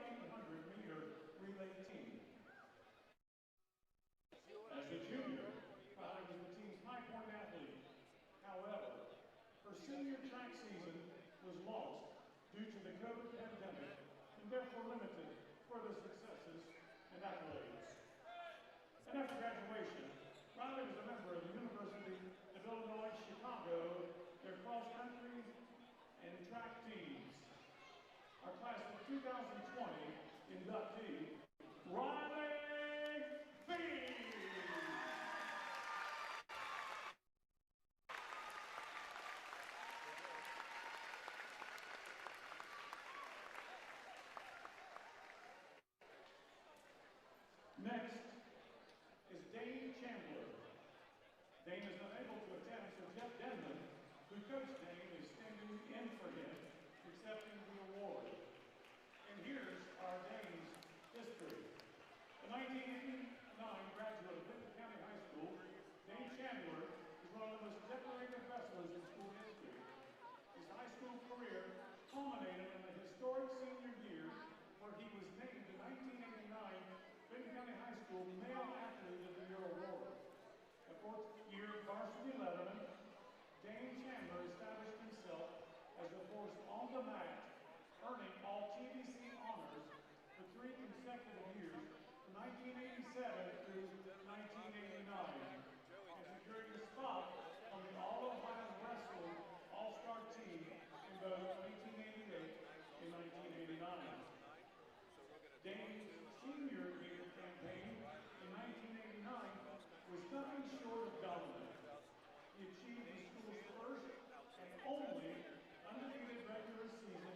800-meter relay team. As a junior, Riley was the team's high-point athlete. However, her senior track season was lost due to the COVID pandemic and therefore limited further successes and accolades. And after graduation, Riley was a member of the University of Illinois Chicago, their cross-country and track teams. Our class of 2020 inductee, Riley B. Next is Dane Chandler. Dane is unable to attend, so Coach Denim, who coached Dane, is standing in for him, accepting the award. And here's our Dane's history. A 1989 graduate of Vinton County High School, Dane Chandler is one of the most decorated wrestlers in school history. His high school career culminated in the historic senior year, where he was named the 1989 Vinton County High School Male Athlete of the Year Award. A fourth-year varsity letterman, Dane Chandler established himself as a force on the mat, earning all TVC honors for 3 consecutive years, from 1987 through 1989, and securing a spot on the All-Ohio Wrestling All-Star team in both 1988 and 1989. Dane's senior year campaign in 1989 was nothing short of dominant. He achieved the school's first and only undefeated regular season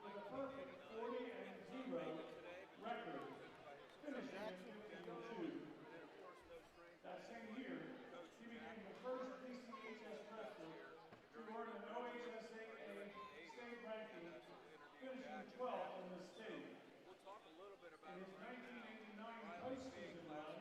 with a perfect 40-0 record, finishing at 15-2. That same year, he became the first BCHS wrestler to earn an OHSAA state ranking, finishing 12th in the state. In his 1989 postseason run,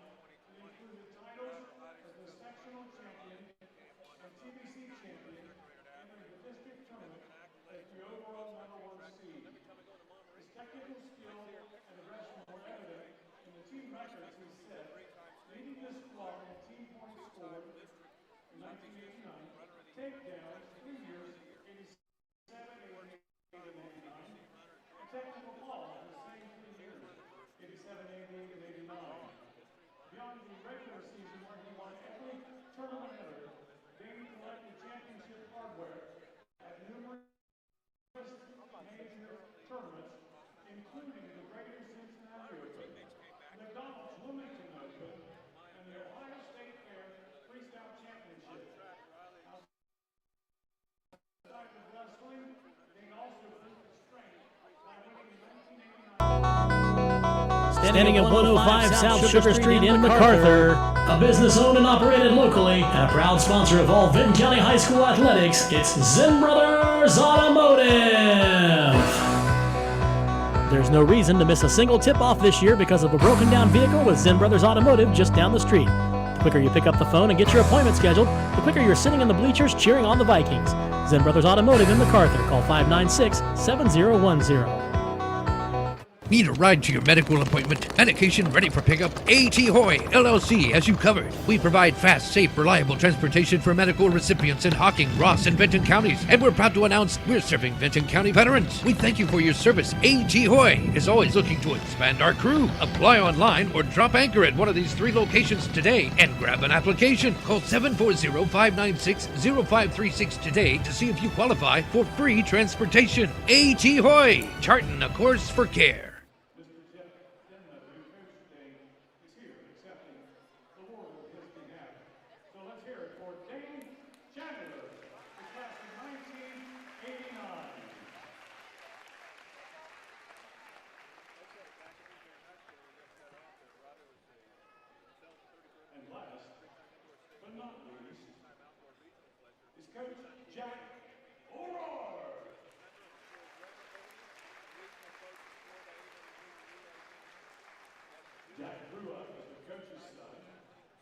he included titles as the sectional champion and TVC champion, entering the district tournament as the overall #1 seed. His technical skill and aggression were evident in the team records he set, leading the squad in team points scored in 1989, takedowns 3 years, 87, 88, and 89, and technical falls the same 3 years, 87, 88, and 89. Beyond the regular season, where he won every tournament ever, Dane collected championship hardware at numerous major tournaments, including the Greater Cincinnati Open, McDonald's Wilmington Open, and the Ohio State Fair Freestyle Championship. Outside of wrestling, Dane also proved his strength by winning in 1989. Standing at 105 South Sugar Street in MacArthur, a business owned and operated locally, and a proud sponsor of all Vinton County High School athletics, it's Zinn Brothers Automotive. There's no reason to miss a single tip-off this year because of a broken down vehicle with Zinn Brothers Automotive just down the street. The quicker you pick up the phone and get your appointment scheduled, the quicker you're sitting in the bleachers cheering on the Vikings. Zinn Brothers Automotive in MacArthur. Call 596-7010. Need a ride to your medical appointment? Medication ready for pickup? A.T. Hoy, LLC has you covered. We provide fast, safe, reliable transportation for medical recipients in Hocking, Ross, and Vinton counties. And we're proud to announce we're serving Vinton County veterans. We thank you for your service. A.T. Hoy is always looking to expand our crew. Apply online or drop anchor at one of these 3 locations today and grab an application. Call 740-596-0536 today to see if you qualify for free transportation. A.T. Hoy, charting a course for care.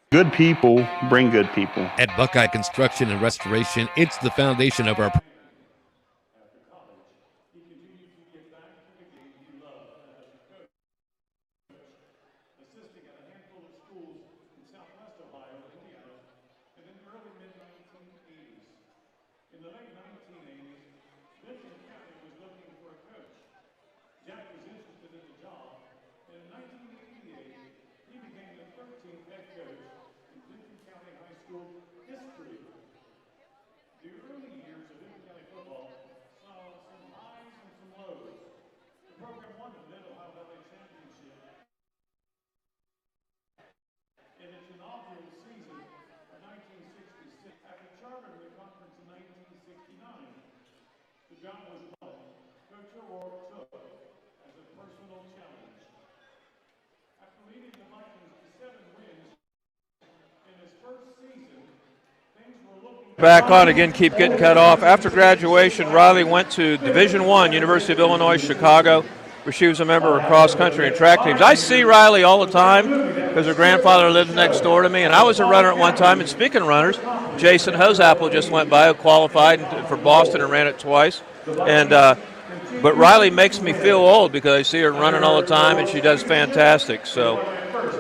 Good people bring good people. At Buckeye Construction and Restoration, it's the foundation of our After college, he continued to get back to the game he loved as a the late 1980s, Vinton County was looking for a coach. Jack was interested in the job, and in 1988, he became the 13th head coach in Vinton County High School history. The early years of Vinton County football saw some highs and some lows. The program won the Mid-Ohio Valley Championship in its inaugural season of 1966 after chartering the conference in 1969. The job was one Coach O'Rourke took as a personal challenge. After leading the Vikings to 7 wins in his first season, things were looking Back on again, keep getting cut off. After graduation, Riley went to Division I, University of Illinois, Chicago, where she was a member of cross country and track teams. I see Riley all the time because her grandfather lives next door to me, and I was a runner at one time. And speaking of runners, Jason Hosapple just went by, who qualified for Boston and ran it twice. And but Riley makes me feel old because I see her running all the time, and she does fantastic. So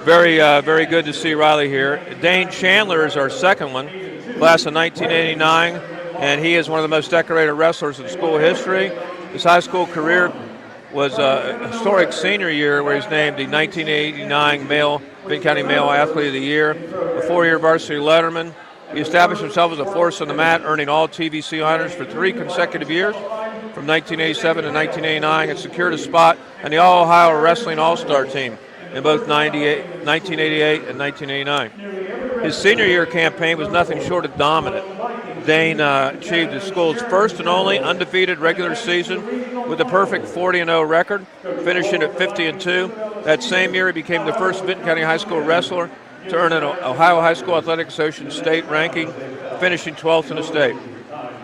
very, very good to see Riley here. Dane Chandler is our second one, class of 1989, and he is one of the most decorated wrestlers in school history. His high school career was a historic senior year where he's named the 1989 Vinton County Male Athlete of the Year, a 4-year varsity letterman. He established himself as a force on the mat, earning all TVC honors for 3 consecutive years, from 1987 to 1989, and secured a spot on the All-Ohio Wrestling All-Star team in both 1988 and 1989. His senior year campaign was nothing short of dominant. Dane achieved the school's first and only undefeated regular season with a perfect 40-0 record, finishing at 50-2. That same year, he became the first Vinton County High School wrestler to earn an Ohio High School Athletic Association state ranking, finishing 12th in the state.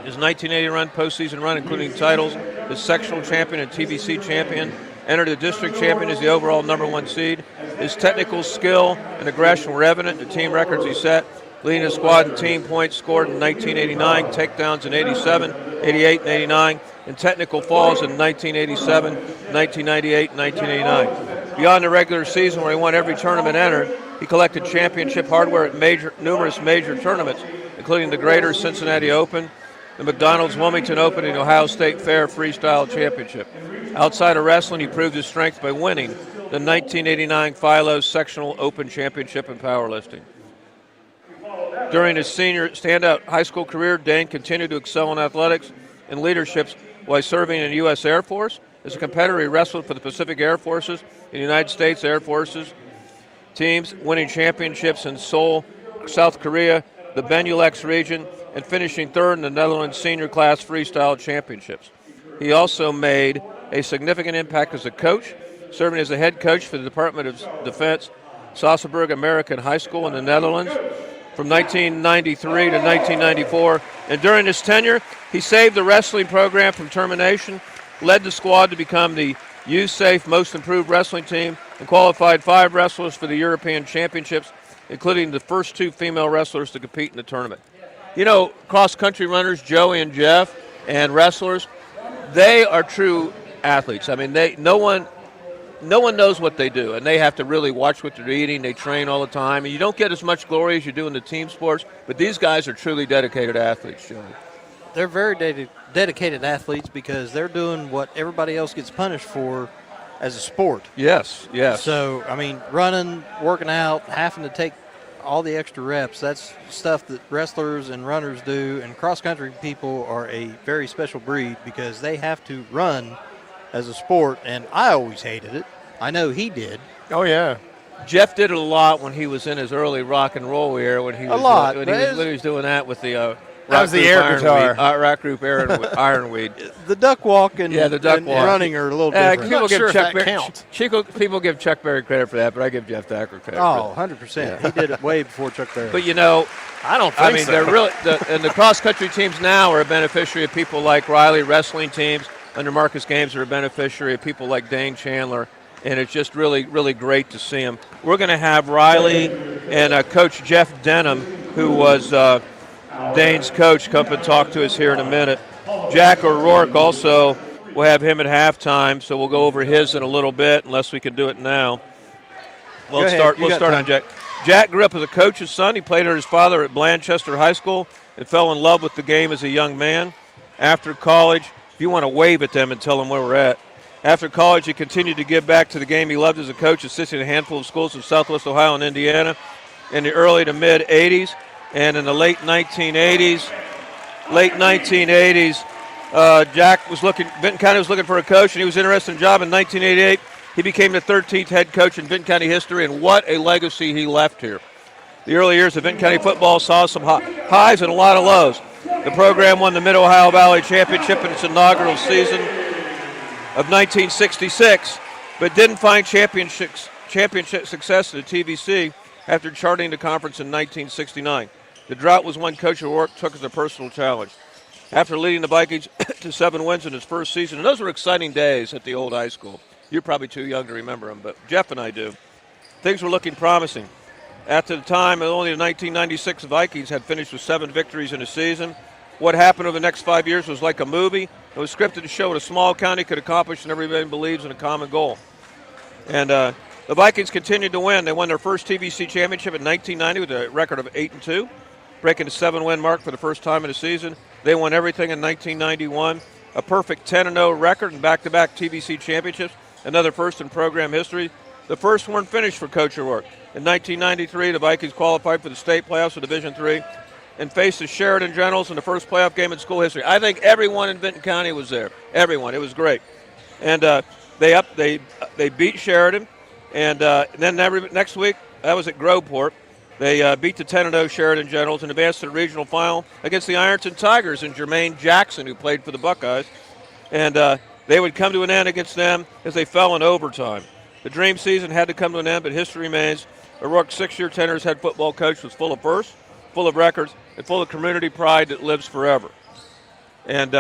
His 1980 postseason run, including titles as sectional champion and TVC champion, entered the district champion as the overall #1 seed. His technical skill and aggression were evident in the team records he set, leading his squad in team points scored in 1989, takedowns in 87, 88, and 89, and technical falls in 1987, 1998, and 1989. Beyond the regular season, where he won every tournament entered, he collected championship hardware at numerous major tournaments, including the Greater Cincinnati Open, the McDonald's Wilmington Open, and the Ohio State Fair Freestyle Championship. Outside of wrestling, he proved his strength by winning the 1989 Philo Sectional Open Championship in powerlifting. During his senior standout high school career, Dane continued to excel in athletics and leadership while serving in the U.S. Air Force. As a competitor, he wrestled for the Pacific Air Forces and the United States Air Forces teams, winning championships in Seoul, South Korea, the Benelux region, and finishing third in the Netherlands Senior Class Freestyle Championships. He also made a significant impact as a coach, serving as the head coach for the Department of Defense, Sassenburg American High School in the Netherlands from 1993 to 1994. And during his tenure, he saved the wrestling program from termination, led the squad to become the U-Safe Most Improved Wrestling Team, and qualified 5 wrestlers for the European Championships, including the first 2 female wrestlers to compete in the tournament. You know, cross-country runners, Joey and Jeff, and wrestlers, they are true athletes. I mean, no one knows what they do, and they have to really watch what they're eating. They train all the time, and you don't get as much glory as you do in the team sports, but these guys are truly dedicated athletes, Joey. They're very dedicated athletes because they're doing what everybody else gets punished for as a sport. Yes, yes. So, I mean, running, working out, having to take all the extra reps, that's stuff that wrestlers and runners do, and cross-country people are a very special breed because they have to run as a sport, and I always hated it. I know he did. Oh, yeah. Jeff did it a lot when he was in his early rock and roll era, when he was doing that with the rock group Ironweed. The duck walk and, the duck walk. Running are a little different. People give Chuck Berry credit for that, but I give Jeff Thacker credit. Oh, 100%. Yeah. He did it way before Chuck Berry. But, you know, I don't think so. They're really and the cross-country teams now are a beneficiary of people like Riley. Wrestling teams under Marcus Games are a beneficiary of people like Dane Chandler, and it's just really, really great to see them. We're going to have Riley and Coach Jeff Denim, who was Dane's coach, come and talk to us here in a minute. Jack O'Rourke also, we'll have him at halftime, so we'll go over his in a little bit, unless we can do it now. We'll start on Jack. Jack grew up as a coach's son. He played under his father at Blanchester High School and fell in love with the game as a young man. After college, if you want to wave at them and tell them where we're at. After college, he continued to give back to the game he loved as a coach, assisting a handful of schools in Southwest Ohio and Indiana in the early to mid-'80s. And in the late 1980s, Jack was Vinton County was looking for a coach, and he was interested in a job. In 1988, he became the 13th head coach in Vinton County history, and what a legacy he left here. The early years of Vinton County football saw some highs and a lot of lows. The program won the Mid-Ohio Valley Championship in its inaugural season of 1966, but didn't find championship success at the TVC after charting the conference in 1969. The drought was one Coach O'Rourke took as a personal challenge. After leading the Vikings to 7 wins in his first season, and those were exciting days at the old high school. You're probably too young to remember them, but Jeff and I do. Things were looking promising. At the time, only the 1996 Vikings had finished with 7 victories in a season. What happened over the next 5 years was like a movie. It was scripted to show what a small county could accomplish, and everybody believes in a common goal. And the Vikings continued to win. They won their first TVC championship in 1990 with a record of 8-2, breaking the 7-win mark for the first time in a season. They won everything in 1991, a perfect 10-0 record and back-to-back TVC championships, another first in program history. The first one finished for Coach O'Rourke. In 1993, the Vikings qualified for the state playoffs of Division III and faced the Sheridan Generals in the first playoff game in school history. I think everyone in Vinton County was there. Everyone. It was great. And they beat Sheridan. And then next week, that was at Groveport. They beat the 10-0 Sheridan Generals and advanced to the regional final against the Ironton Tigers and Jermaine Jackson, who played for the Buckeyes. And they would come to an end against them as they fell in overtime. The dream season had to come to an end, but history remains. O'Rourke's 6-year tenure as head football coach was full of firsts, full of records, and full of community pride that lives forever. And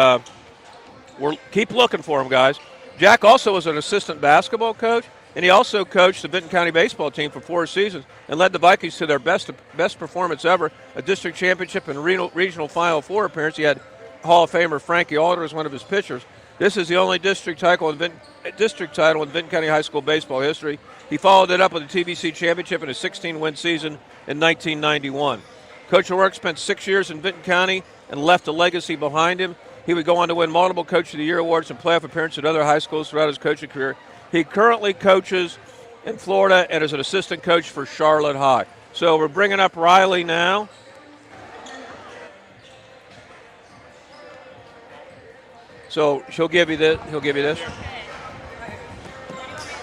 we'll keep looking for him, guys. Jack also was an assistant basketball coach, and he also coached the Vinton County baseball team for 4 seasons and led the Vikings to their best performance ever, a district championship and regional Final Four appearance. He had Hall of Famer Frankie Alder as one of his pitchers. This is the only district title in Vinton County High School baseball history. He followed it up with a TVC championship in a 16-win season in 1991. Coach O'Rourke spent 6 years in Vinton County and left a legacy behind him. He would go on to win multiple Coach of the Year awards and playoff appearances at other high schools throughout his coaching career. He currently coaches in Florida and is an assistant coach for Charlotte High. So we're bringing up Riley now. So she'll give you this. He'll give you this.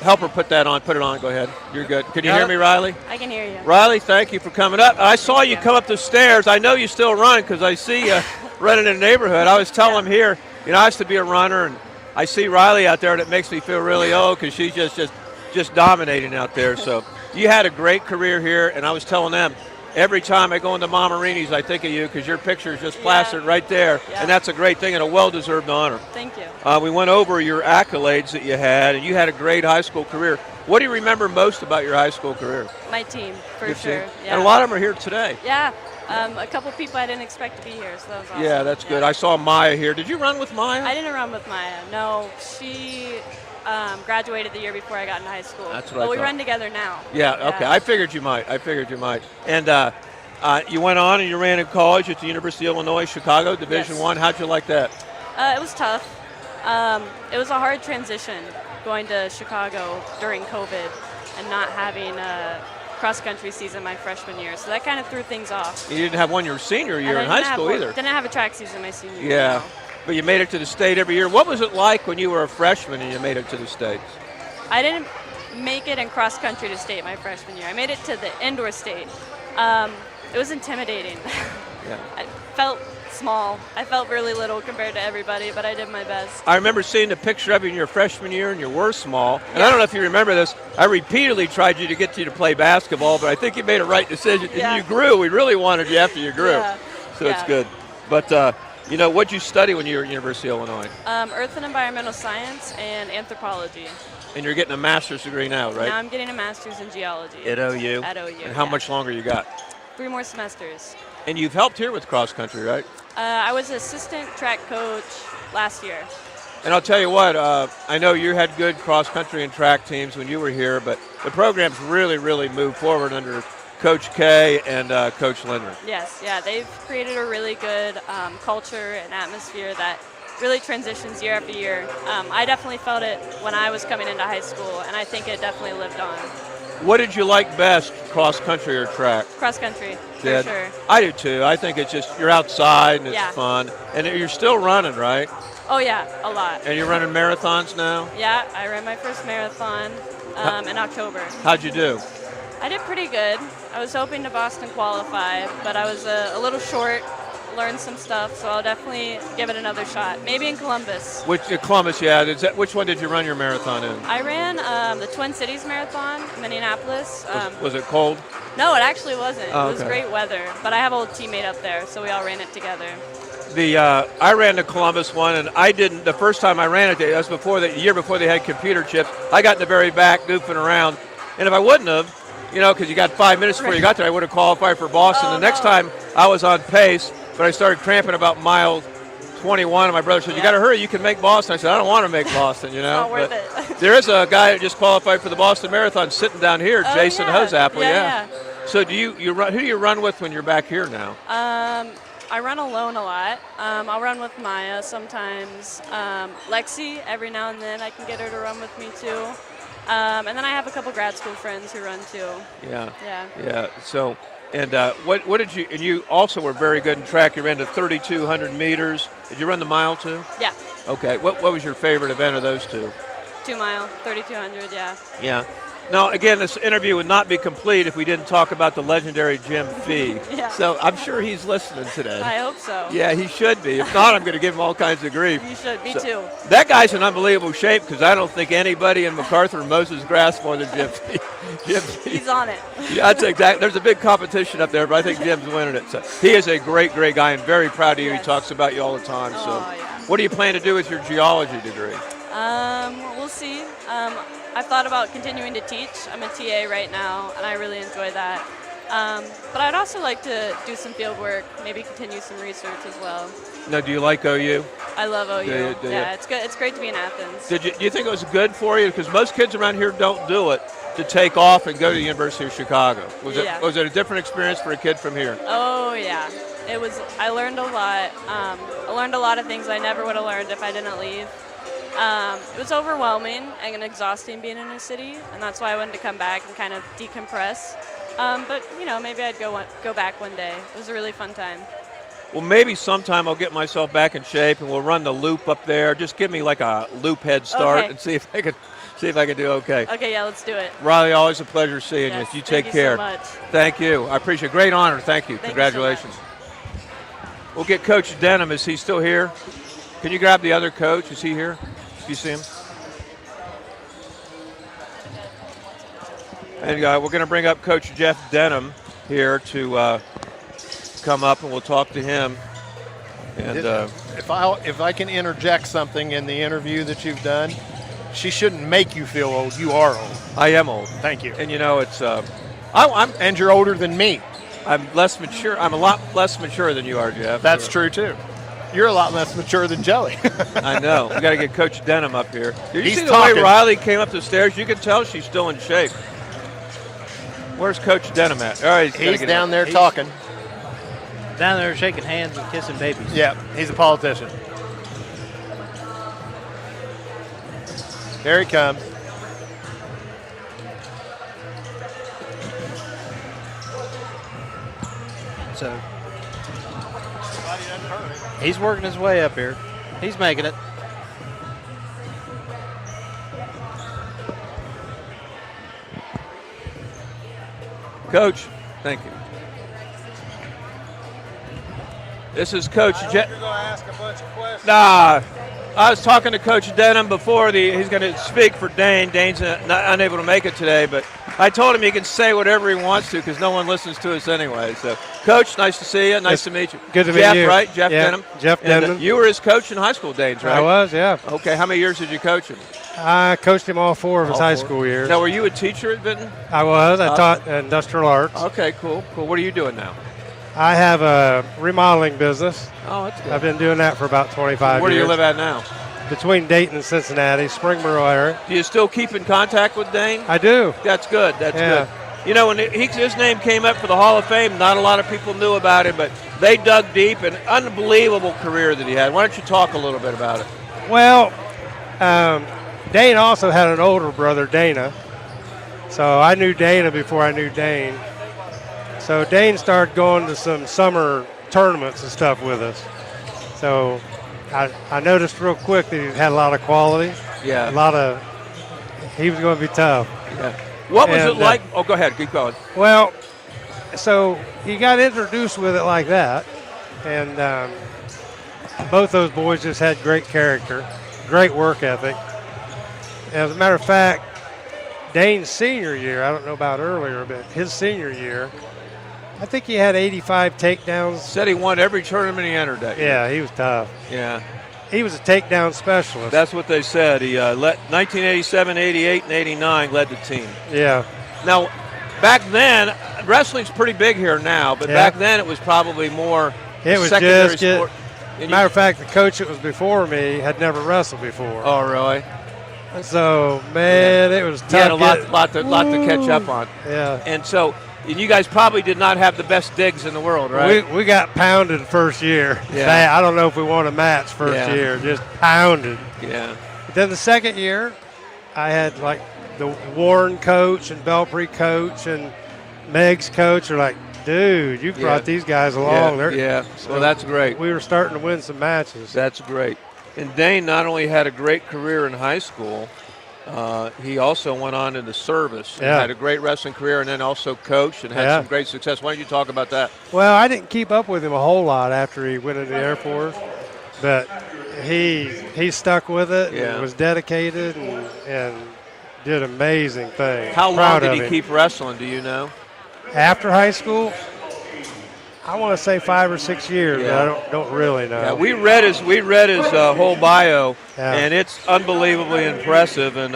Help her put that on. Put it on. Go ahead. You're good. Can you hear me, Riley? I can hear you. Riley, thank you for coming up. I saw you come up the stairs. I know you still run because I see you running in the neighborhood. I was telling him here, I used to be a runner, and I see Riley out there, and it makes me feel really old because she's just dominating out there. So you had a great career here, and I was telling them, every time I go into Mamarini's, I think of you because your picture is just plastered right there, and that's a great thing and a well-deserved honor. Thank you. We went over your accolades that you had, and you had a great high school career. What do you remember most about your high school career? My team, for sure. Yeah. And a lot of them are here today. Yeah, a couple people I didn't expect to be here, so that was awesome. Yeah, that's good. I saw Maya here. Did you run with Maya? I didn't run with Maya. No, she graduated the year before I got into high school. That's what I thought. But we run together now. Yeah, okay. I figured you might. And you went on and you ran in college at the University of Illinois, Chicago, Division I. How'd you like that? It was tough. It was a hard transition going to Chicago during COVID and not having a cross-country season my freshman year. So that kind of threw things off. You didn't have one your senior year in high school either. Didn't have a track season my senior year. Yeah, no. But you made it to the state every year. What was it like when you were a freshman and you made it to the States? I didn't make it in cross-country to state my freshman year. I made it to the indoor state. It was intimidating. Yeah. I felt small. I felt really little compared to everybody, but I did my best. I remember seeing the picture of you in your freshman year, and you were small. And I don't know if you remember this. I repeatedly tried to get you to play basketball, but I think you made a right decision. Yeah. And you grew. We really wanted you after you grew. Yeah. So it's good. But, what'd you study when you were at University of Illinois? Earth and environmental science and anthropology. And you're getting a master's degree now, right? Now I'm getting a master's in geology. At OU? At OU, And how much longer you got? 3 more semesters. And you've helped here with cross country, right? I was assistant track coach last year. And I'll tell you what, I know you had good cross country and track teams when you were here, but the program's really, really moved forward under Coach K and Coach Lindner. Yes, yeah, they've created a really good culture and atmosphere that really transitions year after year. I definitely felt it when I was coming into high school, and I think it definitely lived on. What did you like best, cross country or track? Cross country, for sure. I do too. I think it's just, you're outside and it's Yeah. fun. And you're still running, right? Oh yeah, a lot. And you're running marathons now? Yeah, I ran my first marathon in October. How'd you do? I did pretty good. I was hoping to Boston qualify, but I was a little short, learned some stuff, so I'll definitely give it another shot. Maybe in Columbus. Columbus, yeah. Which one did you run your marathon in? I ran the Twin Cities Marathon in Minneapolis. Was it cold? No, it actually wasn't. Oh, It was great weather, but I have an old teammate up there, so we all ran it together. I ran the Columbus one, and I didn't. The first time I ran it, that was the year before they had computer chips. I got in the very back, goofing around, and if I wouldn't have, because you got 5 minutes before you got there, I would have qualified for Boston. Oh, the next time I was on pace, but I started cramping about mile 21, and my brother said, "You got to hurry, you can make Boston." I said, "I don't want to make Boston, Not worth But it. there is a guy that just qualified for the Boston Marathon sitting down here, Jason Hosapple. Yeah. So do you run? Who do you run with when you're back here now? I run alone a lot. I'll run with Maya sometimes. Lexi, every now and then, I can get her to run with me too. And then I have a couple grad school friends who run too. Yeah. So, and what did you? And you also were very good in track. You ran to 3,200 meters. Did you run the mile too? Yeah. Okay. What was your favorite event of those two? 2 mile, 3,200. Yeah. Yeah. Now, again, this interview would not be complete if we didn't talk about the legendary Jim Fee. Yeah. So I'm sure he's listening today. I hope so. Yeah, he should be. If not, I'm going to give him all kinds of grief. You should. Me too. That guy's in unbelievable shape because I don't think anybody in MacArthur mows his grass more than Jim Fee. Jim Fee. He's on it. Yeah, that's exactly. There's a big competition up there, but I think Jim's winning it. So he is a great, great guy and very proud of you. Yes. He talks about you all the time. So, yeah. what do you plan to do with your geology degree? We'll see. I've thought about continuing to teach. I'm a TA right now, and I really enjoy that. But I'd also like to do some field work, maybe continue some research as well. Now, do you like OU? I love OU. Do you? Yeah, it's good. It's great to be in Athens. Do you think it was good for you? Because most kids around here don't do it, to take off and go to the University of Chicago. Was it a different experience for a kid from here? Oh yeah, it was. I learned a lot. I learned a lot of things I never would have learned if I didn't leave. It was overwhelming and exhausting being in a city, and that's why I wanted to come back and kind of decompress. But maybe I'd go back one day. It was a really fun time. Well, maybe sometime I'll get myself back in shape and we'll run the loop up there. Just give me like a loop head start and see if I can do okay. Okay, yeah, let's do it. Riley, always a pleasure seeing Yes, you. You take thank care. You so much. Thank you. I appreciate it. Great honor. Thank you. Thank Congratulations. You so much. We'll get Coach Denim. Is he still here? Can you grab the other coach? Is he here? Do you see him? And we're going to bring up Coach Jeff Denim here to come up, and we'll talk to him. And if I can interject something in the interview that you've done, she shouldn't make you feel old. You are old. I am old. Thank you. And it's and you're older than me. I'm less mature. I'm a lot less mature than you are, Jeff. That's true too. You're a lot less mature than Jelly. I know. We got to get Coach Denim up here. Did you see the talking. way Riley came up the stairs? You can tell she's still in shape. Where's Coach Denim at? All right, he's down there talking. Down there shaking hands and kissing babies. Yeah, he's a politician. There he comes. So he's working his way up here. He's making it. Coach, thank you. This is Coach You're going to ask a bunch of questions. Nah, I was talking to Coach Denim before. He's going to speak for Dane. Dane's unable to make it today, but I told him he can say whatever he wants to because no one listens to us anyway. So, Coach, nice to see you. Nice to meet you. Good to meet Jeff, you. Right? Jeff Denim. Jeff Denim. You were his coach in high school, Dane's, right? I was, yeah. Okay, how many years did you coach him? I coached him all 4 of his All high 4. school years. Now, were you a teacher at Vinton? I was. I taught industrial arts. Okay, cool. What are you doing now? I have a remodeling business. Oh, that's good. I've been doing that for about 25 years. Where do you live at now? Between Dayton and Cincinnati, Springboro area. Do you still keep in contact with Dane? I do. That's good. That's good. You know, when his name came up for the Hall of Fame, not a lot of people knew about him, but they dug deep. An unbelievable career that he had. Why don't you talk a little bit about it? Well, Dane also had an older brother, Dana. So I knew Dana before I knew Dane. So Dane started going to some summer tournaments and stuff with us. So I noticed real quick that he had a lot of quality. Yeah. He was going to be tough. Yeah. What was it like? Oh, go ahead. Keep going. Well, so he got introduced with it like that. And both those boys just had great character, great work ethic. As a matter of fact, Dane's senior year, I don't know about earlier, but his senior year, I think he had 85 takedowns. Said he won every tournament he entered that year. Yeah, he was tough. Yeah. He was a takedown specialist. That's what they said. He led 1987, 88, and 89 led the team. Yeah. Now, back then, wrestling's pretty big here now, but back then it was probably more secondary sport. Matter of fact, the coach that was before me had never wrestled before. Oh, really? So, man, it was tough. He had a lot to catch up on. Yeah. And so, you guys probably did not have the best digs in the world, right? We got pounded first year. Yeah. I don't know if we won a match first year, just pounded. Yeah. But then the second year, I had like the Warren coach and Belpre coach and Meg's coach are like, dude, you brought these guys along. So well, that's great. We were starting to win some matches. That's great. And Dane not only had a great career in high school, he also went on into service and had a great wrestling career and then also coached and had some great success. Why don't you talk about that? Well, I didn't keep up with him a whole lot after he went into the Air Force, but he stuck with it and was dedicated and did amazing things. How long did he keep wrestling, do you know? After high school, I want to say 5 or 6 years, but I don't really know. Yeah, we read his whole bio, and it's unbelievably impressive. And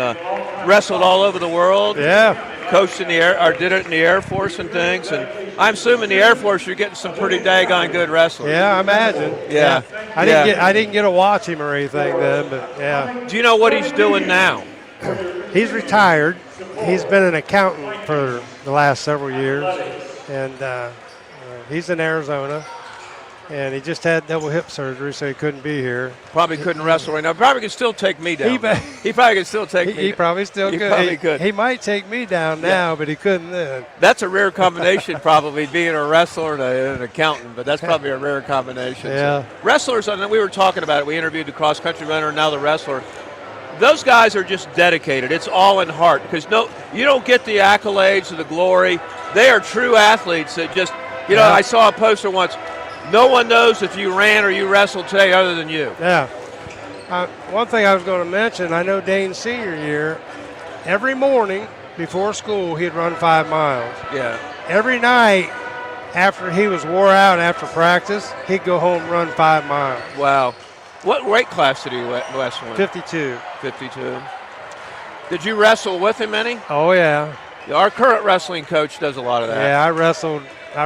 wrestled all over the world. Yeah, coached in the air, or did it in the Air Force and things. And I'm assuming the Air Force you're getting some pretty daggone good wrestlers. Yeah, I imagine. Yeah, I didn't get to watch him or anything then, but yeah. Do you know what he's doing now? He's retired. He's been an accountant for the last several years, and he's in Arizona, and he just had double hip surgery, so he couldn't be here. Probably couldn't wrestle right now. Probably could still take me down. He probably could still take me down. He probably still could. Probably could. He might take me down now, but he couldn't then. That's a rare combination, probably, being a wrestler and an accountant, but that's probably a rare combination. Yeah. So, wrestlers, and we were talking about it. We interviewed the cross-country runner and now the wrestler. Those guys are just dedicated. It's all in heart because you don't get the accolades or the glory. They are true athletes that just, I saw a poster once. No one knows if you ran or you wrestled today other than you. Yeah. One thing I was going to mention, I know Dane's senior year, every morning before school he'd run 5 miles. Yeah. Every night after he was wore out after practice, he'd go home and run 5 miles. Wow. What weight class did he wrestle in? 52. 52. Did you wrestle with him any? Oh, yeah. Our current wrestling coach does a lot of that. Yeah, I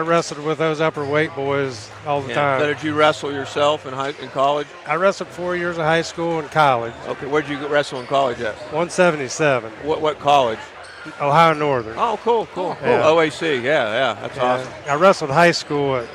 wrestled with those upper weight boys all the time. But did you wrestle yourself in college? I wrestled 4 years of high school and college. Okay, where did you wrestle in college at? 177. What college? Ohio Northern. Oh, cool. Yeah. OAC, that's awesome. I wrestled high school at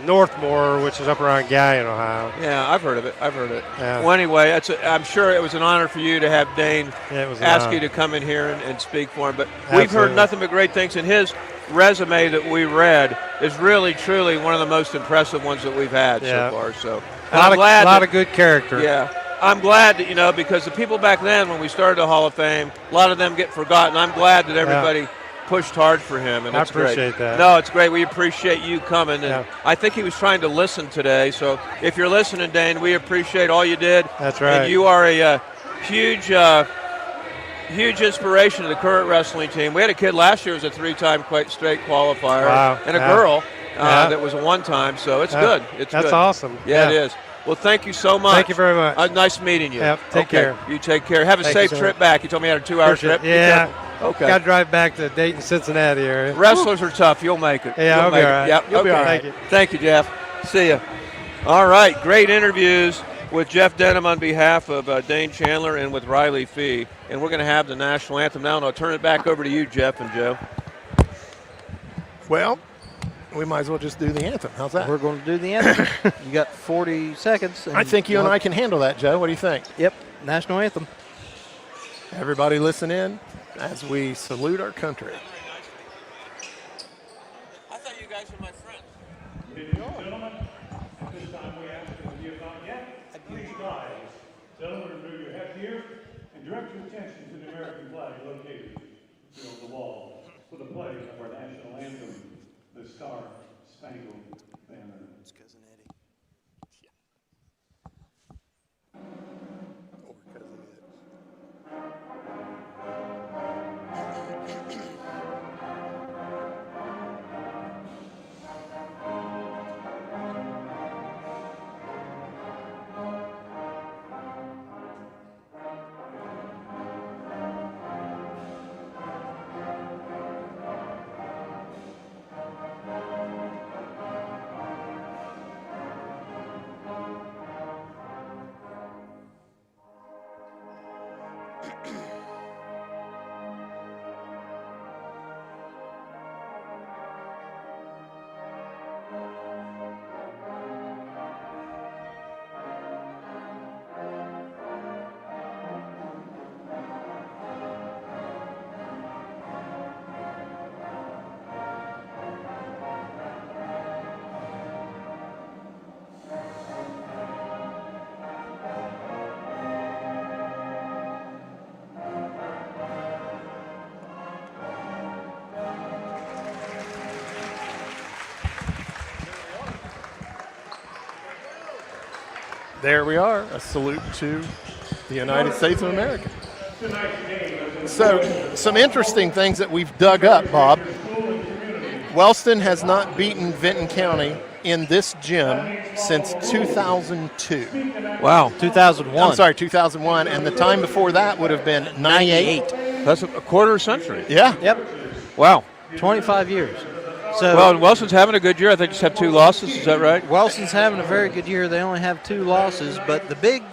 Northmore, which is up around Gallion, Ohio. Yeah, I've heard of it. Yeah. Well, anyway, I'm sure it was an honor for you to have Dane ask honor. you to come in here and speak for him. But Absolutely. We've heard nothing but great things, and his resume that we read is really, truly one of the most impressive ones that we've had so far. So, a lot of good character. Yeah. I'm glad that, because the people back then when we started the Hall of Fame, a lot of them get forgotten. I'm glad that everybody pushed hard for him, and it's great. I appreciate that. No, it's great. We appreciate you coming, and I think he was trying to listen today. So if you're listening, Dane, we appreciate all you did. That's right. And you are a huge inspiration to the current wrestling team. We had a kid last year who was a 3-time straight qualifier, and a girl that was a 1-time. So it's good. That's awesome. Yeah, it is. Well, thank you so much. Thank you very much. Nice meeting you. Yep, take care. You take care. Have a safe trip back. You told me you had a 2-hour trip. Yeah. Okay. Got to drive back to Dayton, Cincinnati area. Wrestlers are tough. You'll make it. Yeah, I'll be all right. Yep. You'll be all right. Thank you, Jeff. See ya. All right. Great interviews with Jeff Denim on behalf of Dane Chandler and with Riley Fee. And we're going to have the national anthem now, and I'll turn it back over to you, Jeff and Joe. Well, we might as well just do the anthem. How's that? We're going to do the anthem. You got 40 seconds. I think you and I can handle that, Joe. What do you think? Yep, national anthem. Everybody listen in as we salute our country. I thought you guys were my friends. Ladies and gentlemen, at this time we ask that you have not yet, please rise. Gentlemen, remove your headgear and direct your attention to the American flag located on the wall for the playing of our national anthem, the Star Spangled Banner. It's Cousin Eddie. There we are, a salute to the United States of America. So, some interesting things that we've dug up, Bob. Wellston has not beaten Vinton County in this gym since 2002. Wow. 2001. I'm sorry, 2001, and the time before that would have been 98. That's a quarter century. Yeah. Yep. Wow. 25 years. So Well, and Wellston's having a good year. I think just have 2 losses. Is that right? Wellston's having a very good year. They only have 2 losses, but the big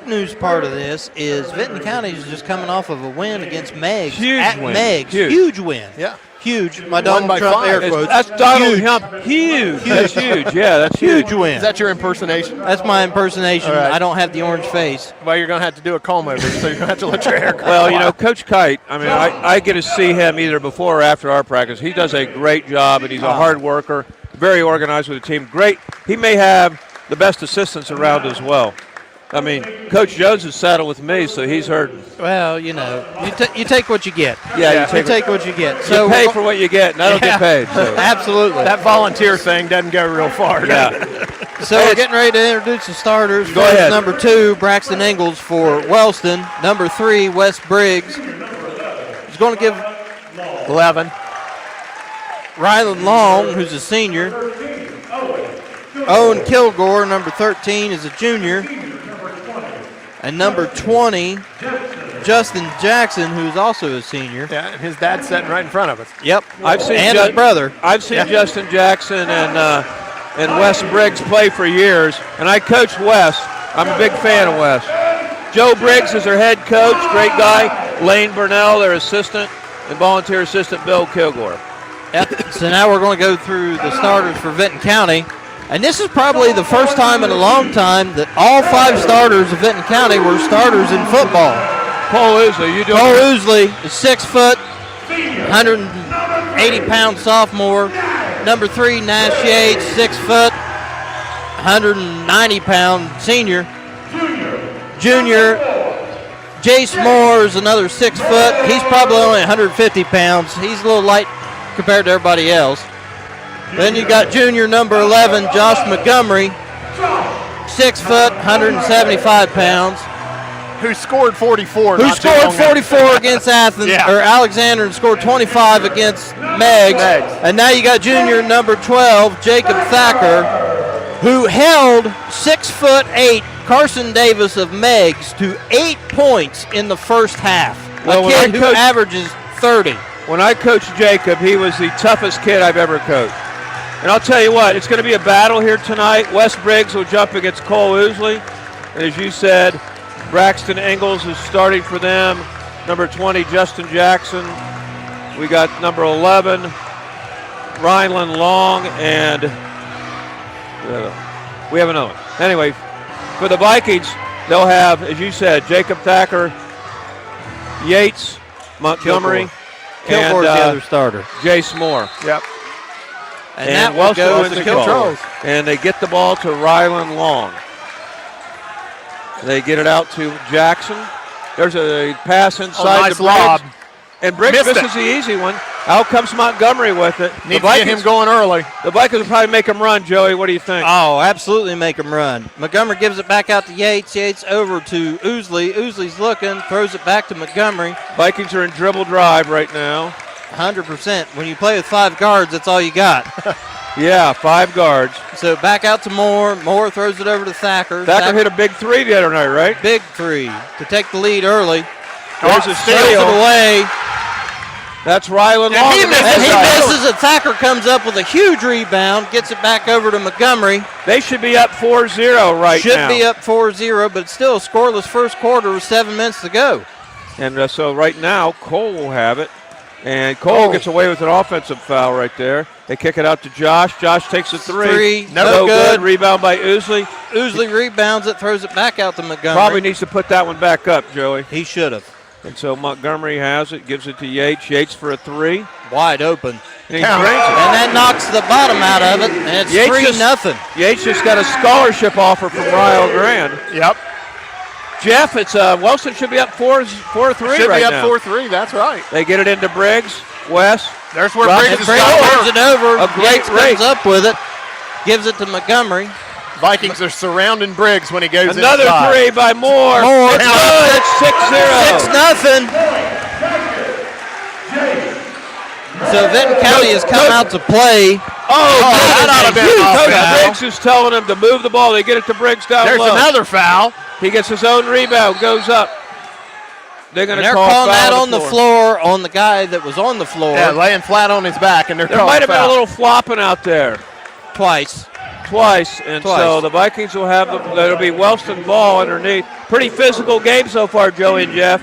news part of this is Vinton County is just coming off of a win against Meigs. Huge at win. Meigs. Huge. Huge win. Yeah. Huge. My Won Donald by Trump 5. air quotes. That's Donald Huge. Trump. Huge. That's huge. Yeah, that's huge. Huge win. Is that your impersonation? That's my impersonation. All right. I don't have the orange face. Well, you're going to have to do a comb over, so you're going to have to let your hair grow. Well, you know, Coach Kite, I mean, I get to see him either before or after our practice. He does a great job, and he's a hard worker, very organized with the team. Great. He may have the best assistants around as well. I mean, Coach Jones is saddled with me, so he's heard. Well, you know, you take what you get. Yeah, you take what you get. So you pay for what you get, and I don't get paid. So. Absolutely. That volunteer thing doesn't go real far. Yeah. So we're getting ready to introduce the starters. Go ahead. Number 2, Braxton Ingalls for Wellston. Number 3, Wes Briggs. He's going to give 11. Rylan Long, who's a senior. Owen Kilgore, number 13, is a junior. And number 20, Justin Jackson, who's also a senior. Yeah, and his dad's sitting right in front of us. Yep. I've seen and his brother. I've seen Justin Jackson and Wes Briggs play for years, and I coach Wes. I'm a big fan of Wes. Joe Briggs is their head coach, great guy. Lane Burnell, their assistant, and volunteer assistant Bill Kilgore. Yep. So now we're going to go through the starters for Vinton County. And this is probably the first time in a long time that all 5 starters of Vinton County were starters in football. Cole Ousley, you doing? Cole Ousley is 6 foot, 180-pound sophomore. Number 3, Nash Yates, 6 foot, 190-pound senior. Junior, Jace Moore is another 6 foot. He's probably only 150 pounds. He's a little light compared to everybody else. Then you got junior number 11, Josh Montgomery, 6 foot, 175 pounds. Who scored 44. Who scored 44 against Athens, or Alexander, and scored 25 against Meigs. And now you got junior number 12, Jacob Thacker, who held 6'8" Carson Davis of Meigs to 8 points in the first half. Well, a kid who averages 30. When I coached Jacob, he was the toughest kid I've ever coached. And I'll tell you what, it's going to be a battle here tonight. Wes Briggs will jump against Cole Ousley. And as you said, Braxton Ingalls is starting for them. Number 20, Justin Jackson. We got number 11, Rhineland Long, and we have another one. Anyway, for the Vikings, they'll have, as you said, Jacob Thacker, Yates, Montgomery, Kilgore's the other starter. Jace Moore. Yep. And that will go in the controls. And they get the ball to Ryland Long. They get it out to Jackson. There's a pass inside nice to Briggs. lob. And Briggs Missed misses the easy one. Out comes Montgomery with it. Need to get him going early. The Vikings will probably make him run, Joey. What do you think? Oh, absolutely make him run. Montgomery gives it back out to Yates. Yates over to Ousley. Ousley's looking, throws it back to Montgomery. Vikings are in dribble drive right now. 100%. When you play with 5 guards, that's all you got. Yeah, 5 guards. So back out to Moore. Moore throws it over to Thacker. Thacker hit a big 3 the other night, right? Big 3 to take the lead early. There's a steal. Steals it away. That's Ryland And Long. He misses it. Thacker comes up with a huge rebound, gets it back over to Montgomery. They should be up 4-0 right now. Should be up 4-0, but it's still a scoreless first quarter with 7 minutes to go. And so right now, Cole will have it. And Cole gets away with an offensive foul right there. They kick it out to Josh. Josh takes a 3. No good. Rebound by Ousley. Ousley rebounds it, throws it back out to Montgomery. Probably needs to put that one back up, Joey. He should have. And so Montgomery has it, gives it to Yates. Yates for a 3. Wide open. And he drains it. And that knocks the bottom out of it, and it's 3-0. Yates just got a scholarship offer from Rio Grande. Yep. Jeff, it's Wellston should be up 4-3 Should right be up now. 4-3, that's right. They get it into Briggs. Wes. There's where Briggs Briggs is Turns it over. A great Yates rate. comes up with it, gives it to Montgomery. Vikings are surrounding Briggs when he goes Another inside. 3 by Moore. Moore. It's good. It's 6-0. 6-0. So Vinton County has come out to play. That ought to be an Coach foul. Briggs is telling him to move the ball. They get it to Briggs down There's low. another foul. He gets his own rebound, goes up. They're going to They're call calling foul that on the floor on the guy that was on the floor. Yeah, laying flat on his back, and they're There calling might have been foul. a little flopping out there. Twice. And so the Vikings will have that'll be Wellston ball underneath. Pretty physical game so far, Joey and Jeff.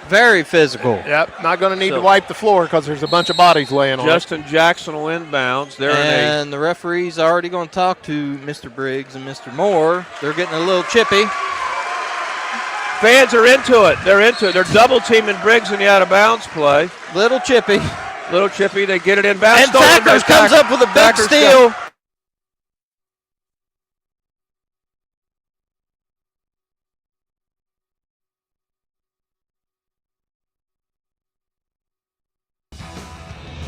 Very physical. Yep, not going to need to wipe the floor because there's a bunch of bodies laying on it. Justin Jackson will inbounds. And the referee's already going to talk to Mr. Briggs and Mr. Moore. They're getting a little chippy. Fans are into it. They're into it. They're double teaming Briggs in the out of bounds play. Little chippy. They get it inbounds. And Thacker comes up with a big steal.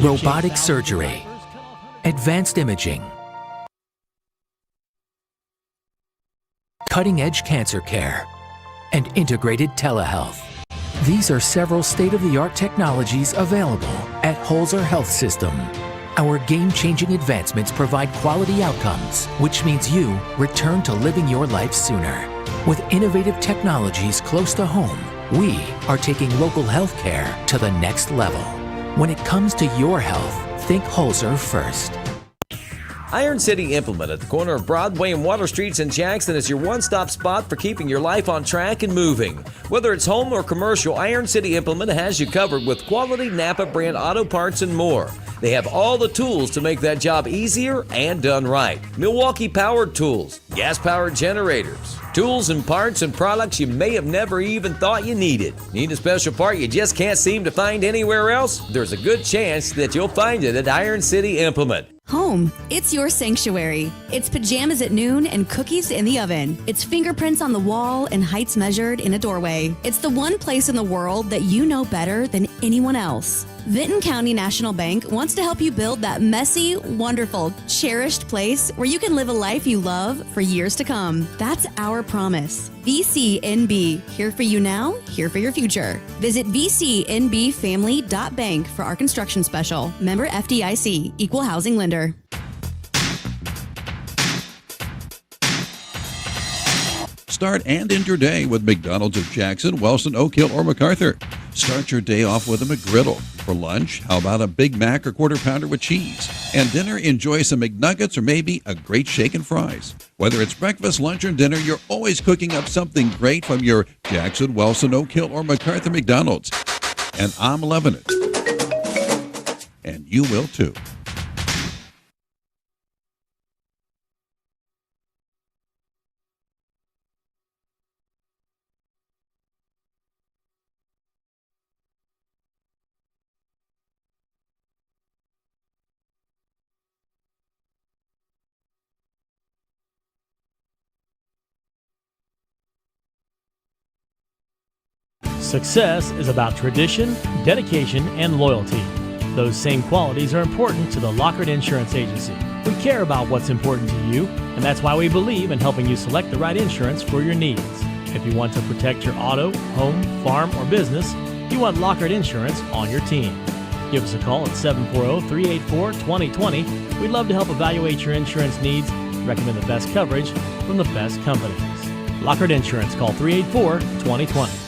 Robotic surgery, advanced imaging, cutting-edge cancer care, and integrated telehealth. These are several state-of-the-art technologies available at Holzer Health System. Our game-changing advancements provide quality outcomes, which means you return to living your life sooner. With innovative technologies close to home, we are taking local health care to the next level. When it comes to your health, think Holzer first. Iron City Implement at the corner of Broadway and Water Streets in Jackson is your one-stop spot for keeping your life on track and moving. Whether it's home or commercial, Iron City Implement has you covered with quality Napa brand auto parts and more. They have all the tools to make that job easier and done right. Milwaukee-powered tools, gas-powered generators, tools and parts and products you may have never even thought you needed. Need a special part you just can't seem to find anywhere else? There's a good chance that you'll find it at Iron City Implement. Home, it's your sanctuary. It's pajamas at noon and cookies in the oven. It's fingerprints on the wall and heights measured in a doorway. It's the one place in the world that you know better than anyone else. Vinton County National Bank wants to help you build that messy, wonderful, cherished place where you can live a life you love for years to come. That's our promise. VCNB, here for you now, here for your future. Visit vcnbfamily.bank for our construction special. Member FDIC, Equal Housing Lender. Start and end your day with McDonald's of Jackson, Wellston, Oak Hill, or MacArthur. Start your day off with a McGriddle. For lunch, how about a Big Mac or Quarter Pounder with cheese? And dinner, enjoy some McNuggets or maybe a great shake and fries. Whether it's breakfast, lunch, or dinner, you're always cooking up something great from your Jackson, Wellston, Oak Hill, or MacArthur McDonald's. And I'm loving it. And you will too. Success is about tradition, dedication, and loyalty. Those same qualities are important to the Lockard Insurance Agency. We care about what's important to you, and that's why we believe in helping you select the right insurance for your needs. If you want to protect your auto, home, farm, or business, you want Lockard Insurance on your team. Give us a call at 740-384-2020. We'd love to help evaluate your insurance needs and recommend the best coverage from the best companies. Lockard Insurance, call 384-2020.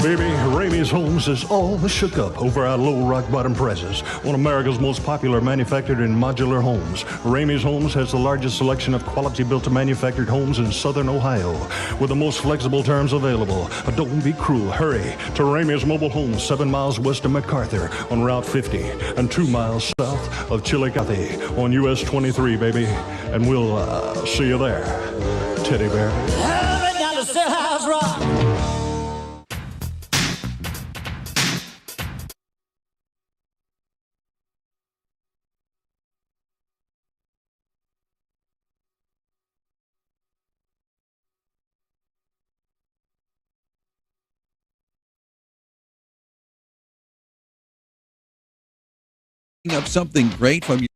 Baby, Ramey's Homes is all shook up over our low rock bottom prices. One of America's most popular manufactured and modular homes. Ramey's Homes has the largest selection of quality built to manufactured homes in southern Ohio with the most flexible terms available. Don't be cruel. Hurry to Ramey's Mobile Homes, 7 miles west of MacArthur on Route 50 and 2 miles south of Chillicothe on US 23, baby. And we'll see you there, teddy bear. Hurry down to House Rock. Up something great from your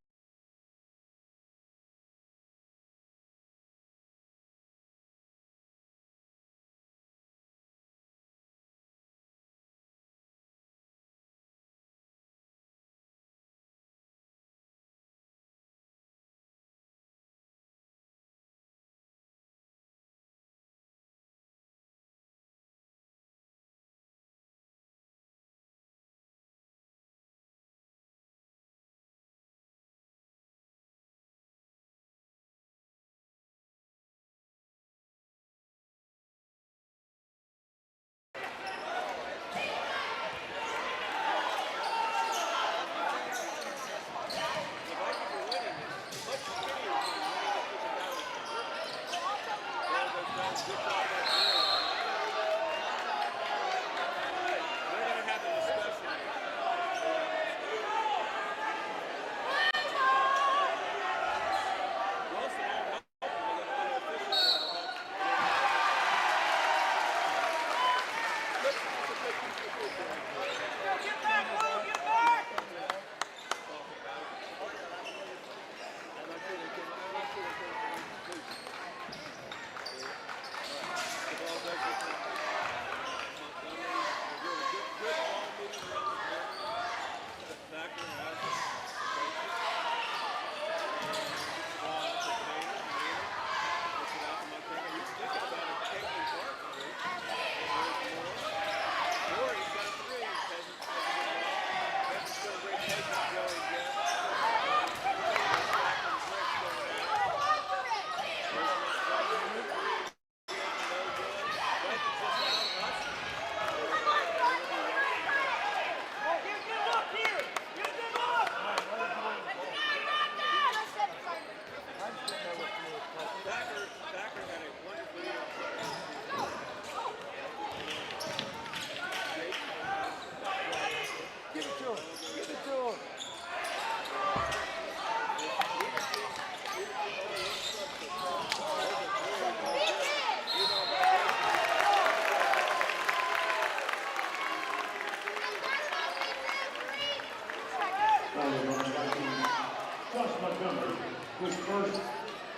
was first,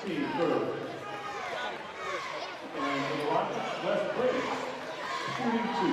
team third. And for the Rockets, West Bridge, shooting 2.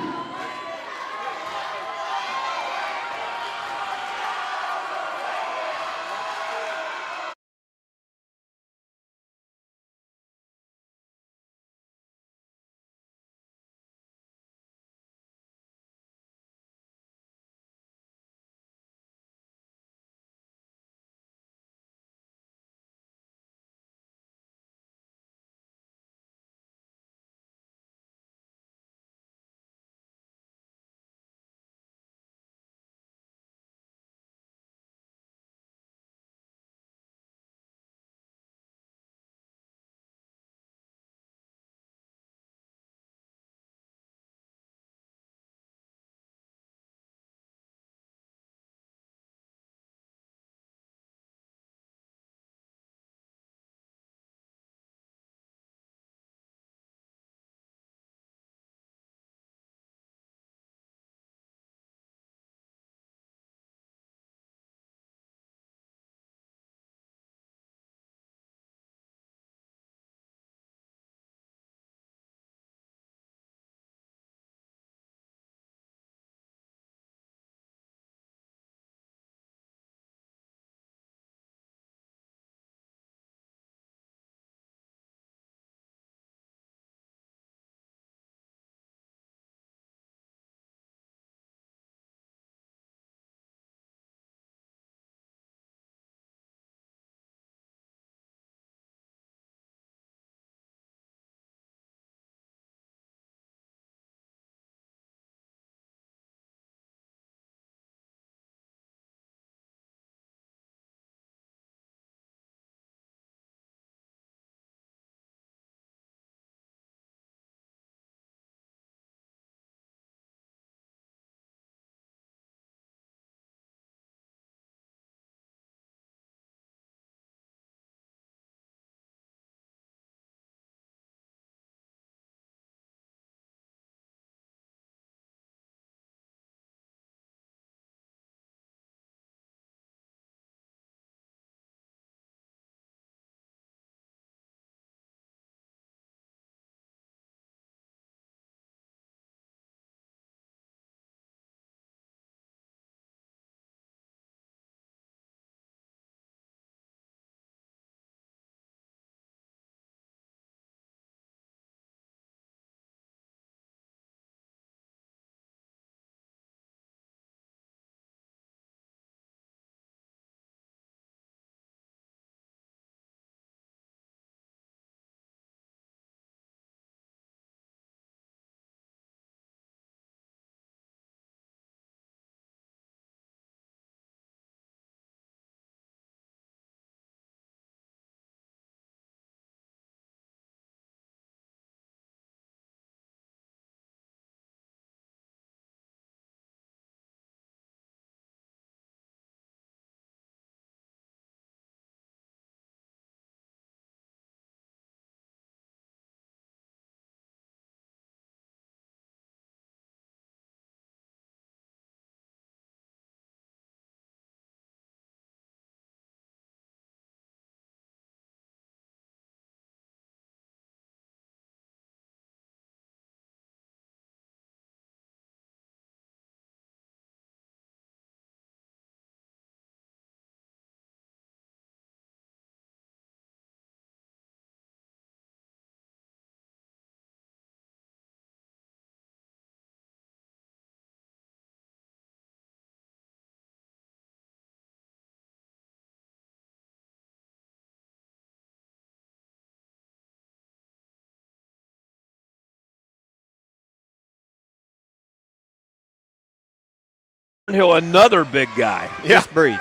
Hill, another big guy. Yeah. Just breathe.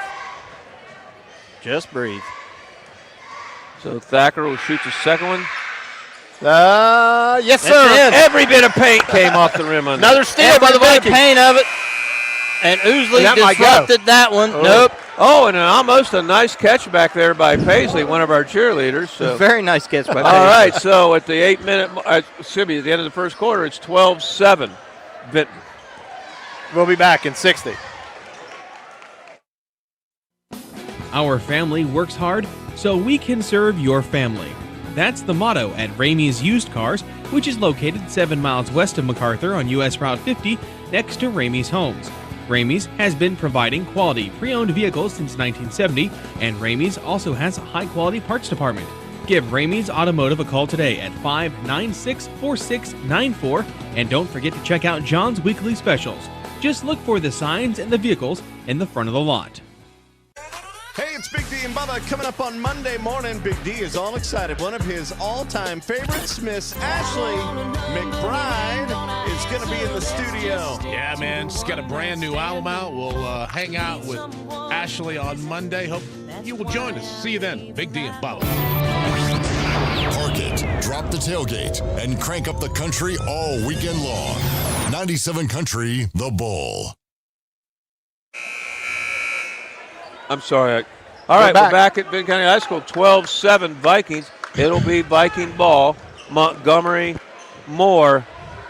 Just breathe. So Thacker will shoot the second one. Yes, sir. Every bit of paint came off the rim. Another steal by the Vikings. Vikings. Paint of it. And Ousley That might disrupted that one. Oh. Nope. Oh, and almost a nice catch back there by Paisley, one of our cheerleaders. So. Very nice catch by Paisley. All right, so at the 8-minute, excuse me, at the end of the first quarter, it's 12-7. Vinton. We'll be back in 60. Our family works hard so we can serve your family. That's the motto at Ramey's Used Cars, which is located 7 miles west of MacArthur on US Route 50 next to Ramey's Homes. Ramey's has been providing quality pre-owned vehicles since 1970, and Ramey's also has a high-quality parts department. Give Ramey's Automotive a call today at 596-4694, and don't forget to check out John's weekly specials. Just look for the signs and the vehicles in the front of the lot. Hey, it's Big D and Bubba coming up on Monday morning. Big D is all excited. One of his all-time favorites, Miss Ashley McBride, is going to be in the studio. Yeah, man. She's got a brand new album out. We'll hang out with Ashley on Monday. Hope you will join us. See you then. Big D and Bubba. Park it, drop the tailgate, and crank up the country all weekend long. 97 Country, The Bull. I'm sorry. All right, we're back at Vinton County High School, 12-7 Vikings. It'll be Viking ball. Montgomery, Moore,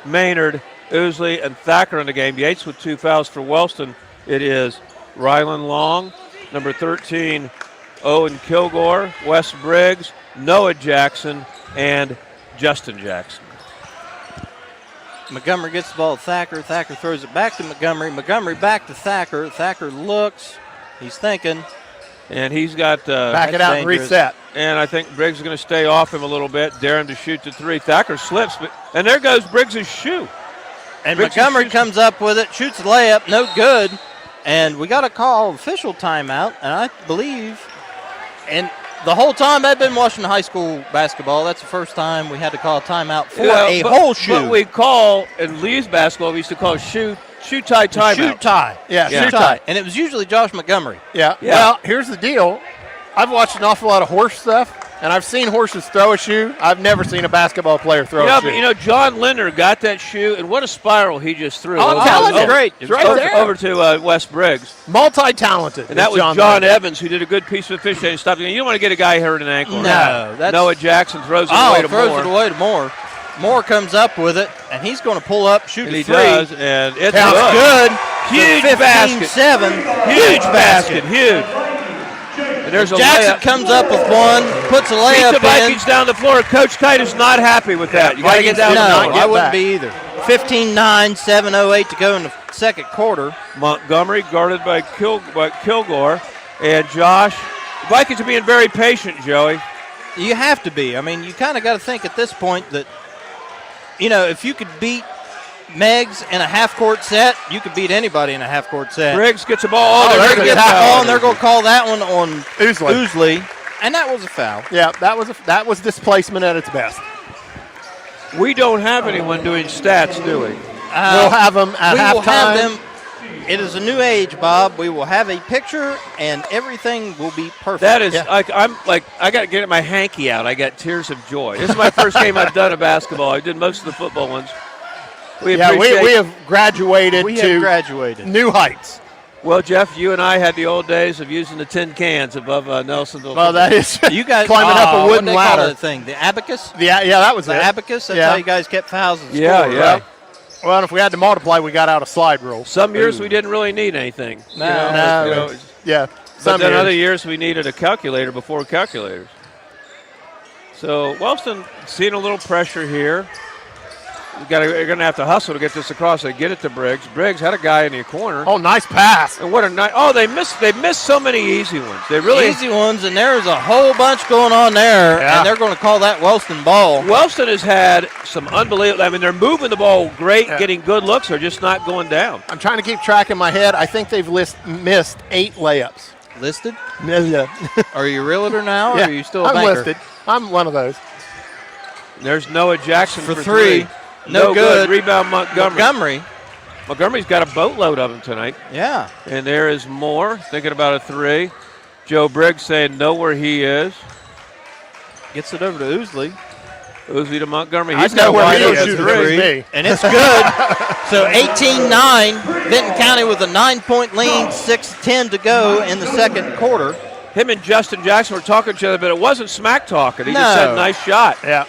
Maynard, Ousley, and Thacker in the game. Yates with 2 fouls for Wellston. It is Rylan Long, number 13, Owen Kilgore, Wes Briggs, Noah Jackson, and Justin Jackson. Montgomery gets the ball to Thacker. Thacker throws it back to Montgomery. Montgomery back to Thacker. Thacker looks. He's thinking. And he's got back it out and reset. And I think Briggs is going to stay off him a little bit. Dare him to shoot the three. Thacker slips, and there goes Briggs' shoe. And Montgomery comes up with it, shoots the layup, no good. And we got to call official timeout, and I believe, and the whole time I've been watching high school basketball, that's the first time we had to call a timeout for a whole shoe. But we call, in Lee's basketball, we used to call shoe tie timeout. Shoe tie. Yeah, shoe tie. And it was usually Josh Montgomery. Yeah. Well, here's the deal. I've watched an awful lot of horse stuff, and I've seen horses throw a shoe. I've never seen a basketball player throw a shoe. But, you know, John Linder got that shoe, and what a spiral he just threw. Oh, talented. Great. It's right there. Over to Wes Briggs. Multi-talented. And that was John Evans, who did a good piece of officiating. Stop. You don't want to get a guy hurt an ankle. No. Noah Jackson throws it away to Moore. Throws it away to Moore. Moore comes up with it, and he's going to pull up, shoot and a he three. Does, and it's good. Huge 15-7. basket. Huge basket. Huge. And there's a Jackson layup. comes up with one, puts a layup Beat the Vikings down the floor. Coach Kite is not happy with that. You got to get down the floor. No, I wouldn't be either. 15-9, 7:08 to go in the second quarter. Montgomery guarded by Kilgore and Josh. The Vikings are being very patient, Joey. You have to be. I mean, you kind of got to think at this point that, you know, if you could beat Meggs in a half-court set, you could beat anybody in a half-court set. Briggs gets the ball. They're going to get the ball, and they're going to call that one on Ousley. And that was a foul. Yeah, that was displacement at its best. We don't have anyone doing stats, do we? We'll have them at halftime. We will have them. It is a new age, Bob. We will have a picture, and everything will be perfect. That is, I got to get my hanky out. I got tears of joy. This is my first game I've done of basketball. I did most of the football ones. We have graduated new heights. Well, Jeff, you and I had the old days of using the tin cans above Nelsonville. Well, that is you guys climbing up a wooden ladder. Call that thing? The abacus? Yeah, that was the abacus. That's how you guys kept fouls in school. Yeah. Well, if we had to multiply, we got out a slide rule. Some years we didn't really need anything. No. But then other years we needed a calculator before calculators. So Wellston seeing a little pressure here. You're going to have to hustle to get this across. They get it to Briggs. Briggs had a guy in the corner. Oh, nice pass. And what a nice. Oh, they missed so many easy ones. They really easy ones, and there's a whole bunch going on there, and they're going to call that Wellston ball. Wellston has had some unbelievable. I mean, they're moving the ball great, getting good looks. They're just not going down. I'm trying to keep track in my head. I think they've missed 8 layups. Listed? Yeah. Are you a realtor now, or are you still a I'm banker? listed. I'm one of those. There's Noah Jackson for 3. No good. Rebound Montgomery. Montgomery's got a boatload of them tonight. Yeah. And there is Moore thinking about a three. Joe Briggs saying know where he is. Gets it over to Ousley. Ousley to Montgomery. He's got wide open three. And it's good. So 18-9. Vinton County with a 9-point lead, 6:10 to go in the second quarter. Him and Justin Jackson were talking to each other, but it wasn't smack talking. He just said nice shot. Yeah.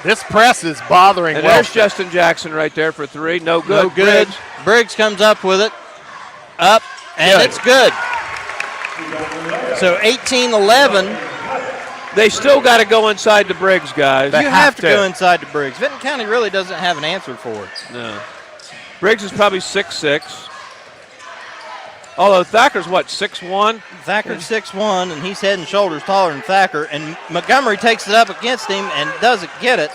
This press is bothering And there's Justin Jackson right there for three. No good. No good. Briggs comes up with it. Up, and it's good. So 18-11. They still got to go inside the Briggs, guys. You have to go inside the Briggs. Vinton County really doesn't have an answer for it. No. Briggs is probably 6'6". Although Thacker's, what, 6'1"? Thacker's 6'1", and he's head and shoulders taller than Thacker. And Montgomery takes it up against him and doesn't get it.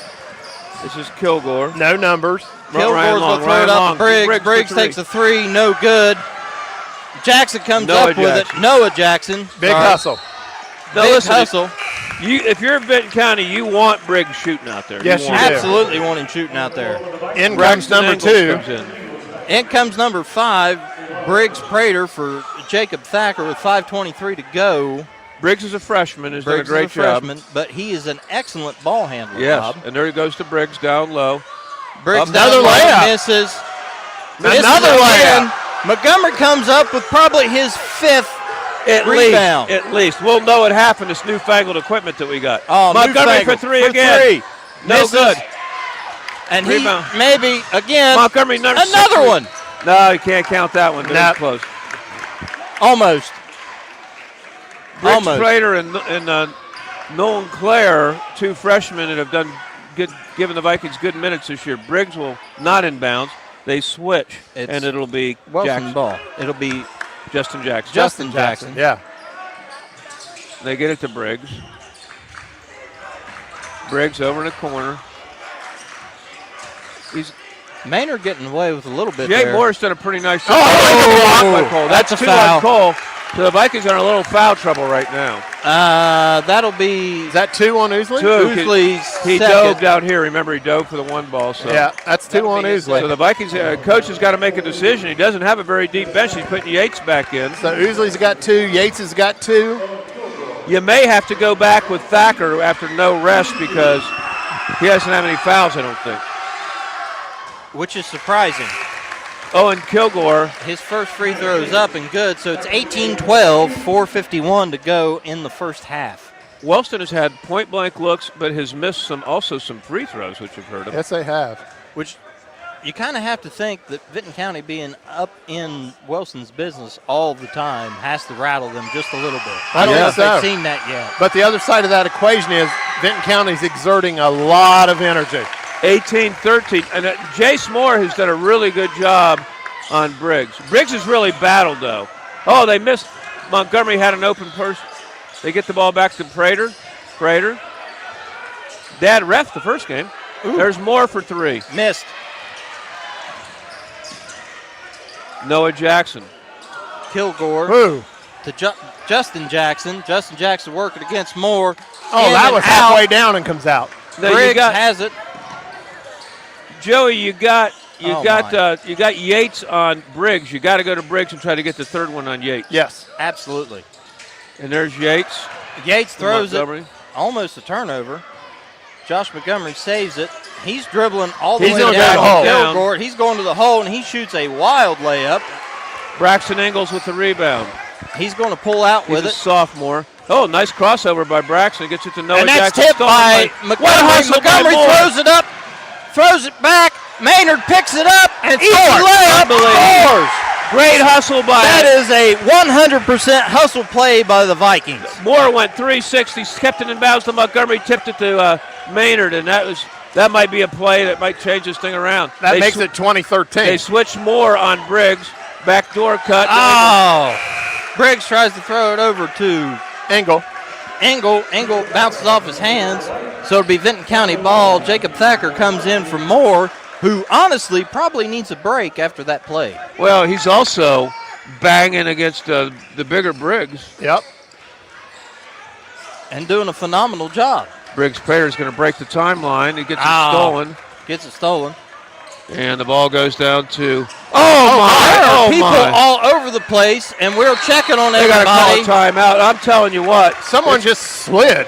This is Kilgore. No numbers. Kilgore's going to throw it up to Briggs. Briggs takes a three, no good. Jackson comes up with it. Noah Jackson. Big hustle. Big hustle. If you're in Vinton County, you want Briggs shooting out there. Yes, you absolutely want him shooting out there. In comes number 2. In comes number 5, Briggs Prater for Jacob Thacker with 5:23 to go. Briggs is a freshman. He's done a great job. Freshman, but he is an excellent ball handler, Yes, Bob. and there he goes to Briggs down low. Briggs Another down low, layup. misses. Another layup. Montgomery comes up with probably his 5th rebound. At least. We'll know it happened. This newfangled equipment that we got. Oh, Montgomery for three again. No Misses. good. And Rebound. he maybe again. Montgomery number another 6. one. No, you can't count that one. That's close. Almost. Briggs Prater and Nolan Clare, 2 freshmen that have done good, given the Vikings good minutes this year. Briggs will not inbounds. They switch, and it'll be Jackson ball. It'll be Justin Jackson. Justin Jackson. Yeah. They get it to Briggs. Briggs over in the corner. He's Maynard getting away with a little bit Jay there. Morris done a pretty nice job. Oh, that's a 2 foul. on Cole. So the Vikings are in a little foul trouble right now. That'll be. Is that 2 on Ousley? 2. Ousley's He second. dove down here. Remember, he dove for the 1 ball. So yeah, that's 2 on Ousley. So the Vikings coach has got to make a decision. He doesn't have a very deep bench. He's putting Yates back in. So Ousley's got 2. Yates has got 2. You may have to go back with Thacker after no rest because he doesn't have any fouls, I don't think. Which is surprising. Oh, and Kilgore. His first free throw is up and good, so it's 18-12, 4:51 to go in the first half. Wellston has had point-blank looks, but has missed some free throws, which you've heard of. Yes, they have. Which you kind of have to think that Vinton County being up in Wellston's business all the time has to rattle them just a little bit. I don't know if they've seen that yet. But the other side of that equation is Vinton County's exerting a lot of energy. 18-13. And Jace Moore has done a really good job on Briggs. Briggs has really battled, though. Oh, they missed. Montgomery had an open person. They get the ball back to Prater. Dad ref the first game. Ooh. There's Moore for 3. Missed. Noah Jackson. Kilgore. Who? To Justin Jackson. Justin Jackson working against Moore. Oh, that was halfway down and comes out. Briggs has it. Joey, you got Yates on Briggs. You got to go to Briggs and try to get the 3rd one on Yates. Yes, absolutely. And there's Yates. Yates throws it, almost a turnover. Josh Montgomery saves it. He's dribbling all the way down. Kilgore. He's going to the hole, and he shoots a wild layup. Braxton Ingles with the rebound. He's going to pull out with it. Sophomore. Oh, nice crossover by Braxton. Gets it to Noah Jackson. And that's Jackson. tipped by Montgomery. Montgomery throws it up, throws it back. Maynard picks it up, and easy layup. Scores. Great hustle by That is a 100% hustle play by the Vikings. Moore went 360, kept it in bounds to Montgomery, tipped it to Maynard, and that might be a play that might change this thing around. That makes it 20-13. They switched Moore on Briggs. Backdoor cut. Oh. Briggs tries to throw it over to Engel. Engel bounces off his hands, so it'll be Vinton County ball. Jacob Thacker comes in for Moore, who honestly probably needs a break after that play. Well, he's also banging against the bigger Briggs. Yep. And doing a phenomenal job. Briggs Prater is going to break the timeline. He gets it stolen. Gets it stolen. And the ball goes down to Oh, people my. all over the place, and we're checking on They got everybody. to call a timeout. I'm telling you what. Someone just slid.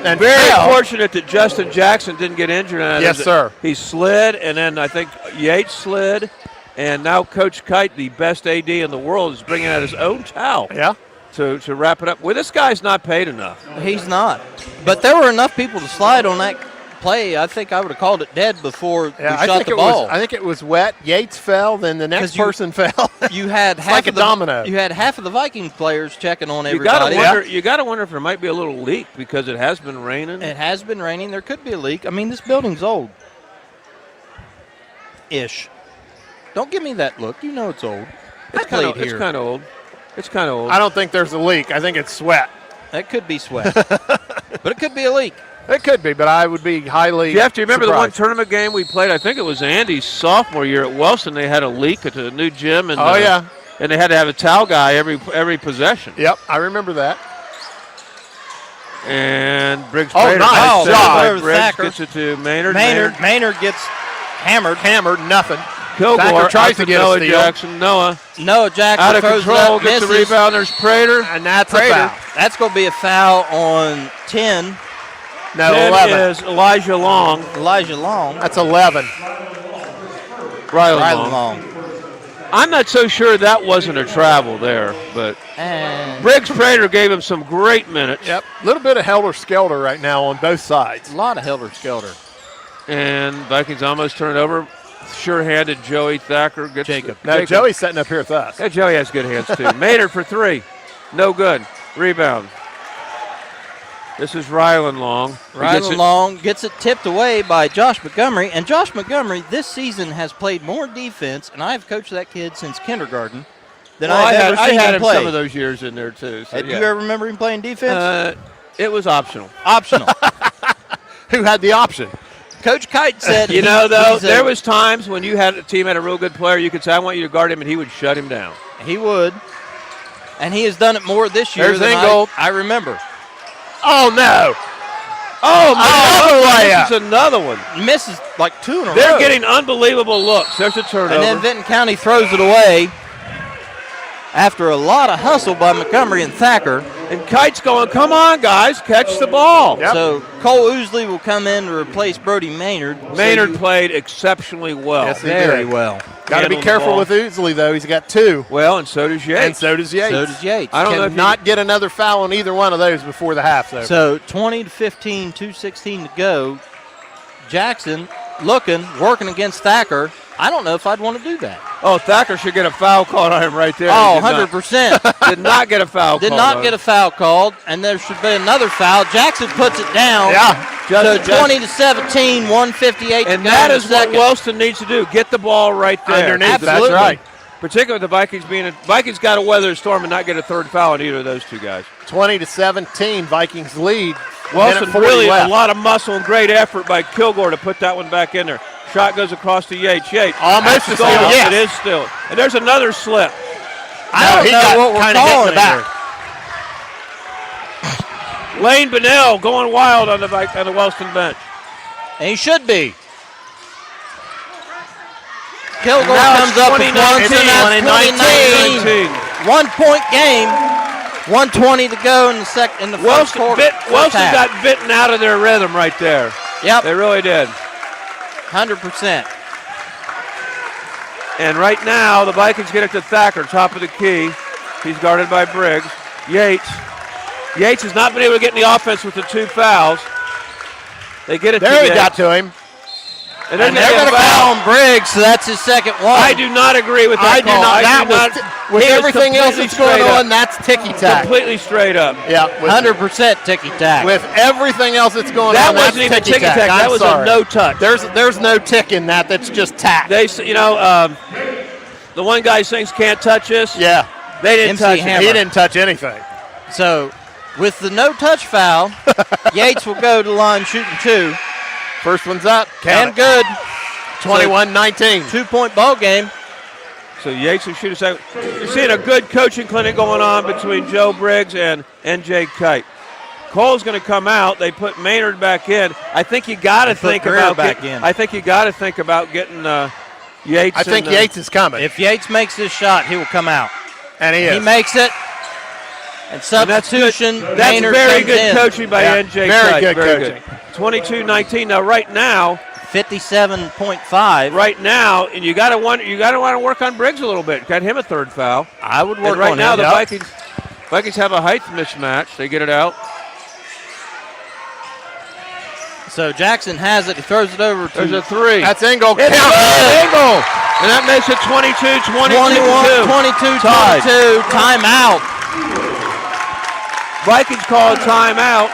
And very fell. fortunate that Justin Jackson didn't get injured. Yes, sir. He slid, and then I think Yates slid, and now Coach Kite, the best AD in the world, is bringing out his own towel. Yeah. To wrap it up. Well, this guy's not paid enough. He's not. But there were enough people to slide on that play. I think I would have called it dead before we shot the ball. I think it was wet. Yates fell, then the next person fell. You had half like of a domino. You had half of the Vikings players checking on everybody. You got to wonder if there might be a little leak because it has been raining. It has been raining. There could be a leak. I mean, this building's old. Ish. Don't give me that look. You know it's old. It's kind of old. It's kind of old. I don't think there's a leak. I think it's sweat. That could be sweat. But it could be a leak. It could be, but I would be highly You have to remember surprised. the one tournament game we played. I think it was Andy's sophomore year at Wellston. They had a leak at the new gym, and and they had to have a towel guy every possession. Yep, I remember that. And Briggs. Oh, nice job. Briggs gets it to Maynard. Maynard gets hammered. Nothing. Kilgore Thacker tries to get Noah a steal. Jackson. Noah Jackson out of throws control. it up, Gets the misses. rebound. There's Prater. And that's Prater. a foul. That's going to be a foul on 10. No, 10 11. is Elijah Long. That's 11. Riley Long. I'm not so sure that wasn't a travel there, but Briggs Prater gave him some great minutes. Yep, a little bit of helter-skelter right now on both sides. A lot of helter-skelter. And Vikings almost turn it over. Sure-handed Joey Thacker gets Jacob. No, Joey's setting up here with us. Yeah, Joey has good hands too. Maynard for three. No good. Rebound. This is Rylan Long. Rylan Long gets it tipped away by Josh Montgomery. And Josh Montgomery this season has played more defense, and I've coached that kid since kindergarten, than I've ever seen I had him play. some of those years in there too. So, Do you ever remember him playing defense? It was optional. Optional. Who had the option? Coach Kite said you know, though, there was times when you had a team had a real good player, you could say, I want you to guard him, and he would shut him down. He would. And he has done it more this year There's than Ingold. I remember. Oh, no. Oh, my layup. This is another one. Misses like two in a row. They're getting unbelievable looks. There's a turnover. And then Vinton County throws it away after a lot of hustle by Montgomery and Thacker. And Kite's going, come on, guys, catch the ball. Yep. So Cole Ousley will come in to replace Brody Maynard. Maynard played exceptionally well. Yes, he Very did. well. Got to be Handled the careful ball. with Ousley, though. He's got two. Well, and so does Yates. And so does Yates. So does Yates. I don't know if Cannot get another foul on either one of those before the half's over. So 20-15, 2:16 to go. Jackson working against Thacker. I don't know if I'd want to do that. Oh, Thacker should get a foul called on him right there. Oh, He did 100%. not- Did not get a foul Did called not on get him. a foul called, and there should be another foul. Jackson puts it down. Yeah. So 20-17, 1:58 And to go that in is the second. what Wellston needs to do. Get the ball right there. Underneath, Absolutely. that's right. Particularly with the Vikings Vikings got to weather the storm and not get a third foul on either of those two guys. 20-17, Vikings lead. Wellston Minute 40 really left. a lot of muscle and great effort by Kilgore to put that one back in there. Shot goes across to Yates. Yates. Almost a That's steal, goal. yes. It is still. And there's another slip. I don't he know got what we're kinda hit in calling the back. here. Lane Bunnell going wild on the Wellston bench. And he should be. Kilgore Now comes it's up with 20-19. 20-19. 1 point game. 1:20 to go in the first quarter. Wellston got Vinton out of their rhythm right there. Yep. They really did. 100%. And right now, the Vikings get it to Thacker, top of the key. He's guarded by Briggs. Yates has not been able to get in the offense with the two fouls. They get it There to he Yates. got to him. And they're going to foul on Briggs, so that's his second one. I do not agree with that I do call. not. With He was everything else completely that's going straight on, up. that's ticky-tack. Completely straight up. Yeah, 100% ticky-tack. with everything else that's going That on, that's wasn't even ticky-tack. ticky-tack. That I'm was sorry. a no-touch. There's no tick in that. That's just tack. The one guy sings "Can't Touch This." Yeah, They didn't MC touch Hammer. it. he didn't touch anything. So, with the no-touch foul, Yates will go to the line shooting two. First one's up. Count And it. good. 21-19. 2-point ball game. So Yates will shoot a second. You're seeing a good coaching clinic going on between Joe Briggs and NJ Kite. Cole's going to come out. They put Maynard back in. I think you got to think about back in. I think you got to think about getting Yates. I think Yates is coming. If Yates makes this shot, he will come out. And he is. He makes it. And substitution. That's Maynard very comes good in. coaching by NJ. Very Kite. good coaching. 22-19. Now, right now, 57.5. Right now, and you got to want to work on Briggs a little bit. Got him a third foul. I would work and right on now him. the Vikings have a height mismatch. They get it out. So Jackson has it. He throws it over to. There's a three. That's Engel. It's Engel. And that makes it 22-22. 22. Timeout. Vikings call a timeout.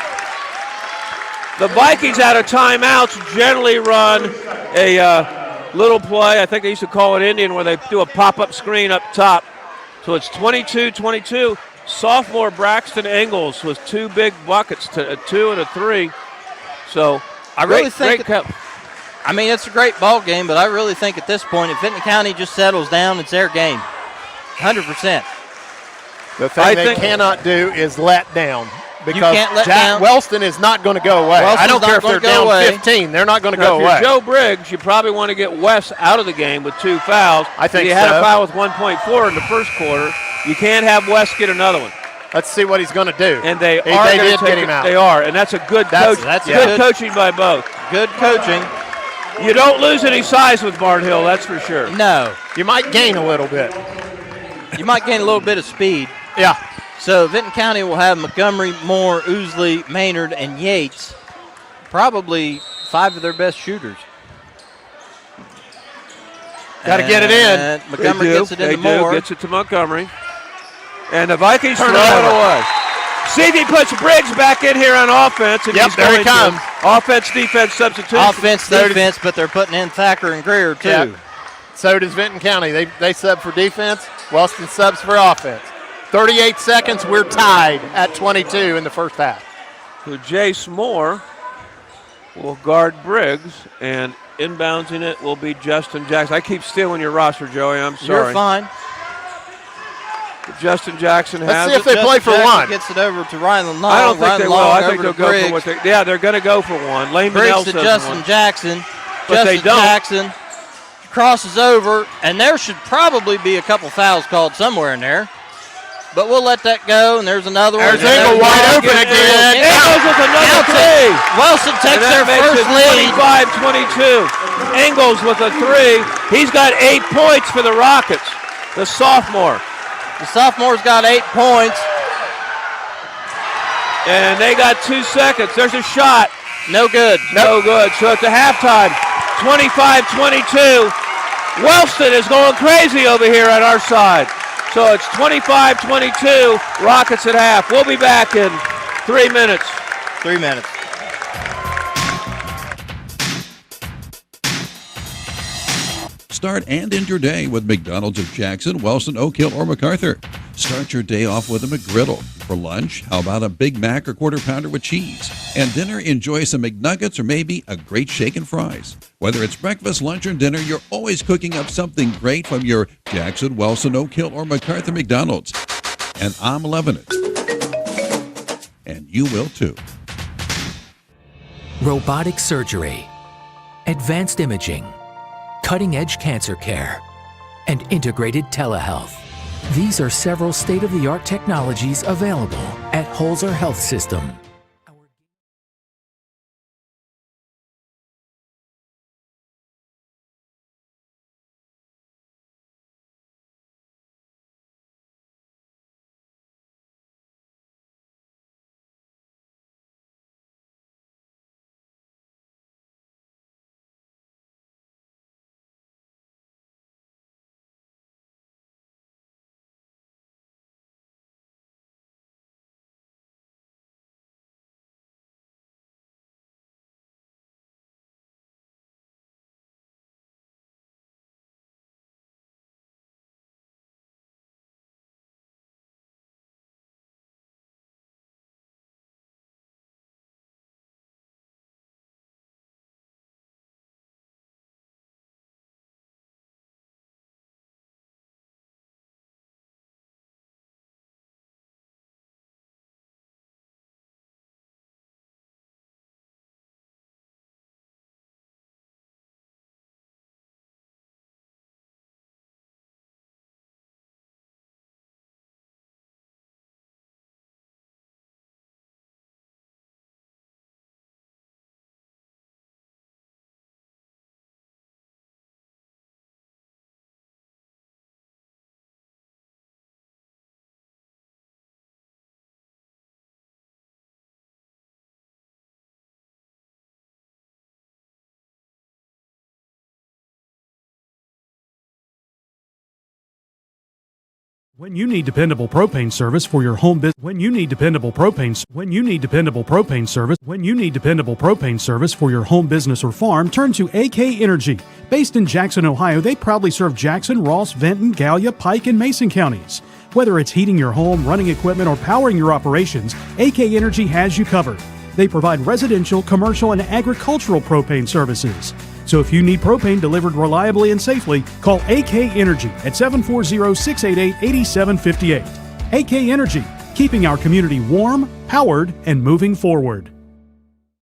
The Vikings out of timeouts generally run a little play. I think they used to call it Indian, where they do a pop-up screen up top. So it's 22-22. Sophomore Braxton Engels with two big buckets, a 2 and a 3. So I really think I mean, it's a great ball game, but I really think at this point, if Vinton County just settles down, it's their game. 100%. The thing they cannot do is let down. Because you can't let down. Wellston is not going to go away. I don't care if they're down 15. They're not going to go if away. You're Joe Briggs, you probably want to get Wes out of the game with 2 fouls. I think he had a foul with 1.4 in the first quarter. You can't have Wes get another one. Let's see what he's going to do. And they did get him out. They are, and that's a good coach. That's good coaching by both. Good coaching. You don't lose any size with Barnhill, that's for sure. No. You might gain a little bit. You might gain a little bit of speed. Yeah. So Vinton County will have Montgomery, Moore, Ousley, Maynard, and Yates. Probably 5 of their best shooters. Got to get it in. Montgomery gets it into Moore. Gets it to Montgomery. And the Vikings throw it away. See if he puts Briggs back in here on offense. And there he comes. Offense, defense, substitution. Offense, defense, but they're putting in Thacker and Greer, too. Yep. So does Vinton County. They sub for defense. Wellston subs for offense. 38 seconds. We're tied at 22 in the first half. So Jace Moore will guard Briggs, and inbounding it will be Justin Jackson. I keep stealing your roster, Joey. I'm sorry. You're fine. Justin Jackson has it. Let's see if they play for one. Gets it over to Ryan Long. I don't think they will. I think they'll go Briggs. for what they. Yeah, they're going to go for one. Lane Briggs to says Justin one. Jackson. But Justin they don't. Jackson crosses over, and there should probably be a couple fouls called somewhere in there. But we'll let that go, and there's another one. There's Engel wide open again. Engels with another 3. Wellston takes their first lead. 25-22. Engels with a 3. He's got 8 points for the Rockets, the sophomore. The sophomore's got 8 points. And they got 2 seconds. There's a shot. No good. No good. So at the halftime, 25-22. Wellston is going crazy over here on our side. So it's 25-22, Rockets at half. We'll be back in 3 minutes. 3 minutes. Start and end your day with McDonald's of Jackson, Wellston, Oak Hill, or MacArthur. Start your day off with a McGriddle. For lunch, how about a Big Mac or Quarter Pounder with cheese? And dinner, enjoy some McNuggets or maybe a great shake and fries. Whether it's breakfast, lunch, or dinner, you're always cooking up something great from your Jackson, Wellston, Oak Hill, or MacArthur McDonald's. And I'm loving it. And you will too. Robotic surgery, advanced imaging, cutting-edge cancer care, and integrated telehealth. These are several state-of-the-art technologies available at Holzer Health System. When you need dependable propane service for your home business, when you need dependable propane service for your home business or farm, turn to AK Energy. Based in Jackson, Ohio, they proudly serve Jackson, Ross, Vinton, Gallia, Pike, and Mason counties. Whether it's heating your home, running equipment, or powering your operations, AK Energy has you covered. They provide residential, commercial, and agricultural propane services. So if you need propane delivered reliably and safely, call AK Energy at 740-688-8758. AK Energy, keeping our community warm, powered, and moving forward.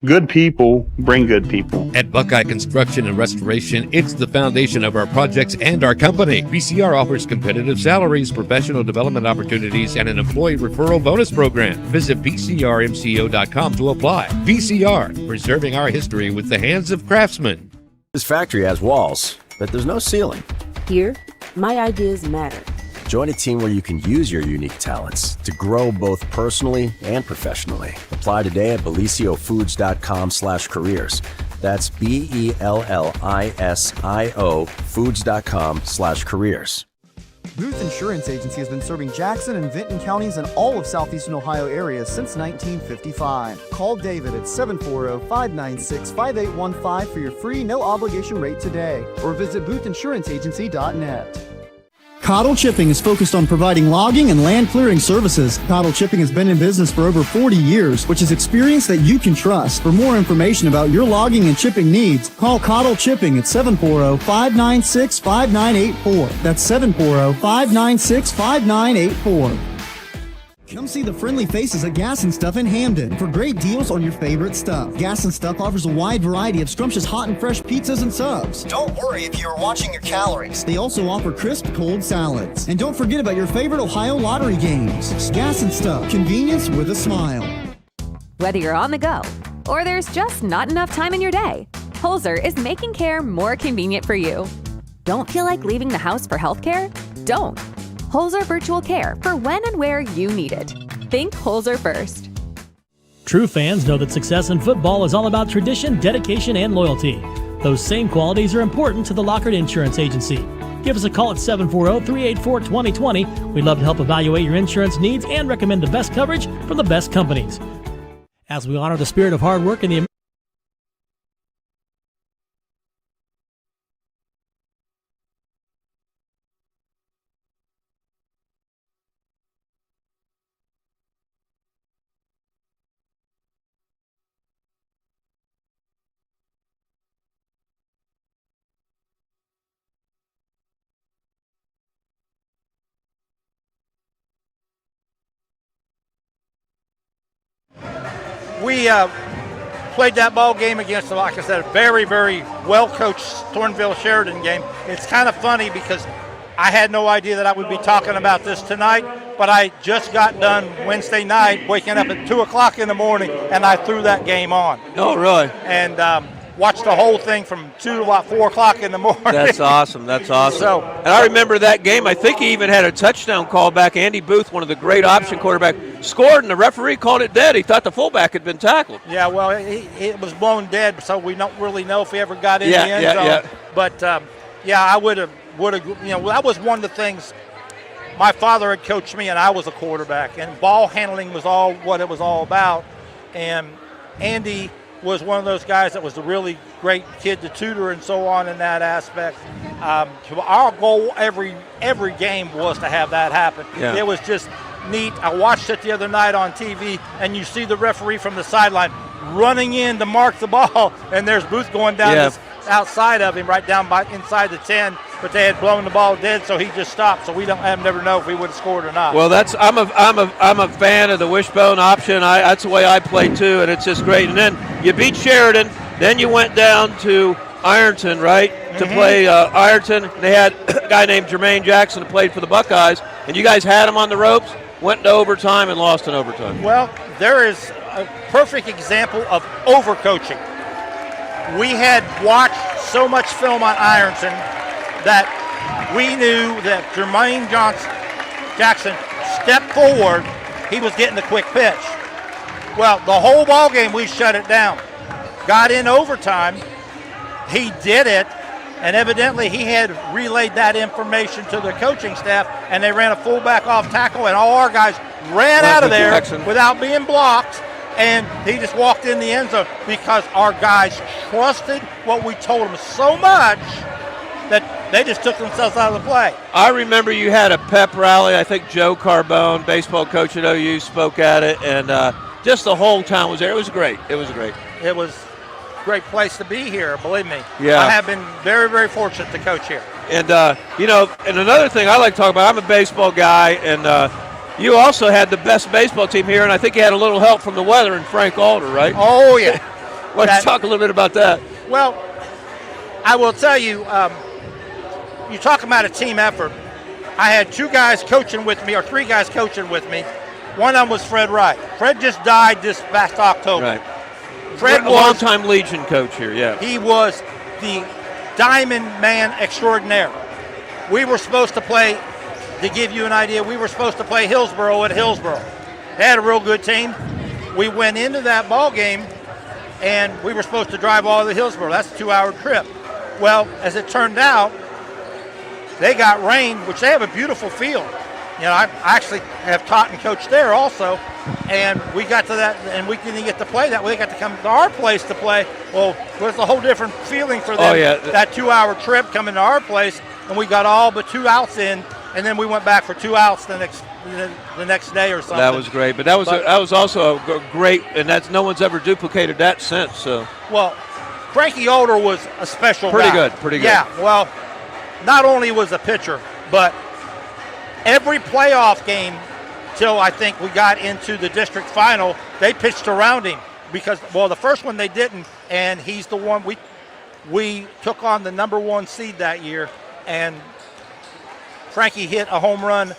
Good people bring good people. At Buckeye Construction and Restoration, it's the foundation of our projects and our company. VCR offers competitive salaries, professional development opportunities, and an employee referral bonus program. Visit VCRMCO.com to apply. VCR, preserving our history with the hands of craftsmen. This factory has walls, but there's no ceiling. Here, my ideas matter. Join a team where you can use your unique talents to grow both personally and professionally. Apply today at belisiofoods.com/careers. That's BELLISIO foods.com/careers. Booth Insurance Agency has been serving Jackson and Vinton counties and all of southeastern Ohio areas since 1955. Call David at 740-596-5815 for your free no-obligation rate today, or visit boothinsuranceagency.net. Cottle Chipping is focused on providing logging and land clearing services. Cottle Chipping has been in business for over 40 years, which is experience that you can trust. For more information about your logging and chipping needs, call Cottle Chipping at 740-596-5984. That's 740-596-5984. Come see the friendly faces at Gas and Stuff in Hamden for great deals on your favorite stuff. Gas and Stuff offers a wide variety of scrumptious hot and fresh pizzas and subs. Don't worry if you are watching your calories. They also offer crisp cold salads. And don't forget about your favorite Ohio lottery games. Gas and Stuff, convenience with a smile. Whether you're on the go or there's just not enough time in your day, Holzer is making care more convenient for you. Don't feel like leaving the house for healthcare? Don't. Holzer Virtual Care for when and where you need it. Think Holzer first. True fans know that success in football is all about tradition, dedication, and loyalty. Those same qualities are important to the Lockard Insurance Agency. Give us a call at 740-384-2020. We'd love to help evaluate your insurance needs and recommend the best coverage from the best companies. As we honor the spirit of hard work in the We played that ball game against, like I said, a very, very well-coached Thornville Sheridan game. It's kind of funny because I had no idea that I would be talking about this tonight, but I just got done Wednesday night waking up at 2 o'clock in the morning, and I threw that game on. Oh, really? And watched the whole thing from 2 to about 4 o'clock in the morning. That's awesome. That's awesome. So, and I remember that game. I think he even had a touchdown call back. Andy Booth, one of the great option quarterbacks, scored, and the referee called it dead. He thought the fullback had been tackled. Yeah, well, it was blown dead, so we don't really know if he ever got in the end zone. Yeah. But, I would have, that was one of the things. My father had coached me, and I was a quarterback, and ball handling was all what it was all about. And Andy was one of those guys that was a really great kid to tutor and so on in that aspect. Our goal every game was to have that happen. Yeah. It was just neat. I watched it the other night on TV, and you see the referee from the sideline running in to mark the ball, and there's Booth going down this outside of him, right down by inside the 10, but they had blown the ball dead, so he just stopped. So we never know if he would have scored or not. Well, I'm a fan of the wishbone option. That's the way I play too, and it's just great. And then you beat Sheridan, then you went down to Ironton, right, to play Ironton. They had a guy named Jermaine Jackson who played for the Buckeyes, and you guys had him on the ropes, went into overtime, and lost in overtime. Well, there is a perfect example of overcoaching. We had watched so much film on Ironton that we knew that Jermaine Jackson stepped forward, he was getting the quick pitch. Well, the whole ball game we shut it down. Got in overtime, he did it, And evidently he had relayed that information to the coaching staff, and they ran a fullback off tackle, and all our guys ran out of there without being blocked, and he just walked in the end zone because our guys trusted what we told them so much that they just took themselves out of the play. I remember you had a pep rally. I think Joe Carbone, baseball coach at OU, spoke at it, and just the whole town was there. It was great. It was great. It was a great place to be here, believe me. Yeah. I have been very, very fortunate to coach here. And, and another thing I like to talk about, I'm a baseball guy, and you also had the best baseball team here, and I think you had a little help from the weather in Frank Alder, right? Oh, yeah. Let's talk a little bit about that. Well, I will tell you, you talk about a team effort. I had 2 guys coaching with me, or 3 guys coaching with me. One of them was Fred Wright. Fred just died this past October. Right. Fred a long-time Legion coach here, yeah. He was the diamond man extraordinaire. We were supposed to play, to give you an idea, we were supposed to play Hillsborough at Hillsborough. They had a real good team. We went into that ball game, and we were supposed to drive all the way to Hillsborough. That's a 2-hour trip. Well, as it turned out, they got rain, which they have a beautiful field. You know, I actually have taught and coached there also, and we got to that, and we didn't get to play that. We got to come to our place to play. Well, it was a whole different feeling for them. Oh, yeah. That 2-hour trip coming to our place, and we got all but 2 outs in, and then we went back for 2 outs the next day or something. That was great, but that was also a great, and that's no one's ever duplicated that since. So. Well, Frankie Alder was a special Pretty guy. good. Yeah, well, not only was a pitcher, but every playoff game till I think we got into the district final, they pitched around him because, well, the first one they didn't, and he's the one we took on the number 1 seed that year, and Frankie hit a home run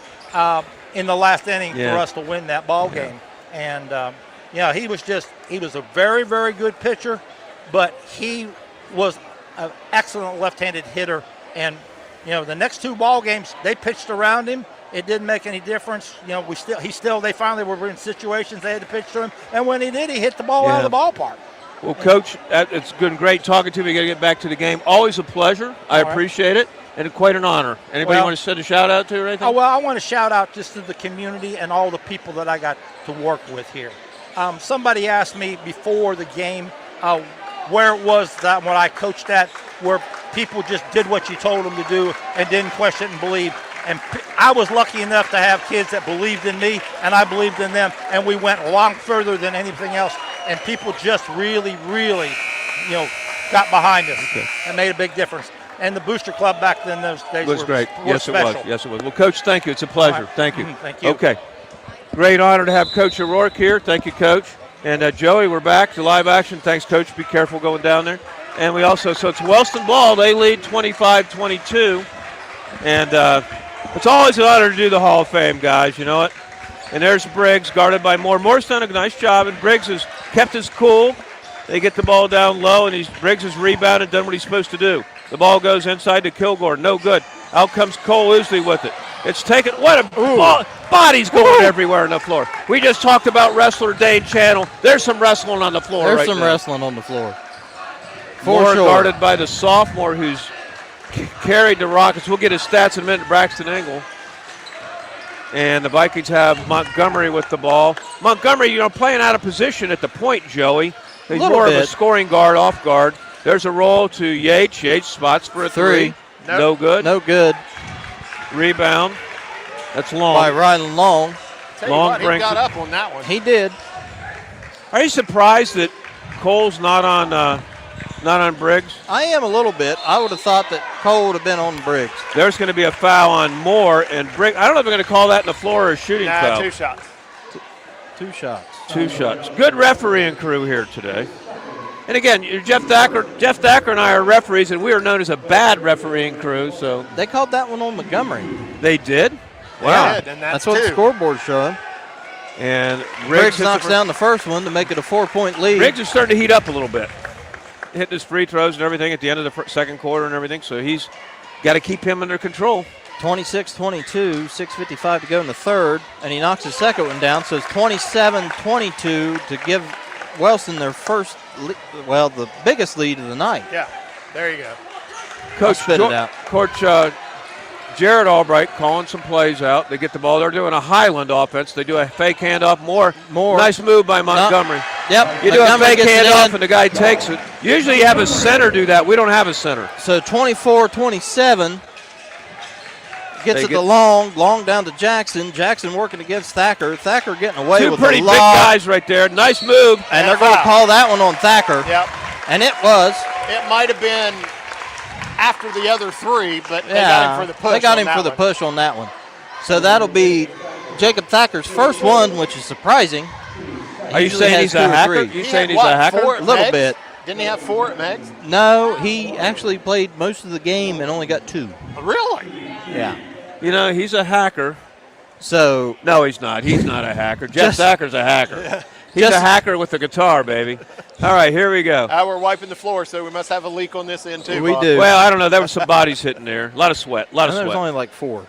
in the last inning for us to win that ball game. And, he was a very, very good pitcher, but he was an excellent left-handed hitter. And, the next 2 ball games, they pitched around him. It didn't make any difference. They finally were in situations they had to pitch to him. And when he did, he hit the ball out of the ballpark. Well, Coach, it's been great talking to you. We got to get back to the game. Always a pleasure. I appreciate it. And quite an honor. Anybody want to send a shout out to or anything? Oh, well, I want to shout out just to the community and all the people that I got to work with here. Somebody asked me before the game where it was that when I coached at, where people just did what you told them to do and didn't question and believe. And I was lucky enough to have kids that believed in me, and I believed in them, and we went a lot further than anything else. And people just really, really, got behind us. It made a big difference. And the Booster Club back then, those days was great. Yes, special. it was. Yes, it was. Well, Coach, thank you. It's a pleasure. Thank you. Thank you. Okay. Great honor to have Coach O'Rourke here. Thank you, Coach. And Joey, we're back to live action. Thanks, Coach. Be careful going down there. And we also, so it's Wellston ball. They lead 25-22. And it's always an honor to do the Hall of Fame, guys. You know it. And there's Briggs, guarded by Moore. Moore's done a nice job, and Briggs has kept his cool. They get the ball down low, and Briggs has rebounded, done what he's supposed to do. The ball goes inside to Kilgore. No good. Out comes Cole Isley with it. It's taken. What a ball. Bodies going everywhere on the floor. We just talked about wrestler Dane Channel. There's some wrestling on the floor. There's right some now. wrestling on the floor. Moore guarded by the sophomore who's carried the Rockets. We'll get his stats in a minute. Braxton Engel. And the Vikings have Montgomery with the ball. Montgomery, playing out of position at the point, Joey. He's more of a scoring guard, off guard. There's a roll to Yates. Yates spots for a 3. No good. No good. Rebound. That's Long. By Ryan Long. Long he got up on that one. He did. Are you surprised that Cole's not on Briggs? I am a little bit. I would have thought that Cole would have been on Briggs. There's going to be a foul on Moore and Briggs. I don't know if they're going to call that in the floor or a shooting foul. 2 shots. 2 shots. 2 shots. Good refereeing crew here today. And again, Jeff Thacker and I are referees, and we are known as a bad refereeing crew. So they called that one on Montgomery. They did? Wow. They did, and that's what the scoreboard's showing. And Briggs knocks down the first one to make it a 4-point lead. Briggs is starting to heat up a little bit. Hitting his free throws and everything at the end of the second quarter and everything. So he's got to keep him under control. 26-22, 6:55 to go in the third, and he knocks his second one down. So it's 27-22 to give Wellston their first, the biggest lead of the night. Yeah, there you go. Coach spit it out. Coach Jared Albright calling some plays out. They get the ball. They're doing a Highland offense. They do a fake handoff. More. Nice move by Montgomery. Yep. You do a Montgomery fake gets it handoff in. and the guy takes it. Usually you have a center do that. We don't have a center. So 24-27. Gets it long down to Jackson. Jackson working against Thacker. Thacker getting away with pretty a big lot. guys right there. Nice move. And they're going to call that one on Thacker. Yep. And it was. It might have been after the other three, but they got him for the push. They got him for the push on that one. So that'll be Jacob Thacker's first one, which is surprising. Are you saying he's a hacker? You saying he's a hacker? A little bit. Didn't he have 4 at Megs? No, he actually played most of the game and only got 2. Really? Yeah. You know, he's a hacker. So no, he's not. He's not a hacker. Jeff Thacker's a hacker. He's a hacker with the guitar, baby. All right, here we go. We're wiping the floor, so we must have a leak on this end, too. We Bob. do. Well, I don't know. There were some bodies hitting there. A lot of sweat. There's only like 4.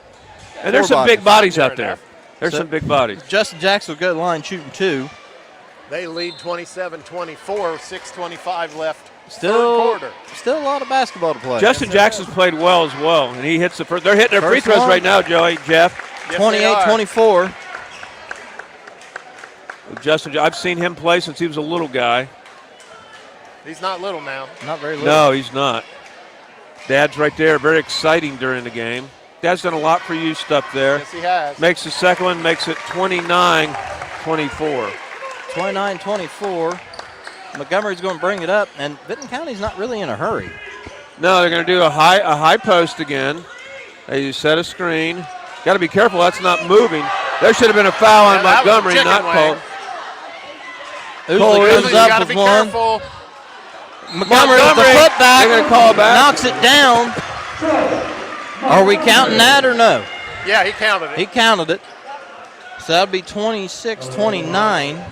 And there's some big bodies out there. There's some big bodies. Justin Jackson will go to the line shooting 2. They lead 27-24, 6:25 left. Still third quarter. Still a lot of basketball to play. Justin Jackson's played well as well, and he hits the first. They're hitting their free throws right now, Joey, Jeff. 28-24. Justin, I've seen him play since he was a little guy. He's not little now. Not very little. No, he's not. Dad's right there. Very exciting during the game. Dad's done a lot for you up there. Yes, he has. Makes the second one, makes it 29-24. 29-24. Montgomery's going to bring it up, and Vinton County's not really in a hurry. No, they're going to do a high post again. They set a screen. Got to be careful. That's not moving. There should have been a foul on Montgomery, not called. Usually comes up with one. Careful. Montgomery with the putback. They're going to call it back. Knocks it down. Are we counting that or no? Yeah, he counted it. He counted it. So that would be 26-29.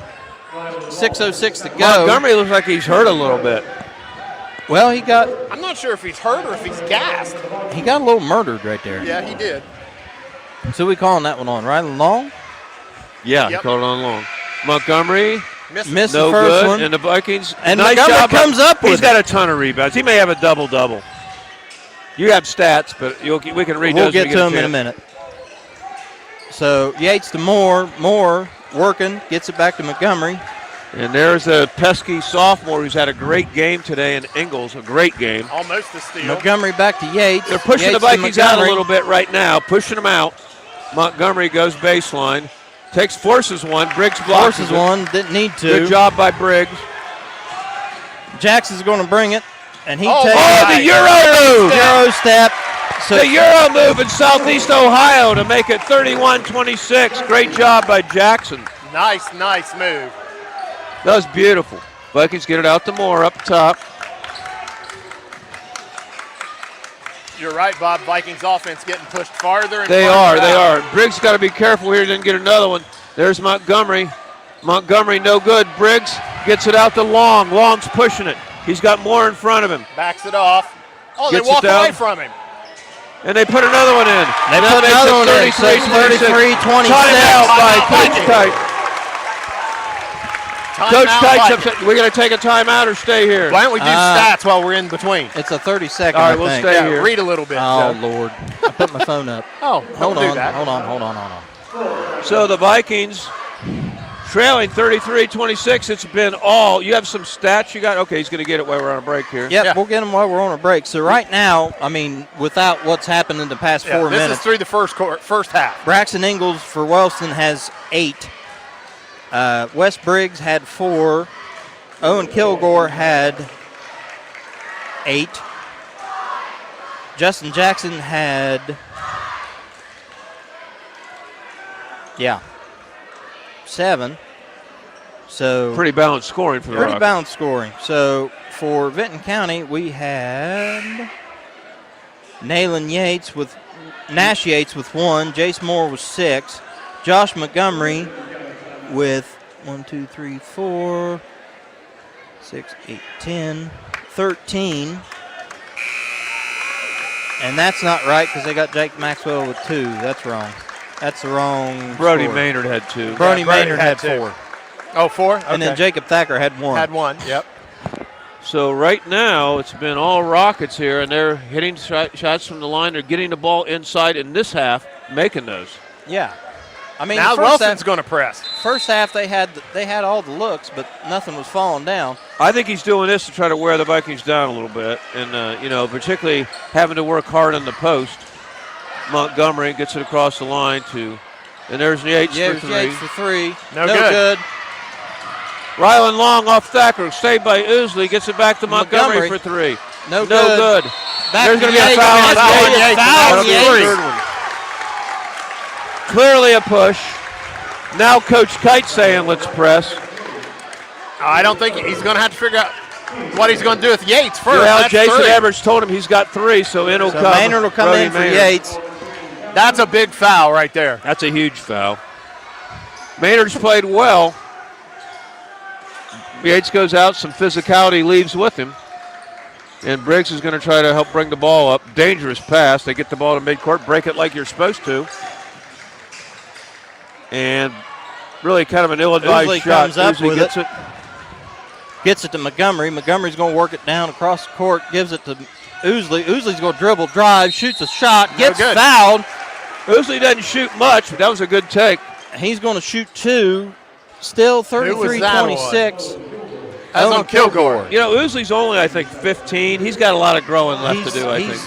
6:06 to go. Montgomery looks like he's hurt a little bit. Well, he got. I'm not sure if he's hurt or if he's gassed. He got a little murdered right there. Yeah, he did. So we calling that one on Riley Long? Yeah, he called it on long. Montgomery. Missed no the first good. one. And the Vikings. And nice Montgomery job. comes up with He's got a ton of rebounds. He may have a double-double. You have stats, but we can read We'll those. get to him in a minute. So Yates to Moore. Moore working. Gets it back to Montgomery. And there's a pesky sophomore who's had a great game today in Ingalls. A great game. Almost a steal. Montgomery back to Yates. They're pushing the Vikings out a little bit right now. Pushing them out. Montgomery goes baseline. Forces one. Briggs blocks Forces one. Didn't need to. Good job by Briggs. Jackson's going to bring it. And he takes the Euro move. Euro step. So the Euro move in Southeast Ohio to make it 31-26. Great job by Jackson. Nice move. That was beautiful. Vikings get it out to Moore up top. You're right, Bob. Vikings offense getting pushed farther and They farther are. out. Briggs got to be careful here. Didn't get another one. There's Montgomery. Montgomery no good. Briggs gets it out to Long. Long's pushing it. He's got Moore in front of him. Backs it off. Oh, Gets they walk it down. away from him. And they put another one in. They put another one in. 33-26. Timeout by Coach Kite. Coach Kite's upset. We're going to take a timeout or stay here? Why don't we do stats while we're in between? It's a 30-second. All right, we'll stay here. Read a little bit. Oh, Lord. I put my phone up. Oh, hold don't on. do that. Hold on. So the Vikings trailing 33-26. It's been all. You have some stats you got? Okay, he's going to get it while we're on a break here. Yep, we'll get them while we're on a break. So right now, I mean, without what's happened in the past 4 minutes. This is through the first half. Braxton Ingalls for Wellston has 8. Wes Briggs had 4. Owen Kilgore had 8. Justin Jackson had 7. So pretty balanced scoring for the Pretty Rockets. balanced scoring. So for Vinton County, we had Nash Yates with 1, Jace Moore with 6, Josh Montgomery with 1, 2, 3, 4, 6, 8, 10, 13. And that's not right because they got Jake Maxwell with 2. That's wrong. That's the wrong Brody score. Maynard had 2. Brody Maynard had 2. 4. Oh, 4? Okay. And then Jacob Thacker had 1. Had 1, yep. So right now it's been all Rockets here, and they're hitting shots from the line. They're getting the ball inside in this half, making those. Yeah. I mean, now Wellston's going to press. First half they had all the looks, but nothing was falling down. I think he's doing this to try to wear the Vikings down a little bit, and particularly having to work hard on the post. Montgomery gets it across the line and there's Yates for three. Yates for three. No good. Ryland Long off Thacker, saved by Ousley, gets it back to Montgomery for three. No good. There's going to be a foul on Yates. That'll be a third one. Clearly a push. Now Coach Kite saying, let's press. I don't think he's going to have to figure out what he's going to do with Yates first. Well, Jason Edwards told him he's got three, so in will come. Maynard will come in for Yates. That's a big foul right there. That's a huge foul. Maynard's played well. Yates goes out, some physicality leaves with him. And Briggs is going to try to help bring the ball up. Dangerous pass. They get the ball to midcourt, break it like you're supposed to. And really kind of an ill-advised shot. Comes up with it. Gets it to Montgomery. Montgomery's going to work it down across the court, gives it to Ousley. Ousley's going to dribble, drive, shoots a shot, gets fouled. Ousley doesn't shoot much, but that was a good take. He's going to shoot two. Still 33-26. That's on Kilgore. Ousley's only, I think, 15. He's got a lot of growing left to do, I think.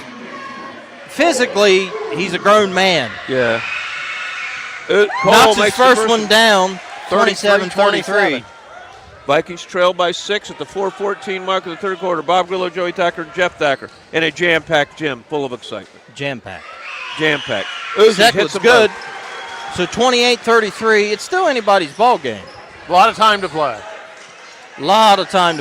Physically, he's a grown man. Yeah. Knocks his first one down, 27-33. Vikings trail by 6 at the 4:14 mark of the third quarter. Bob Grillo, Joey Thacker, Jeff Thacker in a jam-packed gym full of excitement. Jam-packed. Jam-packed. Second's good. So 28-33. It's still anybody's ball game. A lot of time to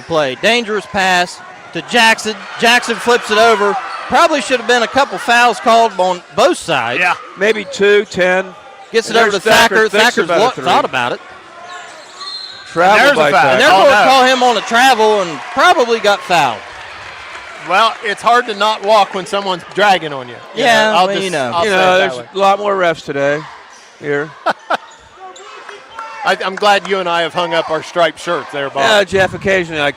play. Dangerous pass to Jackson. Jackson flips it over. Probably should have been a couple fouls called on both sides. Yeah. Maybe 2, 10. Gets it over to Thacker. Thacker's thought about it. Travel by Thacker. And they're going to call him on a travel and probably got fouled. Well, it's hard to not walk when someone's dragging on you. There's a lot more refs today here. I'm glad you and I have hung up our striped shirts there, Bob. Yeah, Jeff, occasionally I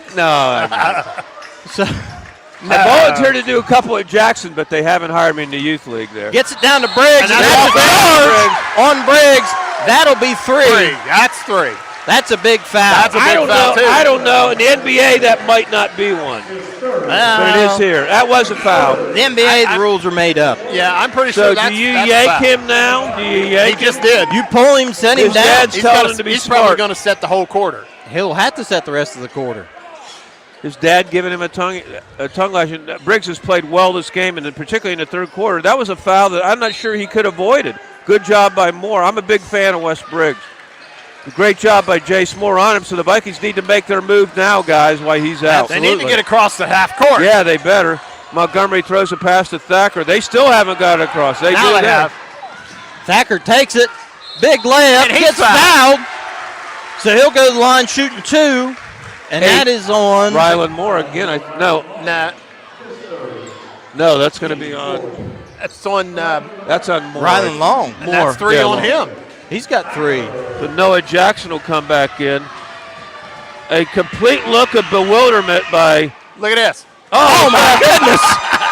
volunteered to do a couple at Jackson, but they haven't hired me in the youth league there. Gets it down to Briggs. On Briggs. That'll be three. That's three. That's a big foul. I don't know. In the NBA, that might not be one. But it is here. That was a foul. The NBA, the rules are made up. Yeah, I'm pretty sure that's do you yank him now? He just did. You pull him, send him down. He's probably going to set the whole quarter. He'll have to set the rest of the quarter. His dad giving him a tongue lashing. Briggs has played well this game, and particularly in the third quarter. That was a foul that I'm not sure he could have avoided. Good job by Moore. I'm a big fan of Wes Briggs. Great job by Jace Moore on him, so the Vikings need to make their move now, guys, while he's out. They need to get across the half court. Yeah, they better. Montgomery throws a pass to Thacker. They still haven't got it across. They have. Thacker takes it. Big layup. Gets fouled. So he'll go to the line shooting two. And that is on. Ryland Moore again. No, that's going to be on. That's on. That's on Moore. Ryland Long. Moore. That's three on him. He's got three. But Noah Jackson will come back in. A complete look of bewilderment by. Look at this. Oh my goodness!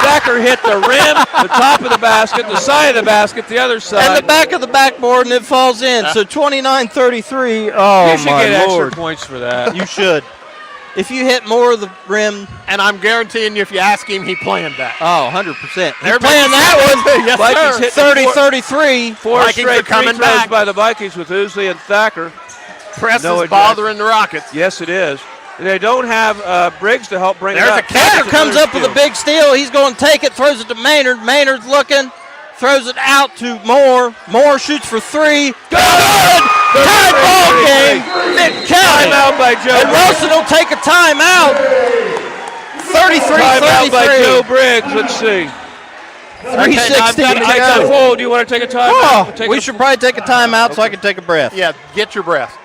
Thacker hit the rim, the top of the basket, the side of the basket, the other side. And the back of the backboard, and it falls in. So 29-33. Oh, you should get extra points for that. You should. If you hit more of the rim. And I'm guaranteeing you, if you ask him, he planned that. Oh, 100%. They're playing that one. Yes, 30-33. Four straight coming back by the Vikings with Ousley and Thacker. Press is bothering the Rockets. Yes, it is. They don't have Briggs to help bring it up. Thacker comes up with a big steal. He's going to take it, throws it to Maynard. Maynard's looking, throws it out to Moore. Moore shoots for three. Good! Tied ball game. Vinton County. Timeout by Joe. And Wilson will take a timeout. 33-33. Timeout by Joe Briggs. Let's see. 3:16 to go. Do you want to take a timeout? We should probably take a timeout so I can take a breath. Yeah, get your breath.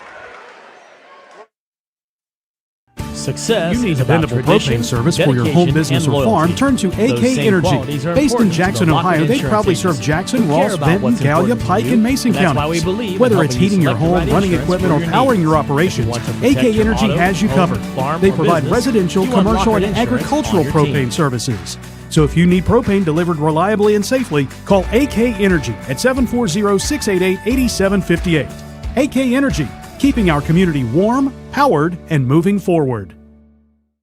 Success You need is about dependable tradition, propane service for your home, dedication, business, and or loyalty. farm. Turn to Those AK same Energy. qualities are Based in important to Jackson, the Ohio, Lockwood they Insurance proudly serve agency. Jackson, We care Ross, about Vinton, what's Gallia, important to Pike, you, and Mason and that's why counties. we believe in Whether helping it's you heating your select the home, right running insurance equipment, for or your powering needs. your operations, Want to AK protect your Energy auto, has you home, covered. farm, They or provide business, residential, you want commercial, Lockwood and Insurance agricultural on your propane team. services. So if you need propane delivered reliably and safely, call AK Energy at 740-688-8758. AK Energy, keeping our community warm, powered, and moving forward.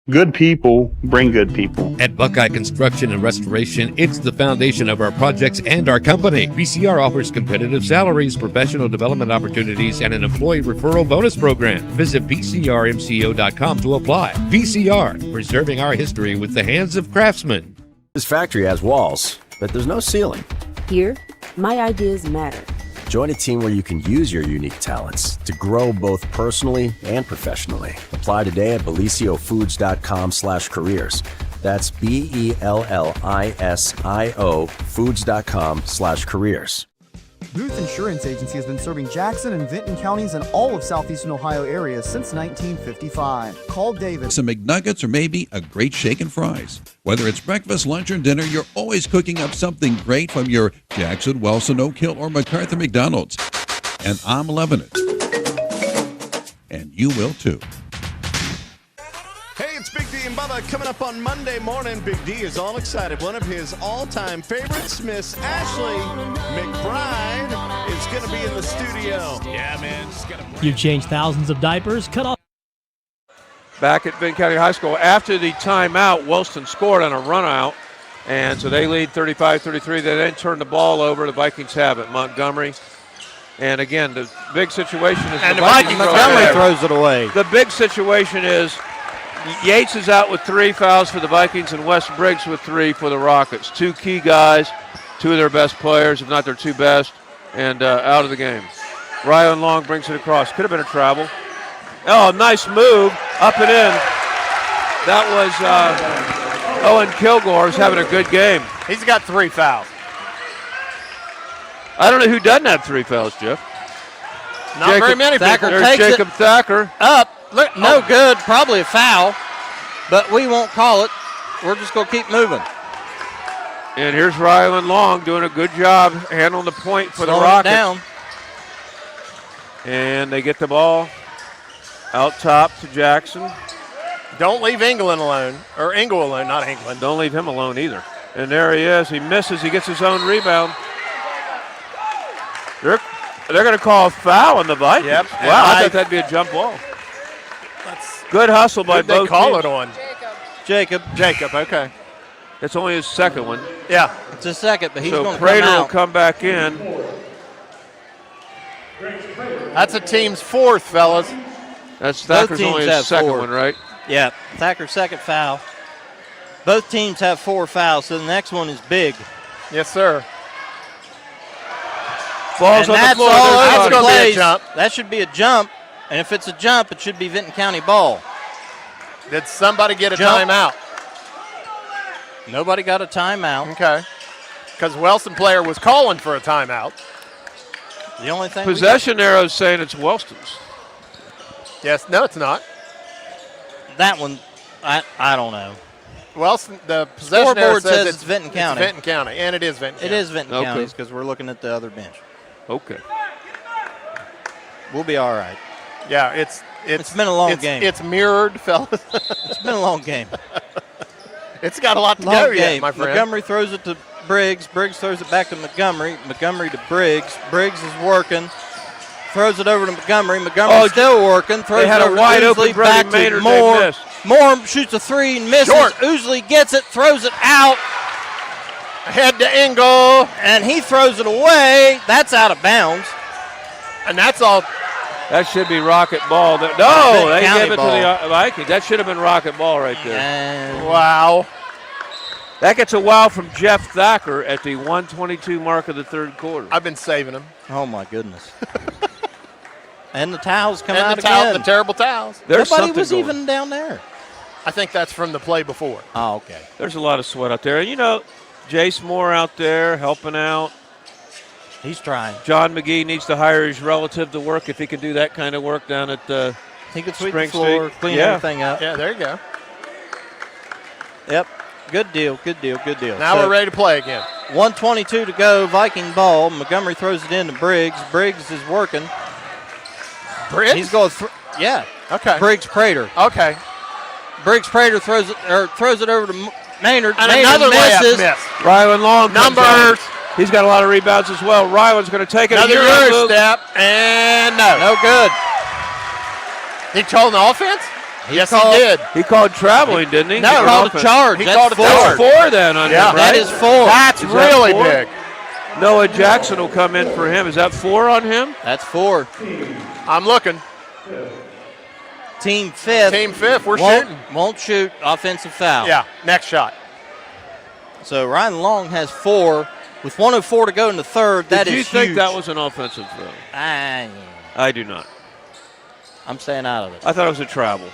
Good people bring good people. At Buckeye Construction and Restoration, it's the foundation of our projects and our company. VCR offers competitive salaries, professional development opportunities, and an employee referral bonus program. Visit VCRMCO.com to apply. VCR, preserving our history with the hands of craftsmen. This factory has walls, but there's no ceiling. Here, my ideas matter. Join a team where you can use your unique talents to grow both personally and professionally. Apply today at belisiofoods.com/careers. That's BELLISIO foods.com/careers. Booth Insurance Agency has been serving Jackson and Vinton counties and all of southeastern Ohio areas since 1955. Call David. Some McNuggets or maybe a great shake and fries. Whether it's breakfast, lunch, or dinner, you're always cooking up something great from your Jackson, Wellston, Oak Hill, or MacArthur McDonald's. And I'm loving it. And you will too. Hey, it's Big D and Bubba coming up on Monday morning. Big D is all excited. One of his all-time favorites, Miss Ashley McBride, is going to be in the studio. Yeah, man. You've changed thousands of diapers, cut off. Back at Vinton County High School, after the timeout, Wellston scored on a run out, and so they lead 35-33. They then turn the ball over. The Vikings have it. Montgomery. And again, the big situation is and the Vikings Montgomery throws it away. The big situation is Yates is out with 3 fouls for the Vikings and Wes Briggs with 3 for the Rockets. 2 key guys, 2 of their best players, if not their 2 best, and out of the game. Ryan Long brings it across. Could have been a travel. Oh, nice move, up and in. That was Owen Kilgore is having a good game. He's got 3 fouls. I don't know who doesn't have 3 fouls, Jeff. Not very many people. There's Jacob Thacker. Up. Look, no good. Probably a foul, but we won't call it. We're just going to keep moving. And here's Rylan Long doing a good job handling the point for the Rockets. Down. And they get the ball out top to Jackson. Don't leave England alone, or Engel alone, not England. Don't leave him alone either. And there he is. He misses. He gets his own rebound. They're going to call a foul on the Vikings. Yep. Wow, I thought that'd be a jump ball. Good hustle by both They call teams. it on Jacob, okay. It's only his second one. Yeah. It's his second, but he's going to Prater come out. will come back in. That's a team's 4th, fellas. That's Thacker's teams only have his second 4. one, right? Yeah, Thacker's second foul. Both teams have 4 fouls, so the next one is big. Yes, sir. Ball's and on that's the floor. all That's over the gonna be a place. jump. That should be a jump, and if it's a jump, it should be Vinton County ball. Did somebody get a Jump. timeout? Nobody got a timeout. Okay. Because Wellston player was calling for a timeout. The only thing Possession arrow is saying it's Wellston's. Yes, no, it's not. that one, I don't know. Wellston, the possession arrow Scoreboard says says it's Vinton County. It's Vinton County, and it is Vinton County. It is Vinton Okay. County's because we're looking at the other bench. Okay. We'll be all right. Yeah, it's been a long game. It's mirrored, fellas. It's been a long game. It's got a lot to Long go game. yet, my friend. Montgomery throws it to Briggs. Briggs throws it back to Montgomery. Montgomery to Briggs. Briggs is working. Throws it over to Montgomery. Montgomery's still working. Throws They had it a over wide to open Oosley. Brody Back to Maynard. They Moore. missed. Moore shoots a 3 and misses. Short. Oosley gets it, throws it out, Head to Engel. and he throws it away. That's out of bounds. And that's all. That should be Rocket ball. No, Vinton they County gave it ball. to the Vikings. That should have been Rocket ball right there. And Wow. That gets a wow from Jeff Thacker at the 1:22 mark of the 3rd quarter. I've been saving them. oh my goodness. And the towels come And out the towel, again. the terrible towels. There's Nobody something was going. even down there. I think that's from the play before. Oh, okay. There's a lot of sweat out there. And, you know, Jace Moore out there helping out. He's trying. John McGee needs to hire his relative to work if he can do that kind of work down at He could sweep the floor, clean everything up. Yeah, there you go. Yep. Good deal. Now we're ready to play again. 1:22 to go, Viking ball. Montgomery throws it into Briggs. Briggs is working. Briggs? He's going yeah. Okay. Briggs Prater. Okay. Briggs Prater throws it over to Maynard. And Maynard another misses. layup miss. Rylan Long comes Numbers. out. He's got a lot of rebounds as well. Rylan's going to take it. Another Euro step, and no. No good. He called an offense? Yes, he did. He called traveling, didn't he? No, he called a charge. He That's called a charge. That's 4 then on him, right? That is 4. That's Is that really 4? big. Noah Jackson will come in for him. Is that 4 on him? That's 4. I'm looking. Team fifth. We're shooting. Won't shoot. Offensive foul. Yeah, next shot. So Ryan Long has 4. With 1:04 to go in the third, that is huge. Did you think that was an offensive foul? I do not. I'm staying out of it. I thought it was a travel.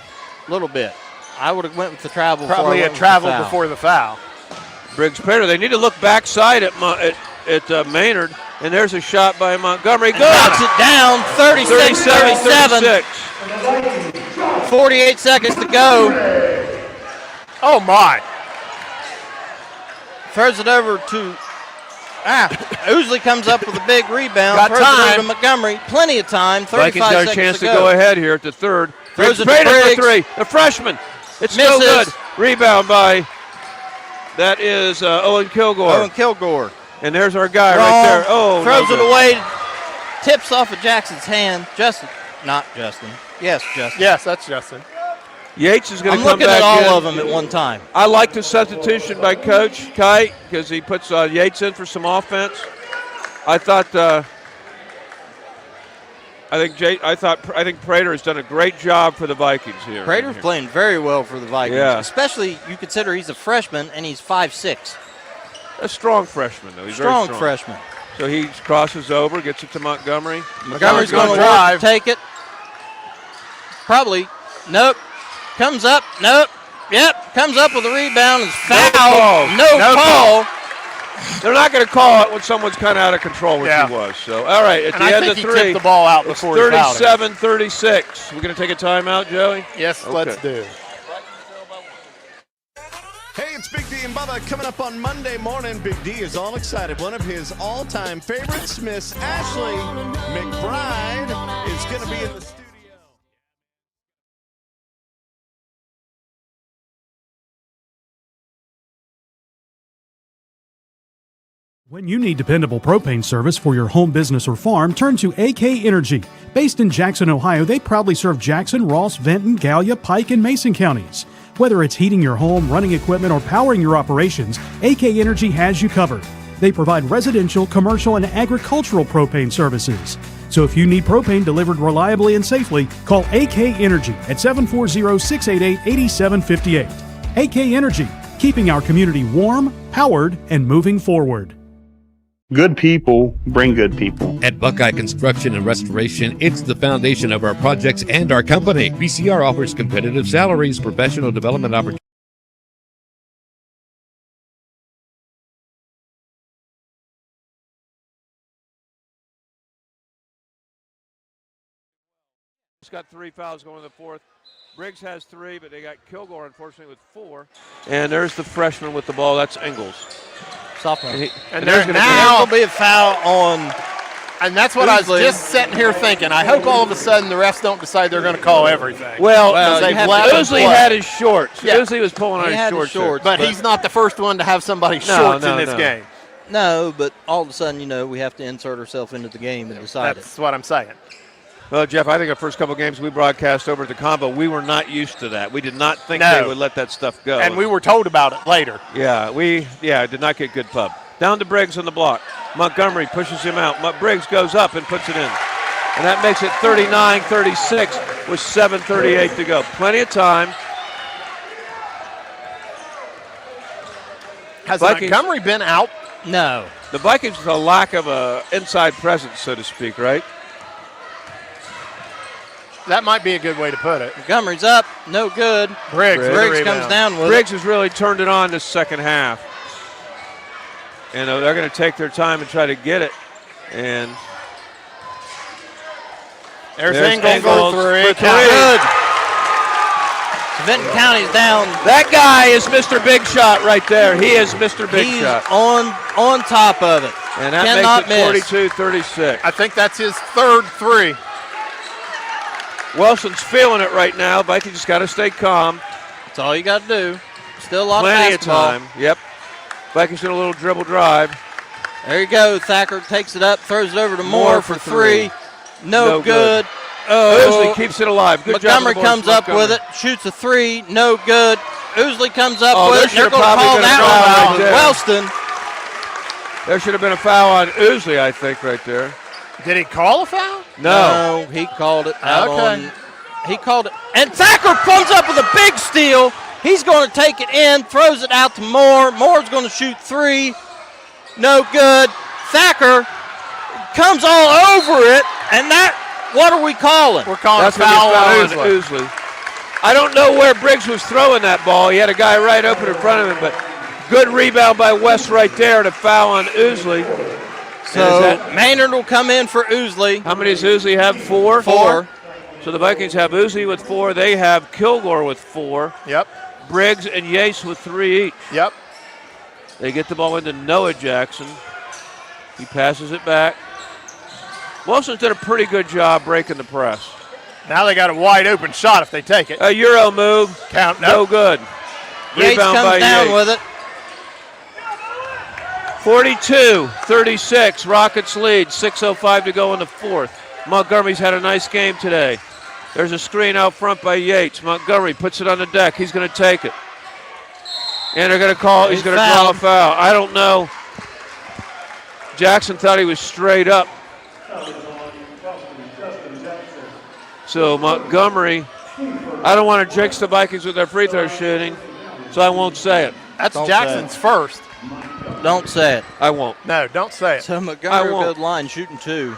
A little bit. I would have went with the travel. Probably a travel before the foul. Briggs Prater. They need to look backside at Maynard, and there's a shot by Montgomery. Good. Knocks it down. 36-37. 48 seconds to go. Oh my! Throws it over to. Ousley comes up with a big rebound. Got throws time. it over to Montgomery. Plenty of time. 35 Vikings got a seconds chance to go ahead here at the third. Throws it to Prater Briggs. for 3. The freshman. It's Misses. still good. Rebound by. That is Owen Kilgore. And there's our guy right there. Oh, throws no it good. away. Tips off of Jackson's hand. Not Justin. Yes, Justin. Yes, that's Justin. Yates is going to I'm come looking back at all in. of them at one time. I like the substitution by Coach Kite because he puts Yates in for some offense. I think Prater has done a great job for the Vikings here. Prater's playing very well for the Vikings. Yeah. Especially you consider he's a freshman and he's 5'6". A strong freshman though. He's Strong very strong freshman. So he crosses over, gets it to Montgomery. Montgomery's going to drive. Take it. Probably. Nope. Comes up. Nope. Yep. Comes up with a rebound. Is fouled. No call. They're not going to call it when someone's kind of out of control, which he was. So, all right, at the end of 3, he tipped the ball out before he fouled it. 37-36. We're going to take a timeout, Joey? Yes, Okay. let's do. Hey, it's Big D and Bubba coming up on Monday morning. Big D is all excited. One of his all-time favorites, Miss Ashley McBride, is going to be in the studio. When you need dependable propane service for your home, business, or farm, turn to AK Energy. Based in Jackson, Ohio, they proudly serve Jackson, Ross, Vinton, Gallia, Pike, and Mason counties. Whether it's heating your home, running equipment, or powering your operations, AK Energy has you covered. They provide residential, commercial, and agricultural propane services. So if you need propane delivered reliably and safely, call AK Energy at 740-688-8758. AK Energy, keeping our community warm, powered, and moving forward. Good people bring good people. At Buckeye Construction and Restoration, it's the foundation of our projects and our company. BCR offers competitive salaries, professional development opportunities. He's got 3 fouls going in the fourth. Briggs has 3, but they got Kilgore, unfortunately, with 4. And there's the freshman with the ball. That's Ingles. Sophomore. And there's going to be a foul on. And that's what Ousley. I was just sitting here thinking. I hope all of a sudden the refs don't decide they're going to call everything. Well, Ousley had his shorts. Yeah. Ousley was pulling on his shorts. But he's not the first one to have somebody's shorts in this game. No, but all of a sudden, we have to insert ourselves into the game and decide That's what I'm saying. Well, Jeff, I think the first couple games we broadcast over at the Combo, we were not used to that. We did not think they would let that stuff go. And we were told about it later. Yeah, did not get good pub. Down to Briggs on the block. Montgomery pushes him out. Briggs goes up and puts it in. And that makes it 39-36 with 7:38 to go. Plenty of time. Has Montgomery been out? No. The Vikings with a lack of a inside presence, so to speak, right? That might be a good way to put it. Montgomery's up. No good. Briggs comes down with Briggs has really turned it on this second half. And they're going to take their time and try to get it. And There's Engel for three. Good. Vinton County's down. That guy is Mr. Big Shot right there. He is Mr. Big Shot. On top of it. And that Cannot makes it 42-36. I think that's his third three. Wellston's feeling it right now. Vikings just got to stay calm. That's all you got to do. Still a lot Plenty of basketball. of time. Yep. Vikings doing a little dribble drive. There you go. Thacker takes it up, throws it over to Moore for three. No good. Oosley keeps it alive. Good job. Montgomery comes up with it, shoots a three. No good. Oosley comes up with it. They're They're going to call that one right Wellston. There should have been a foul on Oosley, I think, right there. Did he call a foul? No. He called it out Okay. He called it. And Thacker comes up with a big steal. He's going to take it in, throws it out to Moore. Moore's going to shoot three. No good. Thacker comes all over it, and what are we calling? We're calling That's a foul on Oosley. I don't know where Briggs was throwing that ball. He had a guy right open in front of him, but good rebound by West right there to foul on Oosley. So Maynard will come in for Oosley. How many does Oosley have? Four? Four. So the Vikings have Oosley with four. They have Kilgore with four. Yep. Briggs and Yates with three each. Yep. They get the ball into Noah Jackson. He passes it back. Wilson's did a pretty good job breaking the press. Now they got a wide open shot if they take it. A Euro move. Count. No good. Yates Rebound comes by down Yates. with it. 42-36. Rockets lead. 6:05 to go in the fourth. Montgomery's had a nice game today. There's a screen out front by Yates. Montgomery puts it on the deck. He's going to take it. And they're going to call. He's going to draw a foul. I don't know. Jackson thought he was straight up. So Montgomery, I don't want to jinx the Vikings with their free throw shooting, so I won't say it. That's Jackson's first. Don't say it. I won't. No, don't say it. So Montgomery good line shooting two.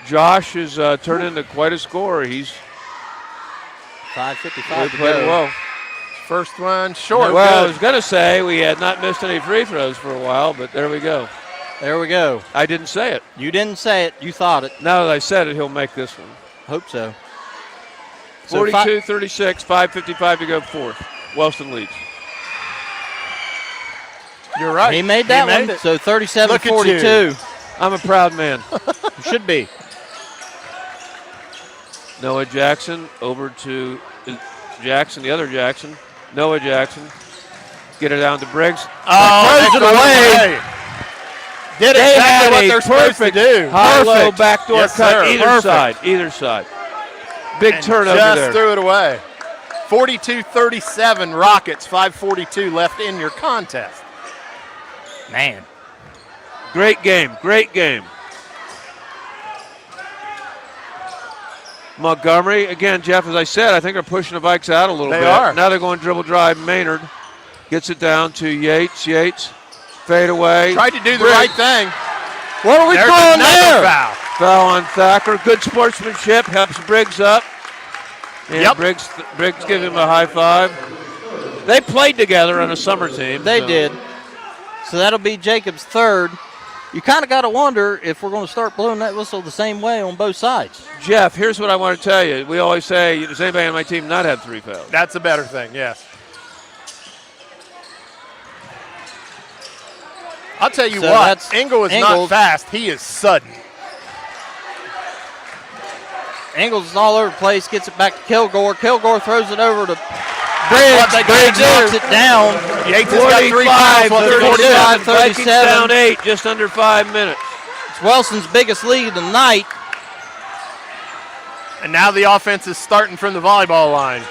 Josh has turned into quite a scorer. He's 5:55 to played go. well. First one short. Well, I was going to say we had not missed any free throws for a while, but there we go. There we go. I didn't say it. You didn't say it. You thought it. Now that I said it, he'll make this one. Hope so. 42-36, 5:55 to go fourth. Wellston leads. You're right. He made that one. It. So 37-42. I'm a proud man. You should be. Noah Jackson over to Jackson, the other Jackson. Noah Jackson. Get it down to Briggs. Oh, throws it away. Did They exactly had what a they're supposed to do. high-low backdoor Yes, cut sir. either side. Big And turnover just there. threw it away. 42-37 Rockets, 5:42 left in your contest. Man. Great game, great game. Montgomery, again, Jeff, as I said, I think they're pushing the Vikes out a little bit. They are. Now they're going dribble drive. Maynard gets it down to Yates. Yates, fade away. Tried to do the Briggs. right thing. What are we There's calling another there? foul. Foul on Thacker. Good sportsmanship. Helps Briggs up. And Yep. Briggs gives him a high five. They played together on a summer team. They so. did. So that'll be Jacob's third. You kind of got to wonder if we're going to start blowing that whistle the same way on both sides. Jeff, here's what I want to tell you. We always say, does anybody on my team not have three fouls? That's a better thing, yes. I'll tell you So what, that's Engel is not Ingles. fast. He is sudden. Ingles is all over the place, gets it back to Kilgore. Kilgore throws it over to What they Briggs. Briggs gotta knocks do. it down. Yates has got 3 fouls. 45, 37. Vikings 37. down 8, just under 5 minutes. It's Wellston's biggest lead of the night. And now the offense is starting from the volleyball line.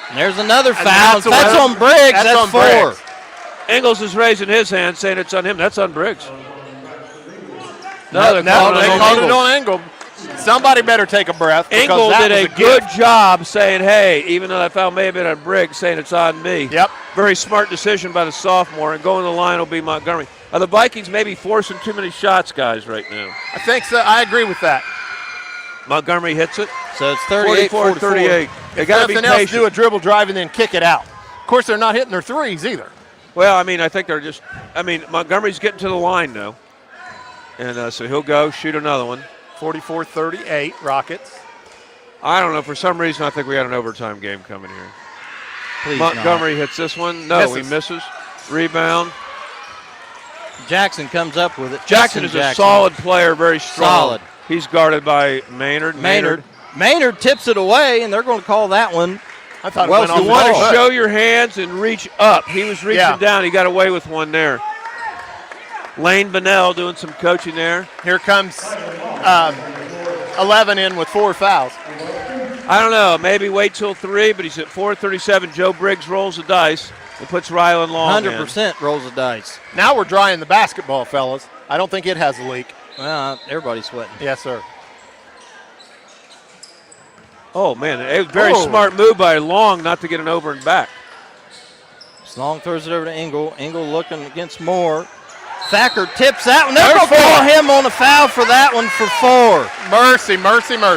And there's another And foul. that's That's a- on Briggs. that's That's on 4. Briggs. Ingles is raising his hand, saying it's on him. That's on Briggs. No, they're they calling it on called it Ingles. on Engel. Somebody better take a breath. because Engel that did was a good gift. job saying, hey, even though that foul may have been on Briggs, saying it's on me. Yep. Very smart decision by the sophomore, and going to the line will be Montgomery. Are the Vikings maybe forcing too many shots, guys, right now? I think so. I agree with that. Montgomery hits it. So it's 38-44. 44-38. They got to be Nothing else, patient. do a dribble drive and then kick it out. Of course, they're not hitting their threes either. Well, I mean, I think they're just – I mean, Montgomery's getting to the line now. And so he'll go shoot another one. 44-38, Rockets. I don't know. For some reason, I think we had an overtime game coming here. Please Montgomery hits this one. No, he misses. Rebound. Jackson comes up with it. Jackson is a solid player, very strong. Solid. He's guarded by Maynard. Maynard tips it away, and they're going to call that one. I thought you want to show your hands and reach up. He was reaching down. He got away with one there. Lane Bunnell doing some coaching there. Here comes 11 in with 4 fouls. I don't know. Maybe wait till 3, but he's at 4:37. Joe Briggs rolls the dice and puts Rylan Long 100% rolls the dice. Now we're drying the basketball, fellas. I don't think it has a leak. Everybody's sweating. Yes, sir. Oh, man. A very smart move by Long not to get an over and back. Long throws it over to Engel. Engel looking against Moore. Thacker tips that one. They're going to call him on a foul for that one for 4. Mercy.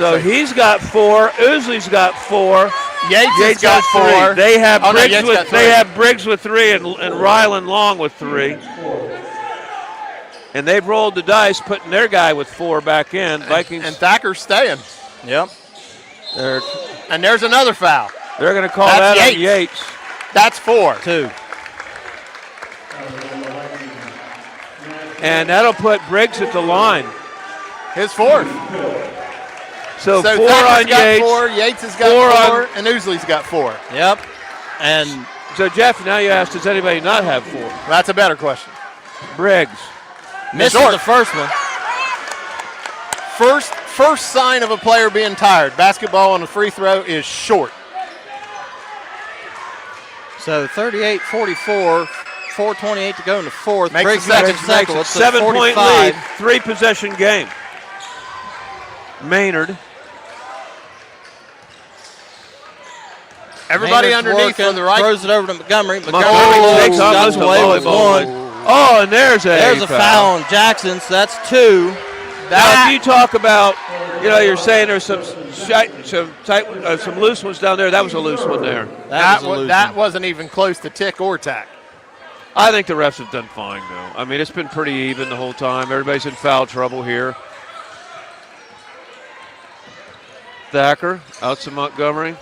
So he's got 4. Ousley's got 4. Yates got 4. They have Briggs with 3 and Rylan Long with 3. And they've rolled the dice, putting their guy with 4 back in. Vikings. And Thacker's staying. Yep. And there's another foul. They're going to call that on Yates. That's 4. 2. And that'll put Briggs at the line. His 4th. So 4 Thacker's on got Yates. 4, Yates has got 4, and Ousley's got 4. Yep. And so, Jeff, now you ask, does anybody not have 4? That's a better question. Briggs. Misses the first one. First sign of a player being tired. Basketball on a free throw is short. So 38-44, 4:28 to go in the 4th. Makes Briggs it second. 7-point lead, 3-possession game. Maynard. Everybody Maynard's underneath working, on the right. Throws it over to Montgomery. Montgomery takes got away with 1. Oh, and there's a foul on Jackson, so that's 2. Now, if you talk about, you're saying there's some loose ones down there. That was a loose one there. That wasn't even close to tick or tack. I think the refs have done fine, though. I mean, it's been pretty even the whole time. Everybody's in foul trouble here. Thacker out to Montgomery.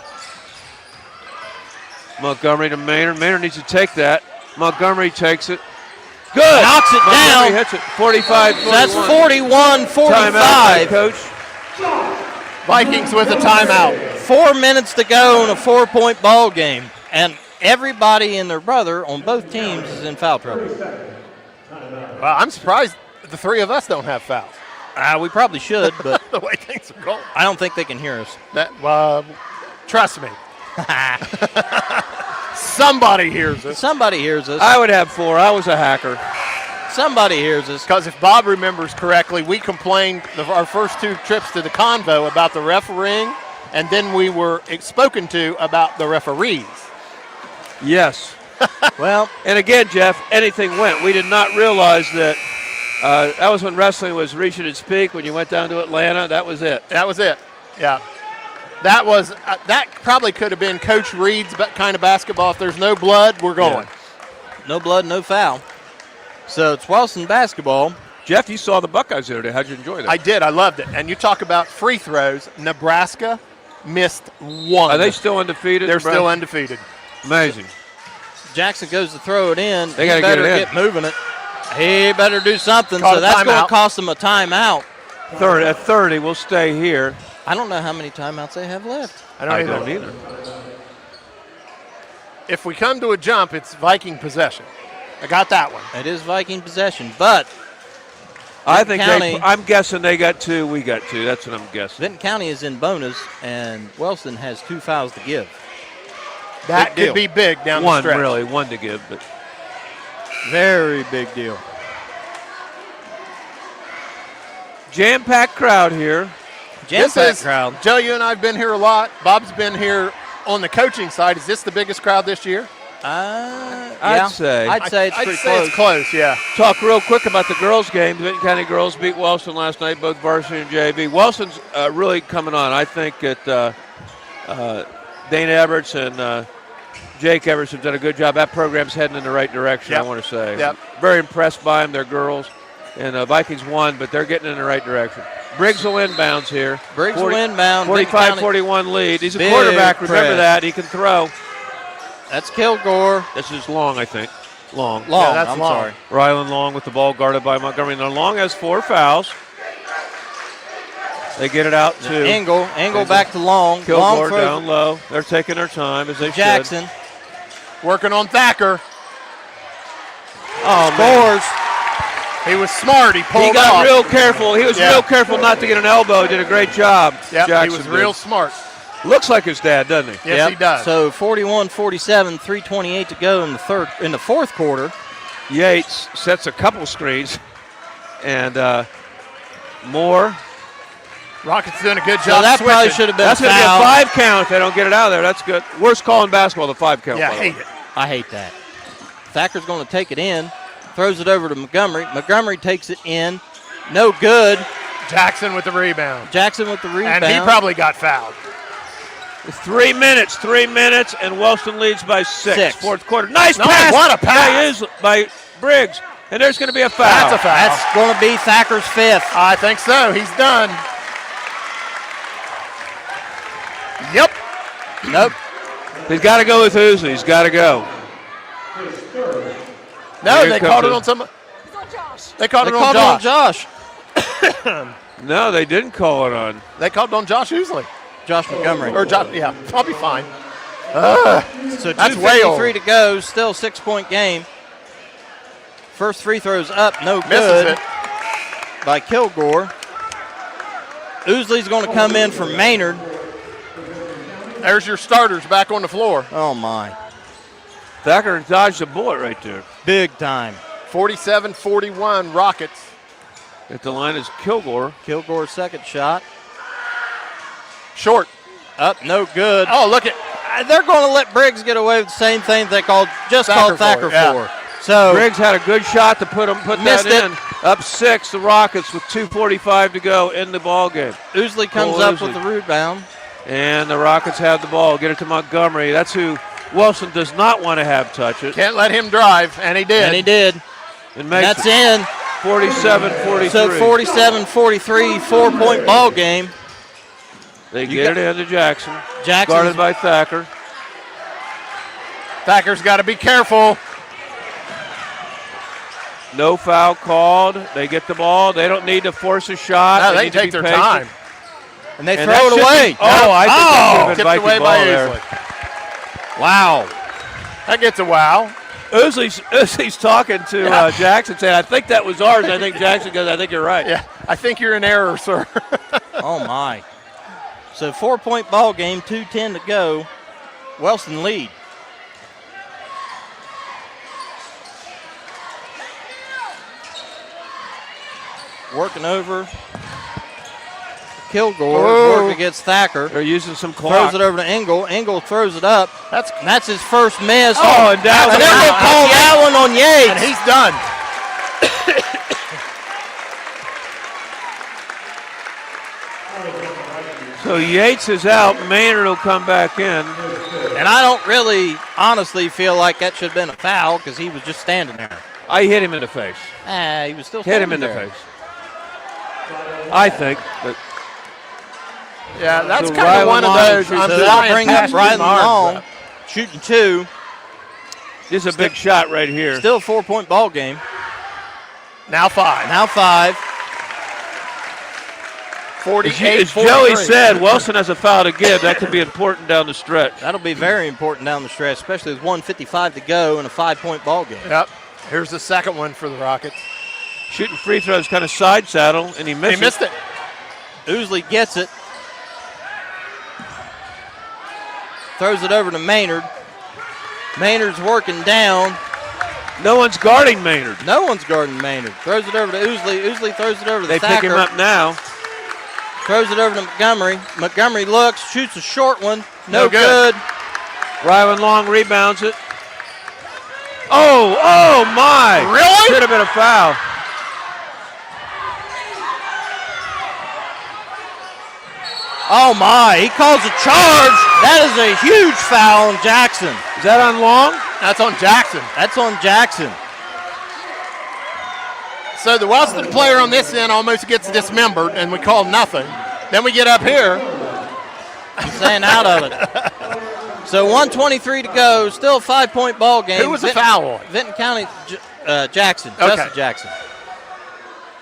Montgomery to Maynard. Maynard needs to take that. Montgomery takes it. Good. Knocks it Montgomery down. Hits it. 45. That's 41-45. Timeout, Coach. Vikings with a timeout. 4 minutes to go in a 4-point ball game, and everybody and their brother on both teams is in foul trouble. Well, I'm surprised the 3 of us don't have fouls. We probably should, but the way things are going. I don't think they can hear us. Trust me. Somebody hears us. Somebody hears us. I would have 4. I was a hacker. Somebody hears us. Because if Bob remembers correctly, we complained our first 2 trips to the convo about the refereeing, and then we were spoken to about the referees. Yes. Well, and again, Jeff, anything went. We did not realize that that was when wrestling was reaching its peak. When you went down to Atlanta, that was it. That was it. Yeah. That was that probably could have been Coach Reed's kind of basketball. If there's no blood, we're going. Yeah. No blood, no foul. So it's Wellston basketball. Jeff, you saw the Buckeyes the other day. How'd you enjoy that? I did. I loved it. And you talk about free throws. Nebraska missed 1. Are they still undefeated? They're still undefeated. Amazing. Jackson goes to throw it in. They got to get moving it. He better do something. So that's going to cost them a timeout. At 30, we'll stay here. I don't know how many timeouts they have left. I don't either. If we come to a jump, it's Viking possession. I got that one. It is Viking possession, but I think I'm guessing they got 2, we got 2. That's what I'm guessing. Vinton County is in bonus, and Wellston has 2 fouls to give. That could be big down the stretch. 1 to give, but very big deal. Jam-packed crowd here. Jam-packed crowd. Joe, you and I have been here a lot. Bob's been here on the coaching side. Is this the biggest crowd this year? I'd say it's pretty close. It's close, yeah. Talk real quick about the girls' game. The Vinton County girls beat Wellston last night, both varsity and JV. Wellston's really coming on. I think that Dane Everts and Jake Everts have done a good job. That program's heading in the right direction, I want to say. Yep. Very impressed by them. They're girls. And Vikings won, but they're getting in the right direction. Briggs will inbounds here. Briggs will inbound. 45-41 lead. He's a Big quarterback. Remember press. that. He can throw. That's Kilgore. This is Long, I think. Long. Long, that's I'm Long. sorry. Rylan Long with the ball guarded by Montgomery. Now Long has 4 fouls. They get it out to Engel back to Long. Kilgore Long down low. They're taking their time as they Jackson. should. Working on Thacker. Oh, Scores. He was smart. He pulled He got off. real careful. He was real careful not to get an elbow. He did a great job. Yep, Jackson he was did. real smart. Looks like his dad, doesn't he? Yes, he does. So 41-47, 3:28 to go in the fourth quarter. Yates sets a couple screens, and Moore. Rockets doing a good job. So that switching. probably should have been That's a going to be a foul. 5 count if they don't get it out of there. That's good. Worst call in basketball, the 5 count. Yeah, by I the way. hate it. I hate that. Thacker's going to take it in, throws it over to Montgomery. Montgomery takes it in. No good. Jackson with the rebound. And he probably got fouled. 3 minutes, and Wellston leads by 6. Fourth quarter. Nice pass. What a pass. By Briggs. And there's going to be a foul. That's a foul. That's going to be Thacker's 5th. I think so. He's done. Yep. Nope. He's got to go with Uzi. He's got to go. No, they called it on some. They called it on Josh. No, they didn't call it on. They called on Josh Usley. Josh Montgomery. Or Josh, yeah, I'll be fine. So That's way old. 2:53 to go, still 6-point game. First free throw's up, no Misses good it. by Kilgore. Usley's going to come in for Maynard. There's your starters back on the floor. Oh, my. Thacker dodged a bullet right there. Big time. 47-41 Rockets. At the line is Kilgore. Kilgore's second shot. Short. Up, no good. Oh, look at. They're going to let Briggs get away with the same thing they called Thacker for. So Briggs had a good shot to put that in. Up 6, the Rockets with 2:45 to go in the ball game. Usley comes up with the rebound. And the Rockets have the ball. Get it to Montgomery. That's who Wellston does not want to have touch it. Can't let him drive, and he did. And makes that's it in. 47-43. So 47-43, 4-point ball game. They get it into Jackson. Jackson's guarded by Thacker. Thacker's got to be careful. No foul called. They get the ball. They don't need to force a shot. No, they need to take be their patient. time. And they And throw that it should away. be- I think that should have been Tipped Viking away ball by there. Usley. Wow. That gets a wow. Usley's talking to Jackson saying, I think that was ours. I think Jackson goes, I think you're right. Yeah, I think you're in error, sir. Oh, my. So 4-point ball game, 2:10 to go. Wellston lead. Working over. Kilgore work against Thacker. They're using some clock. Throws it over to Engel. Engel throws it up. That's his first miss. Oh, and down. And they're going to call that one on Yates. And he's done. So Yates is out. Maynard will come back in. And I don't really honestly feel like that should have been a foul because he was just standing there. I hit him in the face. He was still Hit him standing in the there. face. I think. But Yeah, that's So kind of one of Rylan those. Long I'm So trying that'll bring up past Rylan Mark, Long, but- shooting 2. this is a big shot right here. Still a 4-point ball game. Now 5. Now 5. 48, As Joey said, Wellston has a foul to give. That could be important down the stretch. That'll be very important down the stretch, especially with 1:55 to go in a 5-point ball game. Yep. Here's the second one for the Rockets. Shooting free throws kind of side saddle, and he missed it. Usley gets it. Throws it over to Maynard. Maynard's working down. No one's guarding Maynard. No one's guarding Maynard. Throws it over to Usley. Usley throws it over to They Thacker. pick him up now. Throws it over to Montgomery. Montgomery looks, shoots a short one. No No good. Rylan Long rebounds it. Oh my. Really? Should have been a foul. Oh my, he calls a charge. That is a huge foul on Jackson. Is that on Long? That's on Jackson. That's on Jackson. So the Wellston player on this end almost gets dismembered, and we call nothing. Then we get up here. He's staying out of it. So 1:23 to go, still a 5-point ball game. Who was the foul? Vinton County Jackson, Okay. Justin Jackson.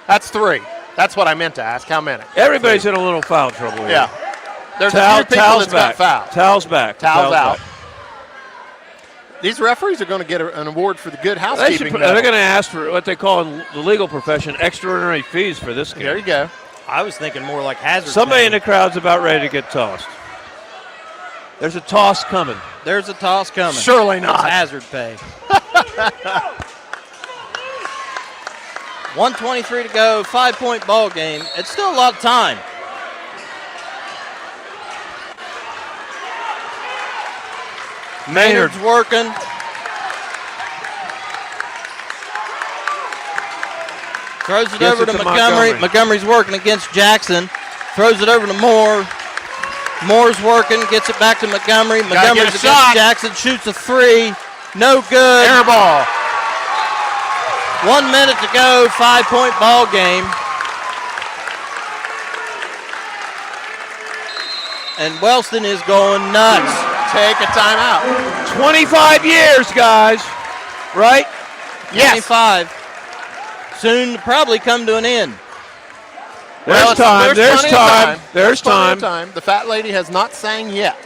That's 3. That's what I meant to ask. How many? Everybody's in a little foul trouble here. Yeah. There's a few people that's got fouled. Towel's back. Towel's out. back. These referees are going to get an award for the good housekeeping. They're going to ask for what they call in the legal profession extraordinary fees for this game. There you go. I was thinking more like hazard. Somebody pay. in the crowd's about ready to get tossed. There's a toss coming. There's a toss coming. Surely not. It's hazard pay. 1:23 to go, 5-point ball game. It's still a lot of time. Maynard's working. Throws it over to Montgomery. Montgomery's working against Jackson. Throws it over to Moore. Moore's working, gets it back to Montgomery. Montgomery's against Jackson, shoots a 3. No good. Air ball. 1 minute to go, 5-point ball game. And Wellston is going nuts. Take a timeout. 25 years, guys. Right? Yes. 25. Soon to probably come to an end. There's time. There's time. There's plenty time. of The fat lady has not sang yet.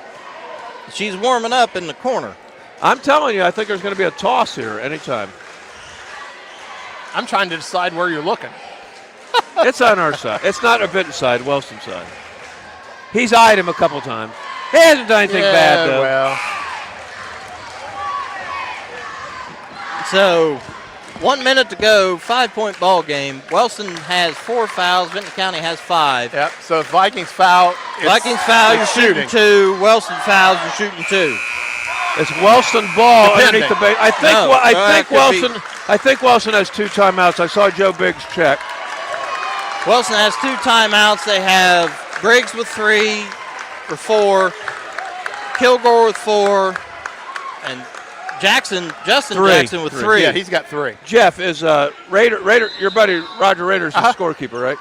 She's warming up in the corner. I'm telling you, I think there's going to be a toss here anytime. I'm trying to decide where you're looking. It's on our side. It's not a Vinton side, Wellston side. He's eyed him a couple times. He hasn't done anything bad, though. Well. So, 1 minute to go, 5-point ball game. Wellston has 4 fouls. Vinton County has 5. Yep. So if Vikings foul, you're shooting 2. Wellston fouls, you're shooting 2. It's Wellston ball Depending. underneath the base. I think Wellston has 2 timeouts. I saw Joe Biggs check. Wellston has 2 timeouts. They have Briggs with 3 or 4, Kilgore with 4, and Justin 3. Jackson with 3. Yeah, he's got 3. Jeff is Raider. Your buddy Roger Rader's the scorekeeper, right?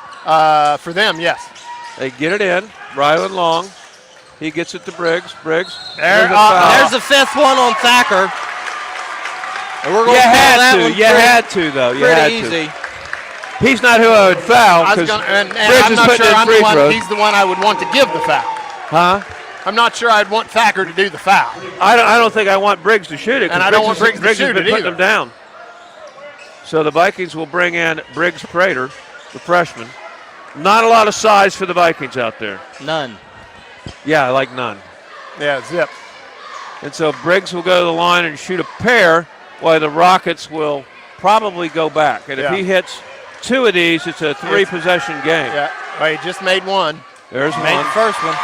For them, yes. They get it in. Rylan Long. He gets it to Briggs. Briggs. There's the 5th one on Thacker. And we're going to call that one. You had to, though. You had pretty easy. to. He's not who I would foul because I'm Briggs is not putting sure in free throws. he's the one I would want to give the foul. Huh? I'm not sure I'd want Thacker to do the foul. I don't think I want Briggs to shoot it. And I don't want Briggs to has shoot been it putting either. them down. So the Vikings will bring in Briggs Prater, the freshman. Not a lot of size for the Vikings out there. None. Yeah, like none. Yeah, zip. And so Briggs will go to the line and shoot a pair, while the Rockets will probably go back. And if he hits 2 of these, it's a 3-possession game. Yeah, well, he just made one. There's Made one. the first one.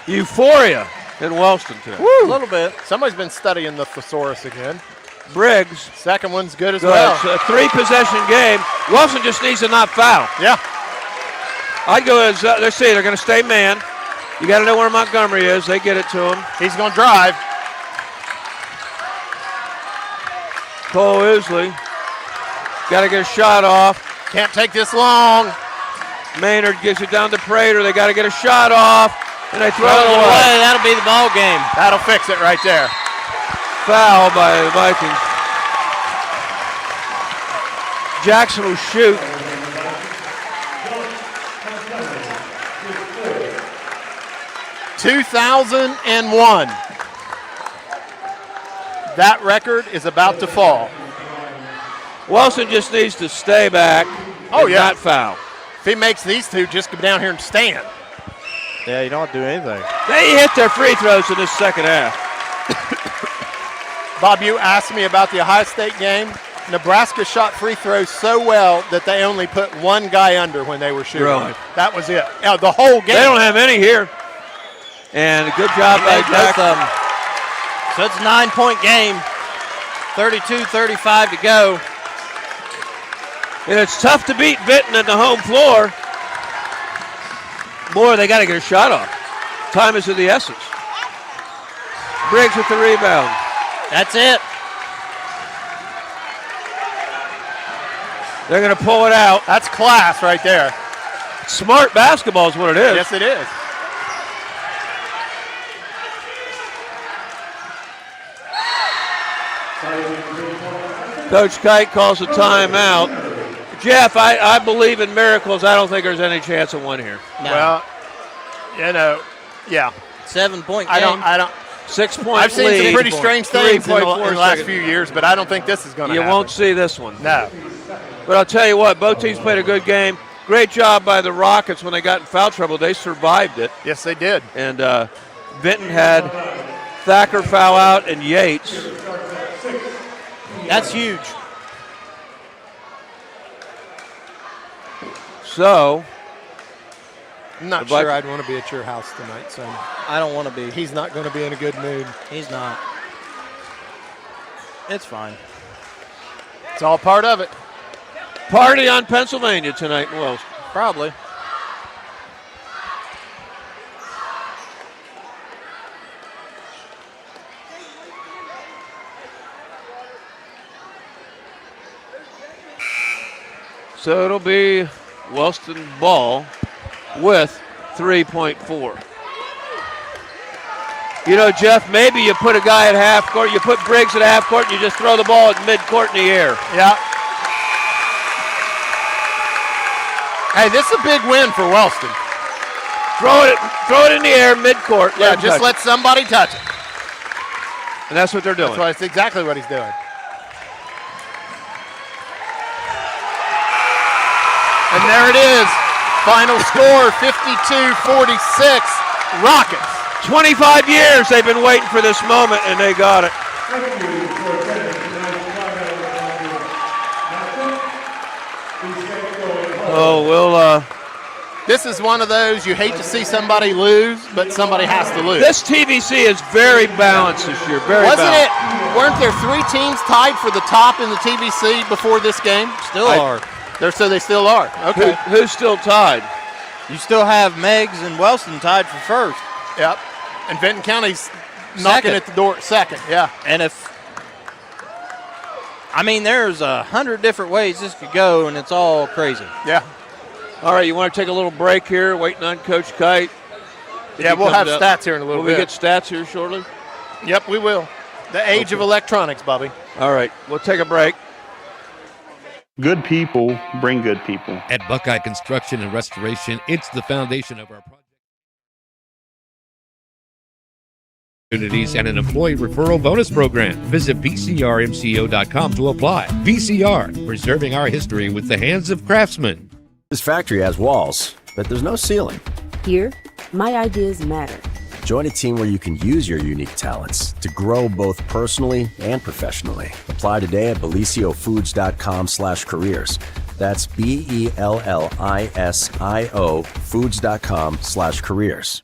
Euphoria in Wellston today. A little bit. Somebody's been studying the thesaurus again. Briggs. Second one's good as well. It's a 3-possession game. Wellston just needs to not foul. Yeah. I'd go as, let's see, they're going to stay man. You got to know where Montgomery is. They get it to him. He's going to drive. Cole Ousley. Got to get a shot off. Can't take this long. Maynard gets it down to Prater. They got to get a shot off. And they throw it Throws it away. away. That'll be the ball game. That'll fix it right there. Foul by the Vikings. Jackson will shoot. (2001). That record is about to fall. Wellston just needs to stay back. Oh, yeah. Not foul. If he makes these 2, just go down here and stand. Yeah, you don't have to do anything. They hit their free throws in this second half. Bob, you asked me about the Ohio State game. Nebraska shot free throws so well that they only put 1 guy under when they were shooting. Really? That was it. The whole game. They don't have any here. And a good job by Jackson. So it's a 9-point game. 32-35 to go. And it's tough to beat Vinton at the home floor. Boy, they got to get a shot off. Time is of the essence. Briggs with the rebound. That's it. They're going to pull it out. That's class right there. Smart basketball is what it is. Yes, it is. Coach Kite calls a timeout. Jeff, I believe in miracles. I don't think there's any chance of one here. No. Well, yeah. 7-point game. I don't. 6 point I've seen some pretty strange things in the last few years, but I don't think this is going to happen. You won't see this one. No. But I'll tell you what, both teams played a good game. Great job by the Rockets when they got in foul trouble. They survived it. Yes, they did. And Vinton had Thacker foul out and Yates. That's huge. So, I'm not sure I'd want to be at your house tonight, son. I don't want to be. He's not going to be in a good mood. He's not. It's fine. It's all part of it. Party on Pennsylvania tonight in Wellston. Probably. So it'll be Wellston ball with 3.4. You know, Jeff, maybe you put a guy at half court, you put Briggs at half court, and you just throw the ball at mid-court in the air. Yeah. Hey, this is a big win for Wellston. Throw it in the air, mid-court. Yeah, just let somebody touch it. And that's what they're doing. That's exactly what he's doing. And there it is. Final score, 52-46, Rockets. 25 years they've been waiting for this moment, and they got it. This is one of those you hate to see somebody lose, but somebody has to lose. This TVC is very balanced this year, Wasn't it? Weren't there 3 teams tied for the top in the TVC before this game? Still are. So they still are. Okay. Who's still tied? You still have Meigs and Wellston tied for first. Yep. And Vinton County's knocking at the door second. Yeah. And there's 100 different ways this could go, and it's all crazy. Yeah. All right, you want to take a little break here, waiting on Coach Kite? Yeah, we'll have stats here in a little bit. Will we get stats here shortly? Yep, we will. The age of electronics, Bobby. All right, we'll take a break. Good people bring good people. At Buckeye Construction and Restoration, it's the foundation of our project. Opportunities and an employee referral bonus program. Visit VCRMCO.com to apply. VCR, preserving our history with the hands of craftsmen. This factory has walls, but there's no ceiling. Here, my ideas matter. Join a team where you can use your unique talents to grow both personally and professionally. Apply today at belisiofoods.com/careers. That's BELLISIO foods.com/careers.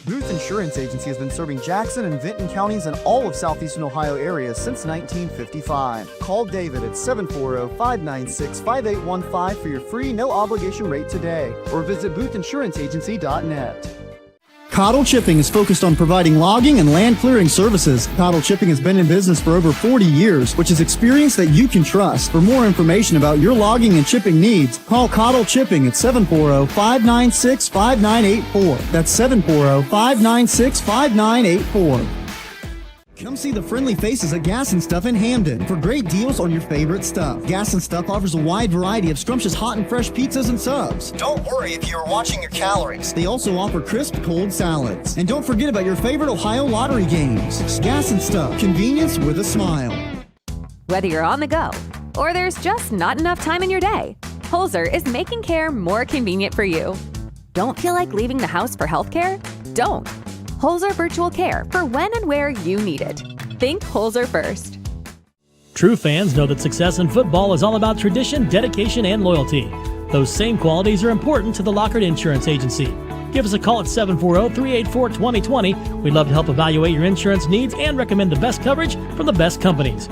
Booth Insurance Agency has been serving Jackson and Vinton counties and all of southeastern Ohio areas since 1955. Call David at 740-596-5815 for your free no-obligation rate today, or visit boothinsuranceagency.net. Cottle Chipping is focused on providing logging and land clearing services. Cottle Chipping has been in business for over 40 years, which is experience that you can trust. For more information about your logging and chipping needs, call Cottle Chipping at 740-596-5984. That's 740-596-5984. Come see the friendly faces at Gas and Stuff in Hamden for great deals on your favorite stuff. Gas and Stuff offers a wide variety of scrumptious hot and fresh pizzas and subs. Don't worry if you're watching your calories. They also offer crisp cold salads. And don't forget about your favorite Ohio lottery games. Gas and Stuff, convenience with a smile. Whether you're on the go or there's just not enough time in your day, Holzer is making care more convenient for you. Don't feel like leaving the house for healthcare? Don't. Holzer Virtual Care for when and where you need it. Think Holzer first. True fans know that success in football is all about tradition, dedication, and loyalty. Those same qualities are important to the Lockhart Insurance Agency. Give us a call at 740-384-2020. We'd love to help evaluate your insurance needs and recommend the best coverage from the best companies.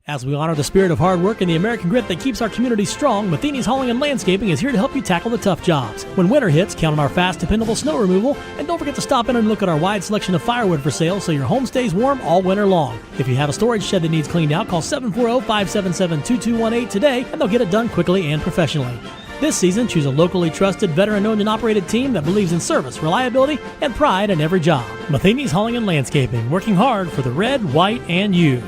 As we honor the spirit of hard work and the American grit that keeps our community strong, Matheny's Hauling and Landscaping is here to help you tackle the tough jobs. When winter hits, count on our fast, dependable snow removal, and don't forget to stop in and look at our wide selection of firewood for sale so your home stays warm all winter long. If you have a storage shed that needs cleaned out, call 740-577-2218 today, and they'll get it done quickly and professionally. This season, choose a locally trusted, veteran-owned and operated team that believes in service, reliability, and pride in every job. Matheny's Hauling and Landscaping, working hard for the red, white, and you.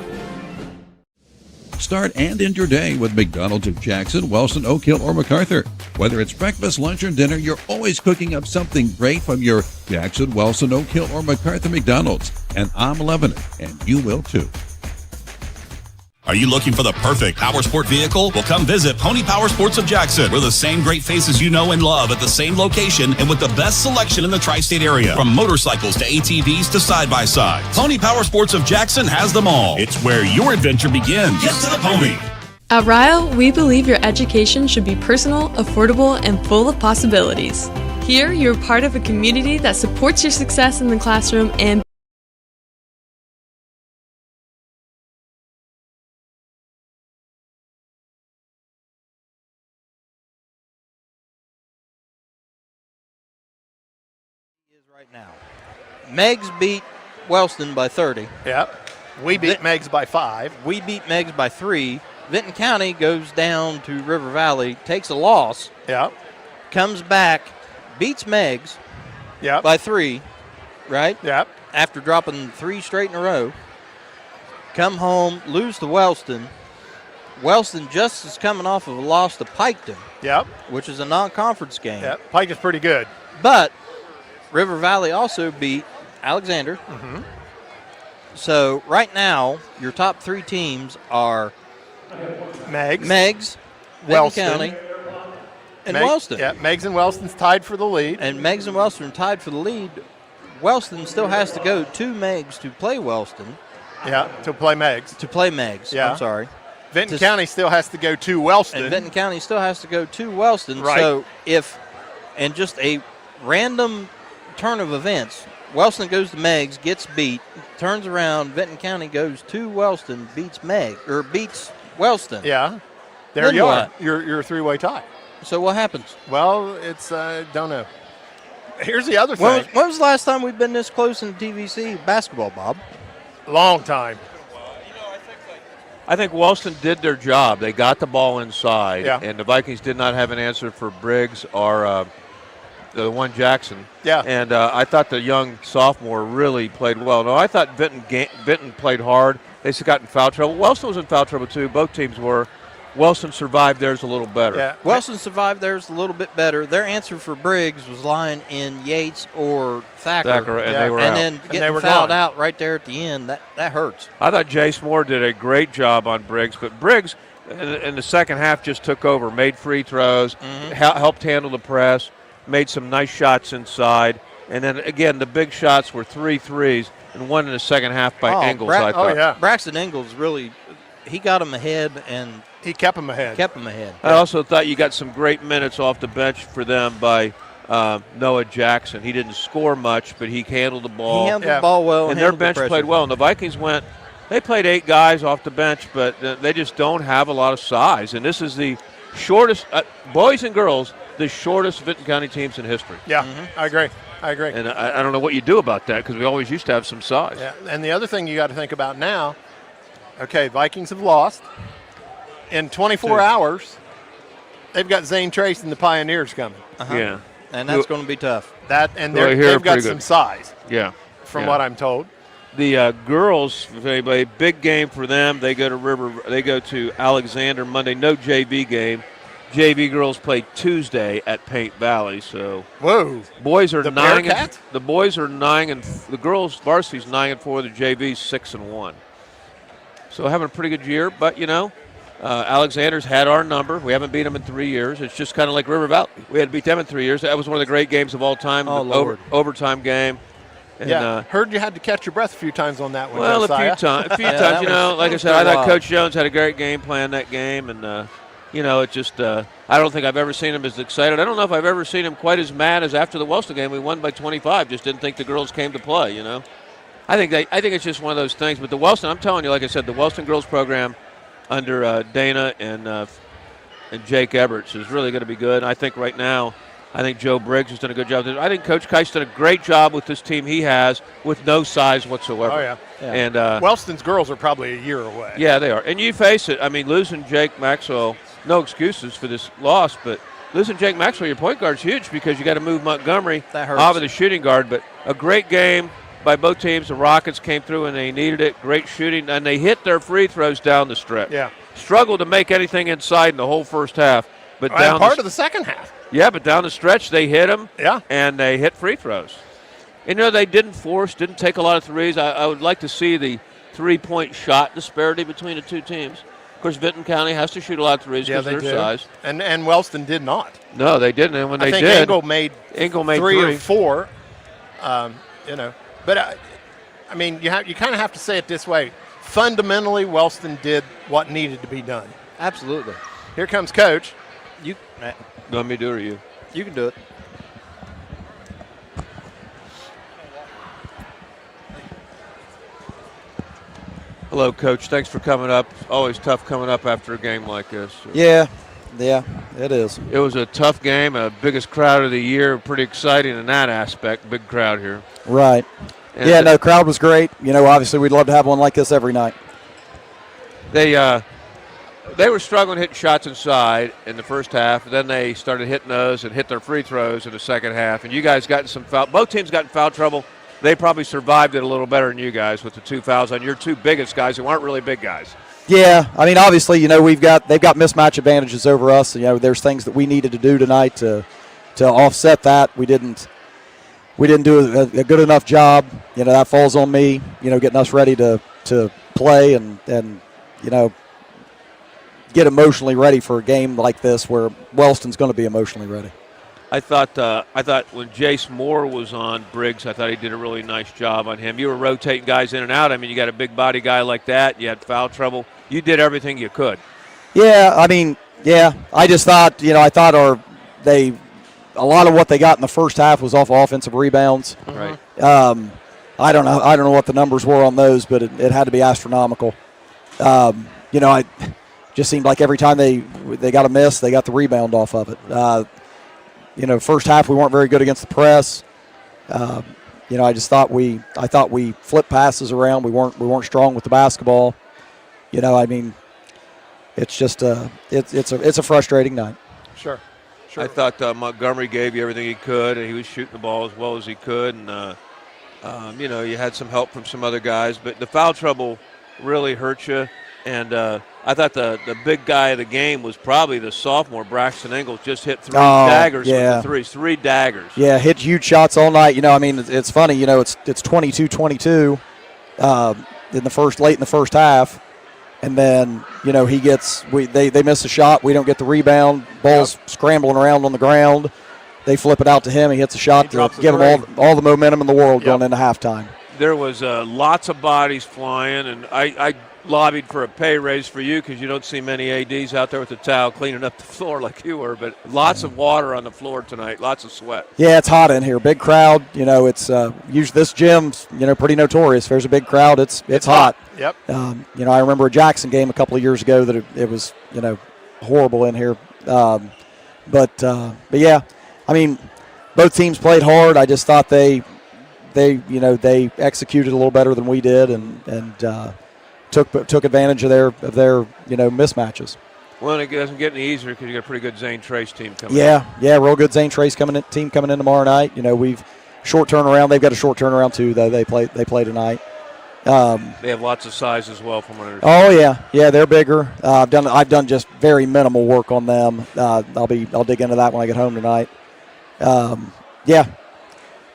Start and end your day with McDonald's of Jackson, Wellston, Oak Hill, or MacArthur. Whether it's breakfast, lunch, or dinner, you're always cooking up something great from your Jackson, Wellston, Oak Hill, or MacArthur McDonald's. And I'm loving it, and you will too. Are you looking for the perfect power sport vehicle? Well, come visit Pony Power Sports of Jackson. We're the same great faces you know and love at the same location and with the best selection in the tri-state area. From motorcycles to ATVs to side-by-sides. Pony Power Sports of Jackson has them all. It's where your adventure begins. Get to the pony. At Ryle, we believe your education should be personal, affordable, and full of possibilities. Here, you're part of a community that supports your success in the classroom and right now. Meigs beat Wellston by 30. Yep. We beat Meigs by 5. We beat Meigs by 3. Vinton County goes down to River Valley, takes a loss. Yep. Comes back, beats Meigs by 3, right? Yep. After dropping 3 straight in a row. Come home, lose to Wellston. Wellston just is coming off of a loss to Piketon. Yep. Which is a non-conference game. Yep. Pike is pretty good. But River Valley also beat Alexander. Mm-hmm. So right now, your top 3 teams are Meigs, Wellston, County, and Wellston. Yeah, Meigs and Wellston's tied for the lead. And Meigs and Wellston tied for the lead. Wellston still has to go to Meigs to play Wellston. Yeah, to play Meigs. To play Meigs, yeah. I'm sorry. Vinton County still has to go to Wellston. And Vinton County still has to go to Wellston. Right. So and just a random turn of events, Wellston goes to Meigs, gets beat, turns around, Vinton County goes to Wellston, beats Wellston. Yeah. There Then you what? are. You're a 3-way tie. So what happens? Well, it's don't know. Here's the other thing. When was the last time we've been this close in TVC basketball, Bob? Long time. I think Wellston did their job. They got the ball inside, and the Vikings did not have an answer for Briggs or the one Jackson. Yeah. And I thought the young sophomore really played well. No, I thought Vinton played hard. They just got in foul trouble. Wellston was in foul trouble too. Both teams were. Wellston survived theirs a little better. Yeah. Wellston survived theirs a little bit better. Their answer for Briggs was lying in Yates or Thacker, and they were out. Then getting fouled out right there at the end. That hurts. I thought Jace Moore did a great job on Briggs, but Briggs in the second half just took over, made free throws, helped handle the press, made some nice shots inside, and then again the big shots were 3 threes and one in the second half by Ingles. I thought. Braxton Ingles really, he got him ahead and he kept him ahead. I also thought you got some great minutes off the bench for them by Noah Jackson. He didn't score much, but he handled the ball. He handled the ball well, and their bench played well. And the Vikings they played 8 guys off the bench, but they just don't have a lot of size. And this is the shortest, boys and girls, the shortest Vinton County teams in history. Yeah, I agree. And I don't know what you do about that because we always used to have some size. Yeah, and the other thing you got to think about now, okay, Vikings have lost. In 24 hours, they've got Zane Trace and the Pioneers coming. Yeah. And that's going to be tough. They've got some size. Yeah. From what I'm told. The girls, a big game for them. They go to Alexander Monday. No JV game. JV girls play Tuesday at Paint Valley. So whoa, boys are the 9. Bearcats? The boys are 9 and the girls varsity's 9-4. The JV's 6-1. So having a pretty good year, but Alexander's had our number. We haven't beat them in 3 years. It's just kind of like River Valley. We had to beat them in 3 years. That was one of the great games of all time. Overtime game. And, heard you had to catch your breath a few times on that one. Well, Josiah. a few times. Like I said, I thought Coach Jones had a great game plan that game, and it just I don't think I've ever seen him as excited. I don't know if I've ever seen him quite as mad as after the Wellston game. We won by 25. Just didn't think the girls came to play. I think it's just one of those things. But the Wellston, I'm telling you, like I said, the Wellston girls program under Dana and Jake Eberts is really going to be good. I think right now, I think Joe Briggs has done a good job. I think Coach Kite's done a great job with this team he has with no size whatsoever. Oh, yeah. And Wellston's girls are probably a year away. Yeah, they are. And you face it. I mean, losing Jake Maxwell, no excuses for this loss, but losing Jake Maxwell, your point guard's huge because you got to move Montgomery off of the shooting guard. But a great game by both teams. The Rockets came through and they needed it. Great shooting, and they hit their free throws down the stretch. Yeah. Struggled to make anything inside in the whole first half. But down part of the second half. Yeah, but down the stretch, they hit them. Yeah. And they hit free throws. And, they didn't didn't take a lot of threes. I would like to see the three-point shot disparity between the two teams. Of course, Vinton County has to shoot a lot of threes because of their size. And Wellston did not. No, they didn't. And when I they think did, Engle made three or four. But I mean, you kind of have to say it this way. Fundamentally, Wellston did what needed to be done. Absolutely. Here comes Coach. You want me to do it or you? You can do it. Hello, Coach. Thanks for coming up. Always tough coming up after a game like this. Yeah, it is. It was a tough game, biggest crowd of the year. Pretty exciting in that aspect. Big crowd here. Right. And crowd was great. Obviously we'd love to have one like this every night. They were struggling hitting shots inside in the first half. Then they started hitting those and hit their free throws in the second half. And you guys got in some foul. Both teams got in foul trouble. They probably survived it a little better than you guys with the 2 fouls on your 2 biggest guys who aren't really big guys. Yeah, I mean, obviously, they've got mismatch advantages over us. There's things that we needed to do tonight to offset that. We didn't do a good enough job. That falls on me. Getting us ready to play and get emotionally ready for a game like this where Wellston's going to be emotionally ready. I thought when Jace Moore was on Briggs, I thought he did a really nice job on him. You were rotating guys in and out. I mean, you got a big body guy like that. You had foul trouble. You did everything you could. Yeah, I mean, I just thought, a lot of what they got in the first half was off offensive rebounds. Right. I don't know what the numbers were on those, but it had to be astronomical. It just seemed like every time they got a miss, they got the rebound off of it. First half we weren't very good against the press. I thought we flipped passes around. We weren't strong with the basketball. I mean, it's just it's a frustrating night. Sure. I thought Montgomery gave you everything he could, and he was shooting the ball as well as he could. And you had some help from some other guys, but the foul trouble really hurt you. And I thought the big guy of the game was probably the sophomore, Braxton Ingles, just hit 3 daggers with the threes. 3 daggers. Yeah, hit huge shots all night. It's funny, it's 22-22 late in the first half. And then, they miss a shot. We don't get the rebound. Ball's scrambling around on the ground. They flip it out to him. He hits a shot to give him all the momentum in the world going into halftime. There was lots of bodies flying, and I lobbied for a pay raise for you because you don't see many ADs out there with a towel cleaning up the floor like you were, but lots of water on the floor tonight, lots of sweat. Yeah, it's hot in here. Big crowd. It's usually this gym's pretty notorious. If there's a big crowd, it's hot. Yep. I remember a Jackson game a couple of years ago that it was horrible in here. But yeah, I mean, both teams played hard. I just thought they executed a little better than we did and took advantage of their mismatches. Well, it doesn't get any easier because you got a pretty good Zane Trace team coming. Yeah, real good Zane Trace team coming in tomorrow night. We've short turnaround. They've got a short turnaround too, though. They play tonight. They have lots of size as well, from what I understand. Oh yeah, they're bigger. I've done just very minimal work on them. I'll dig into that when I get home tonight. Yeah.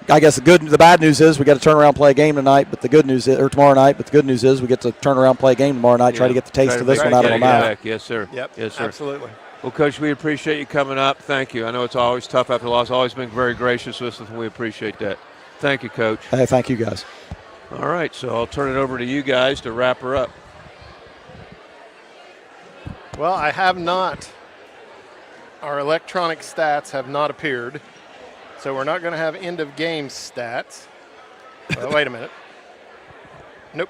I guess the bad news is we got to turn around and play a game tonight, but the good news is, or tomorrow night. But the good news is we get to turn around and play a game tomorrow night. Try to get the taste of this one out of our mouth. Yes, sir. Yep. Yes, sir. Absolutely. Well, Coach, we appreciate you coming up. Thank you. I know it's always tough after a loss. Always been very gracious with us, and we appreciate that. Thank you, Coach. Hey, thank you, guys. All right, so I'll turn it over to you guys to wrap her up. Well, I have not. Our electronic stats have not appeared. So we're not going to have end-of-game stats. Well, wait a minute. Nope.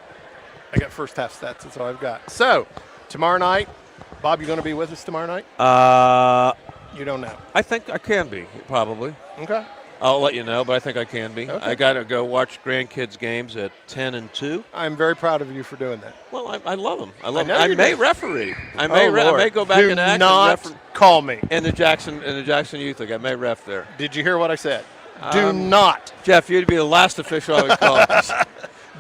I got first-half stats. That's all I've got. So, Tomorrow night, Bob, you going to be with us tomorrow night? You don't know. I think I can be, probably. Okay. I'll let you know, but I think I can be. Okay. I got to go watch grandkids' games at 10 and 2. I'm very proud of you for doing that. Well, I love them. I know I you may do. referee. I Lord. may go back Do and act. not call me. In the Jackson Youth League. I may ref there. Did you hear what I said? Do not. Jeff, you'd be the last official I would call.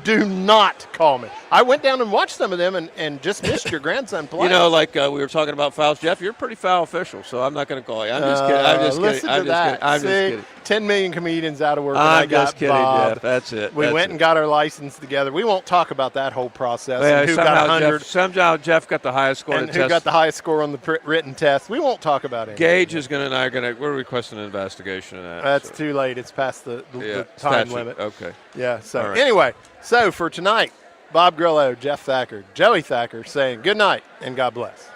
Do not call me. I went down and watched some of them and just missed your grandson play. You know, like we were talking about fouls. Jeff, you're a pretty foul official, so I'm not going to call you. I'm just kidding. I'm just listen kidding. to that. I'm See, just kidding. 10 million comedians out of work. I'm got just kidding, Bob. Jeff. That's it. We went and got our license together. We won't talk about that whole process. Yeah, and who got 100. Somehow Jeff got the highest score. And who got the highest score on the written test. We won't talk about it. Gage is going to, we're requesting an investigation of that. That's too late. It's past the time limit. Okay. Yeah, so All right. Anyway, so for tonight, Bob Grillo, Jeff Thacker, Joey Thacker saying good night and God bless.